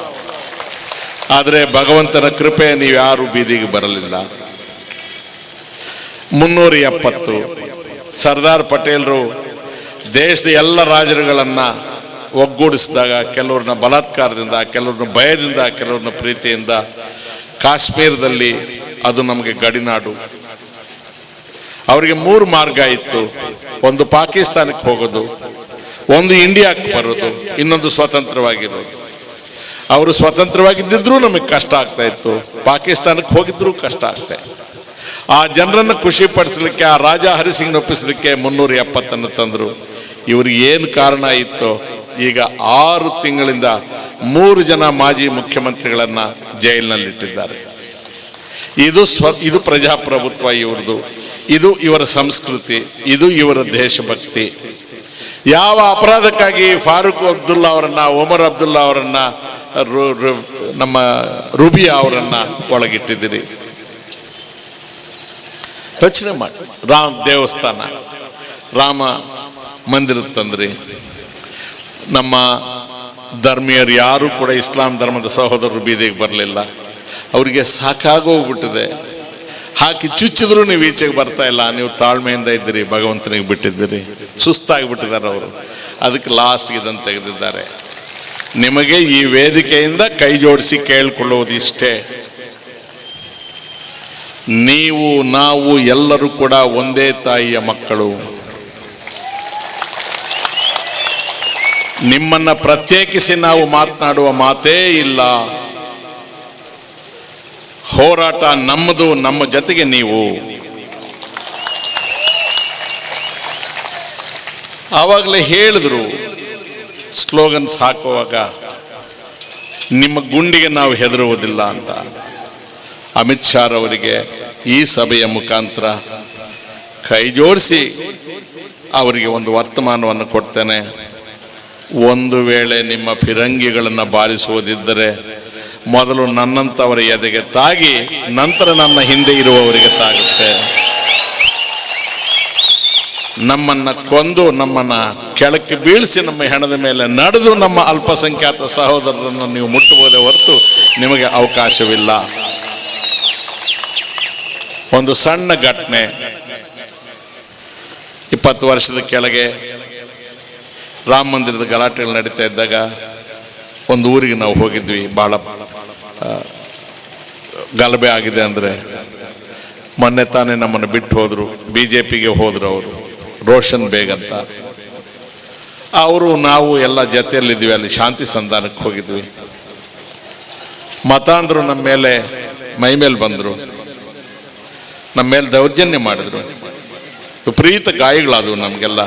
ಆದರೆ ಭಗವಂತನ ಕೃಪೆ ನೀವು ಯಾರು ಬೀದಿಗೆ ಬರಲಿಲ್ಲ. 370 ಸರ್ದಾರ್ ಪಟೇಲರು ದೇಶದ ಎಲ್ಲ ರಾಜರುಗಳನ್ನು ಒಗ್ಗೂಡಿಸಿದಾಗ ಕೆಲವ್ರನ್ನ ಬಲಾತ್ಕಾರದಿಂದ, ಕೆಲವ್ರನ್ನ ಭಯದಿಂದ, ಕೆಲವ್ರನ್ನ ಪ್ರೀತಿಯಿಂದ ಕಾಶ್ಮೀರದಲ್ಲಿ ಅದು ನಮಗೆ ಗಡಿನಾಡು. ಅವರಿಗೆ 3 ಮಾರ್ಗ ಇತ್ತು. ಒಂದು ಪಾಕಿಸ್ತಾನಕ್ಕೆ ಹೋಗೋದು, ಒಂದು ಇಂಡಿಯಾಕ್ಕೆ ಬರೋದು, ಇನ್ನೊಂದು ಸ್ವತಂತ್ರವಾಗಿರೋದು. ಅವರು ಸ್ವತಂತ್ರವಾಗಿದ್ದಿದ್ರು ನಮಗೆ ಕಷ್ಟ ಆಗ್ತಾ ಇತ್ತು, ಪಾಕಿಸ್ತಾನಕ್ಕೆ ಹೋಗಿದ್ರು ಕಷ್ಟ ಆಗ್ತಾ ಇತ್ತು. ಆ ಜನರನ್ನು ಖುಷಿ ಪಡಿಸಲಿಕ್ಕೆ, ಆ ರಾಜ ಹರಿಸಿಂಗ್ ಒಪ್ಪಿಸಲಿಕ್ಕೆ 370 ತಂದರು. ಇವ್ರಿಗೆ ಏನು ಕಾರಣ ಇತ್ತು? ಈಗ 6 ತಿಂಗಳಿಂದ 3 ಜನ ಮಾಜಿ ಮುಖ್ಯಮಂತ್ರಿಗಳನ್ನ ಜೈಲಿನಲ್ಲಿಟ್ಟಿದ್ದಾರೆ. ಇದು ಪ್ರಜಾಪ್ರಭುತ್ವ ಇವ್ರದ್ದು, ಇದು ಇವರ ಸಂಸ್ಕೃತಿ, ಇದು ಇವರ ದೇಶಭಕ್ತಿ. ಯಾವ ಅಪರಾಧಕ್ಕಾಗಿ ಫಾರೂಕ್ ಅಬ್ದುಲ್ಲಾ ಅವರನ್ನ, ಒಮರ್ ಅಬ್ದುಲ್ಲಾ ಅವರನ್ನ, ನಮ್ಮ ರುಬಿಯಾ ಅವರನ್ನ ಒಳಗಿಟ್ಟಿದ್ದೀರಿ? ಯೋಚನೆ ಮಾಡಿ. ರಾಮ ದೇವಸ್ಥಾನ, ರಾಮ ಮಂದಿರ ತಂದ್ರಿ. ನಮ್ಮ ಧರ್ಮೀಯರು ಯಾರು ಕೂಡ ಇಸ್ಲಾಂ ಧರ್ಮದ ಸಹೋದರರು ಬೀದಿಗೆ ಬರಲಿಲ್ಲ. ಅವರಿಗೆ ಸಾಕಾಗೋಗ್ಬಿಟ್ಟಿದೆ. ಹಾಕಿ ಚುಚ್ಚಿದ್ರು ನೀವು ಈಚೆಗೆ ಬರ್ತಾ ಇಲ್ಲ. ನೀವು ತಾಳ್ಮೆಯಿಂದ ಇದ್ದೀರಿ, ಭಗವಂತನಿಗೆ ಬಿಟ್ಟಿದ್ದೀರಿ. ಸುಸ್ತಾಗಿಬಿಟ್ಟಿದ್ದಾರೆ ಅವರು. ಅದಕ್ಕೆ ಲಾಸ್ಟ್ಗೆ ಇದನ್ನು ತೆಗೆದಿದ್ದಾರೆ. ನಿಮಗೆ ಈ ವೇದಿಕೆಯಿಂದ ಕೈ ಜೋಡಿಸಿ ಕೇಳಿಕೊಳ್ಳುವುದು ಇಷ್ಟೇ, ನೀವು ನಾವು ಎಲ್ಲರೂ ಕೂಡ ಒಂದೇ ತಾಯಿಯ ಮಕ್ಕಳು. ನಿಮ್ಮನ್ನ ಪ್ರತ್ಯೇಕಿಸಿ ನಾವು ಮಾತನಾಡುವ ಮಾತೇ ಇಲ್ಲ. ಹೋರಾಟ ನಮ್ಮದು, ನಮ್ಮ ಜೊತೆಗೆ ನೀವು. ಆವಾಗಲೇ ಹೇಳಿದ್ರು ಸ್ಲೋಗನ್ಸ್ ಹಾಕುವಾಗ, ನಿಮ್ಮ ಗುಂಡಿಗೆ ನಾವು ಹೆದರುವುದಿಲ್ಲ ಅಂತ. ಅಮಿತ್ ಶಾ ಅವರಿಗೆ ಈ ಸಭೆಯ ಮುಖಾಂತರ ಕೈ ಜೋಡಿಸಿ ಅವರಿಗೆ ಒಂದು ವರ್ತಮಾನವನ್ನು ಕೊಡ್ತೇನೆ. ಒಂದು ವೇಳೆ ನಿಮ್ಮ ಫಿರಂಗಿಗಳನ್ನು ಬಾರಿಸುವುದಿದ್ದರೆ ಮೊದಲು ನನ್ನಂಥವರ ಎದೆಗೆ ತಾಗಿ, ನಂತರ ನನ್ನ ಹಿಂದೆ ಇರುವವರಿಗೆ ತಾಗುತ್ತೆ. ನಮ್ಮನ್ನ ಕೊಂದು, ನಮ್ಮನ್ನ ಕೆಳಕ್ಕೆ ಬೀಳಿಸಿ, ನಮ್ಮ ಹೆಣದ ಮೇಲೆ ನಡೆದು ನಮ್ಮ ಅಲ್ಪಸಂಖ್ಯಾತ ಸಹೋದರರನ್ನು ನೀವು ಮುಟ್ಟಬಹುದೇ ಹೊರತು ನಿಮಗೆ ಅವಕಾಶವಿಲ್ಲ. ಒಂದು ಸಣ್ಣ ಘಟನೆ. 20 ವರ್ಷದ ಕೆಳಗೆ ರಾಮ ಮಂದಿರದ ಗಲಾಟೆಗಳು ನಡೀತಾ ಇದ್ದಾಗ ಒಂದು ಊರಿಗೆ ನಾವು ಹೋಗಿದ್ವಿ. ಬಹಳ ಗಲಭೆ ಆಗಿದೆ ಅಂದರೆ, ಮೊನ್ನೆ ತಾನೇ ನಮ್ಮನ್ನು ಬಿಟ್ಟು ಹೋದ್ರು, BJPಗೆ ಹೋದ್ರು ಅವರು, ರೋಷನ್ ಬೇಗ್ ಅಂತ. ಅವರು ನಾವು ಎಲ್ಲ ಜೊತೆಯಲ್ಲಿದ್ವಿ. ಅಲ್ಲಿ ಶಾಂತಿ ಸಂಧಾನಕ್ಕೆ ಹೋಗಿದ್ವಿ. ಮತಾಂಧರು ನಮ್ಮ ಮೇಲೆ ಮೈ ಮೇಲೆ ಬಂದರು, ನಮ್ಮ ಮೇಲೆ ದೌರ್ಜನ್ಯ ಮಾಡಿದ್ರು, ವಿಪರೀತ ಗಾಯಗಳಾದವು ನಮಗೆಲ್ಲ.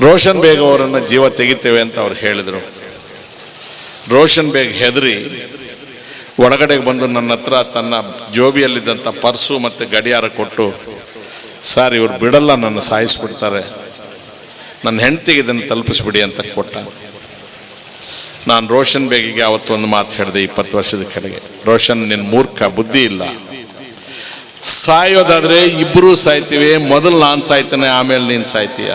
ರೋಷನ್ ಬೇಗ್ ಅವರನ್ನು ಜೀವ ತೆಗಿತೇವೆ ಅಂತ ಅವ್ರು ಹೇಳಿದರು. ರೋಷನ್ ಬೇಗ್ ಹೆದರಿ ಒಳಗಡೆಗೆ ಬಂದು ನನ್ನ ಹತ್ರ ತನ್ನ ಜೋಬಿಯಲ್ಲಿದ್ದಂಥ ಪರ್ಸು ಮತ್ತು ಗಡಿಯಾರ ಕೊಟ್ಟು, ಸರ್ ಇವ್ರು ಬಿಡಲ್ಲ, ನನ್ನ ಸಾಯಿಸ್ಬಿಡ್ತಾರೆ, ನನ್ನ ಹೆಂಡತಿಗೆ ಇದನ್ನು ತಲುಪಿಸ್ಬಿಡಿ ಅಂತ ಕೊಟ್ಟ. ನಾನು ರೋಷನ್ ಬೇಗಿಗೆ ಅವತ್ತೊಂದು ಮಾತು ಹೇಳಿದೆ 20 ವರ್ಷದ ಕೆಳಗೆ, ರೋಷನ್ ನಿನ್ನ ಮೂರ್ಖ, ಬುದ್ಧಿ ಇಲ್ಲ. ಸಾಯೋದಾದ್ರೆ ಇಬ್ಬರೂ ಸಾಯ್ತೀವಿ, ಮೊದಲು ನಾನು ಸಾಯ್ತೇನೆ, ಆಮೇಲೆ ನೀನು ಸಾಯ್ತೀಯ.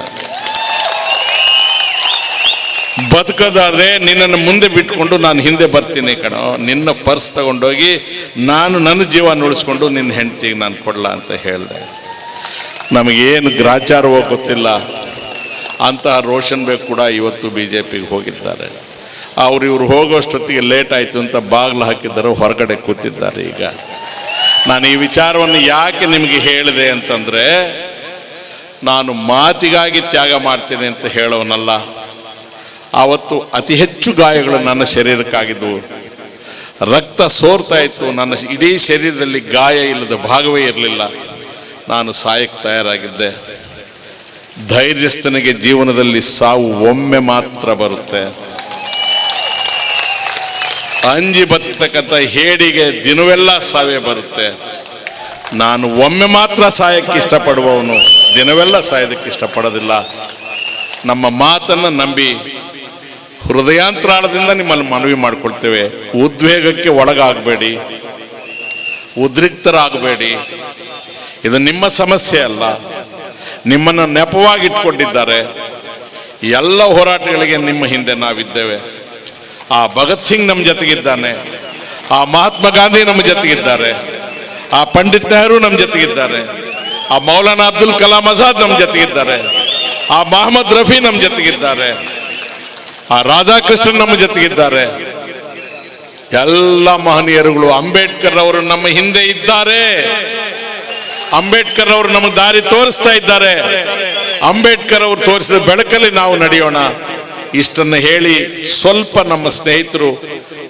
ಬದುಕೋದಾದ್ರೆ ನಿನ್ನನ್ನು ಮುಂದೆ ಬಿಟ್ಕೊಂಡು ನಾನು ಹಿಂದೆ ಬರ್ತೀನಿ ಕಣೋ. ನಿನ್ನ ಪರ್ಸ್ ತಗೊಂಡೋಗಿ ನಾನು ನನ್ನ ಜೀವ ನುಡಿಸ್ಕೊಂಡು ನಿನ್ನ ಹೆಂಡತಿಗೆ ನಾನು ಕೊಡಲ್ಲ ಅಂತ ಹೇಳಿದೆ. ನಮಗೇನು ಗ್ರಾಚಾರವೋ ಗೊತ್ತಿಲ್ಲ. ಅಂತಹ ರೋಷನ್ ಬೇಗ್ ಕೂಡ ಇವತ್ತು BJPಗೆ ಹೋಗಿದ್ದಾರೆ. ಇವರು ಹೋಗೋಷ್ಟೊತ್ತಿಗೆ ಲೇಟ್ ಆಯಿತು ಅಂತ ಬಾಗಿಲು ಹಾಕಿದ್ದಾರೆ, ಹೊರಗಡೆ ಕೂತಿದ್ದಾರೆ. ಈಗ ನಾನು ಈ ವಿಚಾರವನ್ನು ಯಾಕೆ ನಿಮಗೆ ಹೇಳಿದೆ ಅಂತಂದರೆ, ನಾನು ಮಾತಿಗಾಗಿ ತ್ಯಾಗ ಮಾಡ್ತೀನಿ ಅಂತ ಹೇಳೋನಲ್ಲ. ಆವತ್ತು ಅತಿ ಹೆಚ್ಚು ಗಾಯಗಳು ನನ್ನ ಶರೀರಕ್ಕಾಗಿದ್ದವು. ರಕ್ತ ಸೋರ್ತಾ ಇತ್ತು, ನನ್ನ ಇಡೀ ಶರೀರದಲ್ಲಿ ಗಾಯ ಇಲ್ಲದ ಭಾಗವೇ ಇರಲಿಲ್ಲ. ನಾನು ಸಾಯಕ್ಕೆ ತಯಾರಾಗಿದ್ದೆ. ಧೈರ್ಯಸ್ಥನಿಗೆ ಜೀವನದಲ್ಲಿ ಸಾವು ಒಮ್ಮೆ ಮಾತ್ರ ಬರುತ್ತೆ. ಅಂಜಿ ಬದುಕತಕ್ಕಂಥ ಹೇಡಿಗೆ ದಿನವೆಲ್ಲ ಸಾವೇ ಬರುತ್ತೆ. ನಾನು ಒಮ್ಮೆ ಮಾತ್ರ ಸಾಯಕ್ಕೆ ಇಷ್ಟಪಡುವವನು, ದಿನವೆಲ್ಲ ಸಾಯೋದಕ್ಕೆ ಇಷ್ಟಪಡೋದಿಲ್ಲ. ನಮ್ಮ ಮಾತನ್ನು ನಂಬಿ ಹೃದಯಾಂತರಾಳದಿಂದ ನಿಮ್ಮಲ್ಲಿ ಮನವಿ ಮಾಡಿಕೊಳ್ತೇವೆ, ಉದ್ವೇಗಕ್ಕೆ ಒಳಗಾಗಬೇಡಿ. ಉದ್ರಿಕ್ತರಾಗಬೇಡಿ. ಇದು ನಿಮ್ಮ ಸಮಸ್ಯೆ ಅಲ್ಲ, ನಿಮ್ಮನ್ನು ನೆಪವಾಗಿಟ್ಕೊಂಡಿದ್ದಾರೆ. ಎಲ್ಲ ಹೋರಾಟಗಳಿಗೆ ನಿಮ್ಮ ಹಿಂದೆ ನಾವಿದ್ದೇವೆ. ಆ ಭಗತ್ ಸಿಂಗ್ ನಮ್ಮ ಜೊತೆಗಿದ್ದಾನೆ, ಆ ಮಹಾತ್ಮ ಗಾಂಧಿ ನಮ್ಮ ಜೊತೆಗಿದ್ದಾರೆ, ಆ ಪಂಡಿತ್ ನೆಹರು ನಮ್ಮ ಜೊತೆಗಿದ್ದಾರೆ, ಆ ಮೌಲಾನಾ ಅಬ್ದುಲ್ ಕಲಾಂ ಆಜಾದ್ ನಮ್ಮ ಜೊತೆಗಿದ್ದಾರೆ, ಆ ಮೊಹಮ್ಮದ್ ರಫಿ ನಮ್ಮ ಜೊತೆಗಿದ್ದಾರೆ, ಆ ರಾಧಾಕೃಷ್ಣನ್ ನಮ್ಮ ಜೊತೆಗಿದ್ದಾರೆ. ಎಲ್ಲ ಮಹನೀಯರುಗಳು, ಅಂಬೇಡ್ಕರ್ ಅವರು ನಮ್ಮ ಹಿಂದೆ ಇದ್ದಾರೆ. ಅಂಬೇಡ್ಕರ್ ಅವರು ನಮಗೆ ದಾರಿ ತೋರಿಸ್ತಾ ಇದ್ದಾರೆ. ಅಂಬೇಡ್ಕರ್ ಅವರು ತೋರಿಸಿದ ಬೆಳಕಲ್ಲಿ ನಾವು ನಡೆಯೋಣ. ಇಷ್ಟನ್ನು ಹೇಳಿ ಸ್ವಲ್ಪ ನಮ್ಮ ಸ್ನೇಹಿತರು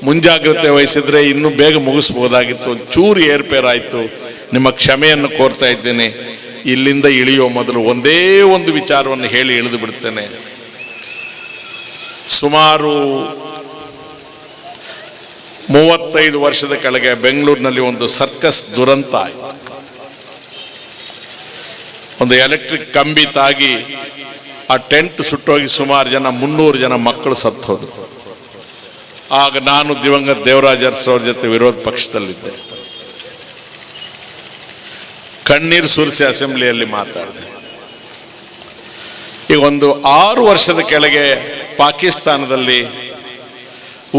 ಮುಂಜಾಗ್ರತೆ ವಹಿಸಿದ್ರೆ ಇನ್ನೂ ಬೇಗ ಮುಗಿಸ್ಬೋದಾಗಿತ್ತು. ಚೂರು ಏರ್ಪೇರಾಯಿತು, ನಿಮ್ಮ ಕ್ಷಮೆಯನ್ನು ಕೋರ್ತಾ ಇದ್ದೇನೆ. ಇಲ್ಲಿಂದ ಇಳಿಯೋ ಮೊದಲು ಒಂದೇ ಒಂದು ವಿಚಾರವನ್ನು ಹೇಳಿ ಇಳಿದು ಬಿಡ್ತೇನೆ. ಸುಮಾರು 35 ವರ್ಷದ ಕೆಳಗೆ ಬೆಂಗಳೂರಿನಲ್ಲಿ ಒಂದು ಸರ್ಕಸ್ ದುರಂತ ಆಯಿತು. ಒಂದು ಎಲೆಕ್ಟ್ರಿಕ್ ಕಂಬಿ ತಾಗಿ ಆ ಟೆಂಟ್ ಸುಟ್ಟೋಗಿ ಸುಮಾರು ಜನ 300 ಜನ ಮಕ್ಕಳು ಸತ್ತು ಹೋದ್ರು. ಆಗ ನಾನು ದಿವಂಗತ ದೇವರಾಜ್ ಅರಸು ಅವ್ರ ಜೊತೆ ವಿರೋಧ ಪಕ್ಷದಲ್ಲಿದ್ದೆ. ಕಣ್ಣೀರು ಸುರಿಸಿ ಅಸೆಂಬ್ಲಿಯಲ್ಲಿ ಮಾತಾಡಿದೆ. ಈಗ ಒಂದು 6 ವರ್ಷದ ಕೆಳಗೆ ಪಾಕಿಸ್ತಾನದಲ್ಲಿ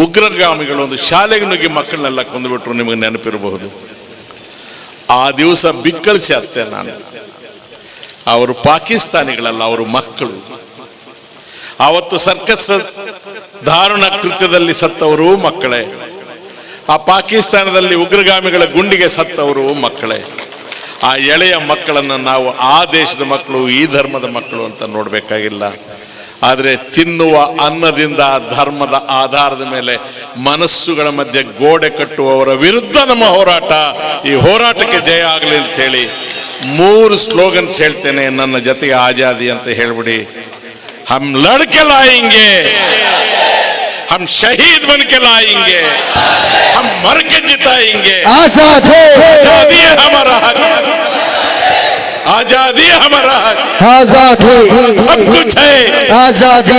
ಉಗ್ರಗಾಮಿಗಳು ಒಂದು ಶಾಲೆಗೆ ನುಗ್ಗಿ ಮಕ್ಕಳನ್ನೆಲ್ಲ ಕೊಂದುಬಿಟ್ರು. ನಿಮಗೆ ನೆನಪಿರಬಹುದು. ಆ ದಿವಸ ಬಿಕ್ಕಳಿಸಿ ಅತ್ತೆ ನಾನು, ಅವರು ಪಾಕಿಸ್ತಾನಿಗಳಲ್ಲ, ಅವರು ಮಕ್ಕಳು. ಆವತ್ತು ಸರ್ಕಸ್ ದಾರುಣ ಕೃತ್ಯದಲ್ಲಿ ಸತ್ತವರು ಮಕ್ಕಳೇ. ಆ ಪಾಕಿಸ್ತಾನದಲ್ಲಿ ಉಗ್ರಗಾಮಿಗಳ ಗುಂಡಿಗೆ ಸತ್ತವರು ಮಕ್ಕಳೇ. ಆ ಎಳೆಯ ಮಕ್ಕಳನ್ನು ನಾವು ಆ ದೇಶದ ಮಕ್ಕಳು, ಈ ಧರ್ಮದ ಮಕ್ಕಳು ಅಂತ ನೋಡಬೇಕಾಗಿಲ್ಲ. ಆದರೆ ತಿನ್ನುವ ಅನ್ನದಿಂದ ಧರ್ಮದ ಆಧಾರದ ಮೇಲೆ ಮನಸ್ಸುಗಳ ಮಧ್ಯೆ ಗೋಡೆ ಕಟ್ಟುವವರ ವಿರುದ್ಧ ನಮ್ಮ ಹೋರಾಟ. ಈ ಹೋರಾಟಕ್ಕೆ ಜಯ ಆಗಲಿ ಅಂತ ಹೇಳಿ 3 ಸ್ಲೋಗನ್ಸ್ ಹೇಳ್ತೇನೆ. ನನ್ನ ಜೊತೆಗೆ ಆಜಾದಿ ಅಂತ ಹೇಳ್ಬಿಡಿ. ಹಮ್ ಲಡ್ಕೆ ಲಾಯೆಂಗೆ, ಹಮ್ ಶಹೀದ್ ಬನ್ ಕೆ ಲಾಯೆಂಗೆ, ಹಮ್ ಮರ್ ಕೆ ಜಿತಾಯೆಂಗೆ. ಆಜಾದಿ ಹಮಾರಾ ಹಕ್, आजादी हमारा हक, आजादी सब कुछ है, आजादी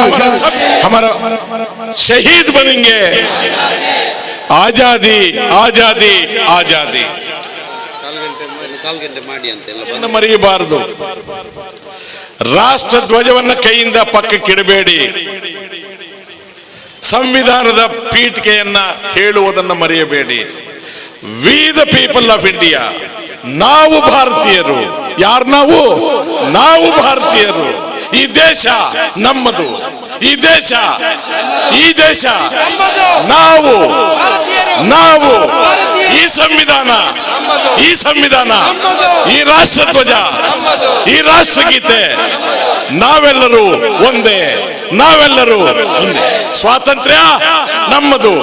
हमारा शहीद बनेंगे. आजादी आजादी आजादी ಮರೆಯಬಾರದು. ರಾಷ್ಟ್ರ ಧ್ವಜವನ್ನು ಕೈಯಿಂದ ಪಕ್ಕಕ್ಕಿಡಬೇಡಿ. ಸಂವಿಧಾನದ ಪೀಠಿಕೆಯನ್ನ ಹೇಳುವುದನ್ನು ಮರೆಯಬೇಡಿ. V the people of India, ನಾವು ಭಾರತೀಯರು. ಯಾರು ನಾವು? ನಾವು ಭಾರತೀಯರು. ಈ ದೇಶ ನಮ್ಮದು, ಈ ದೇಶ ನಾವು ಈ ಸಂವಿಧಾನ, ಈ ರಾಷ್ಟ್ರಧ್ವಜ, ಈ ರಾಷ್ಟ್ರಗೀತೆ, ನಾವೆಲ್ಲರೂ ಒಂದೇ, ನಾವೆಲ್ಲರೂ ಒಂದೇ. ಸ್ವಾತಂತ್ರ್ಯ ನಮ್ಮದು,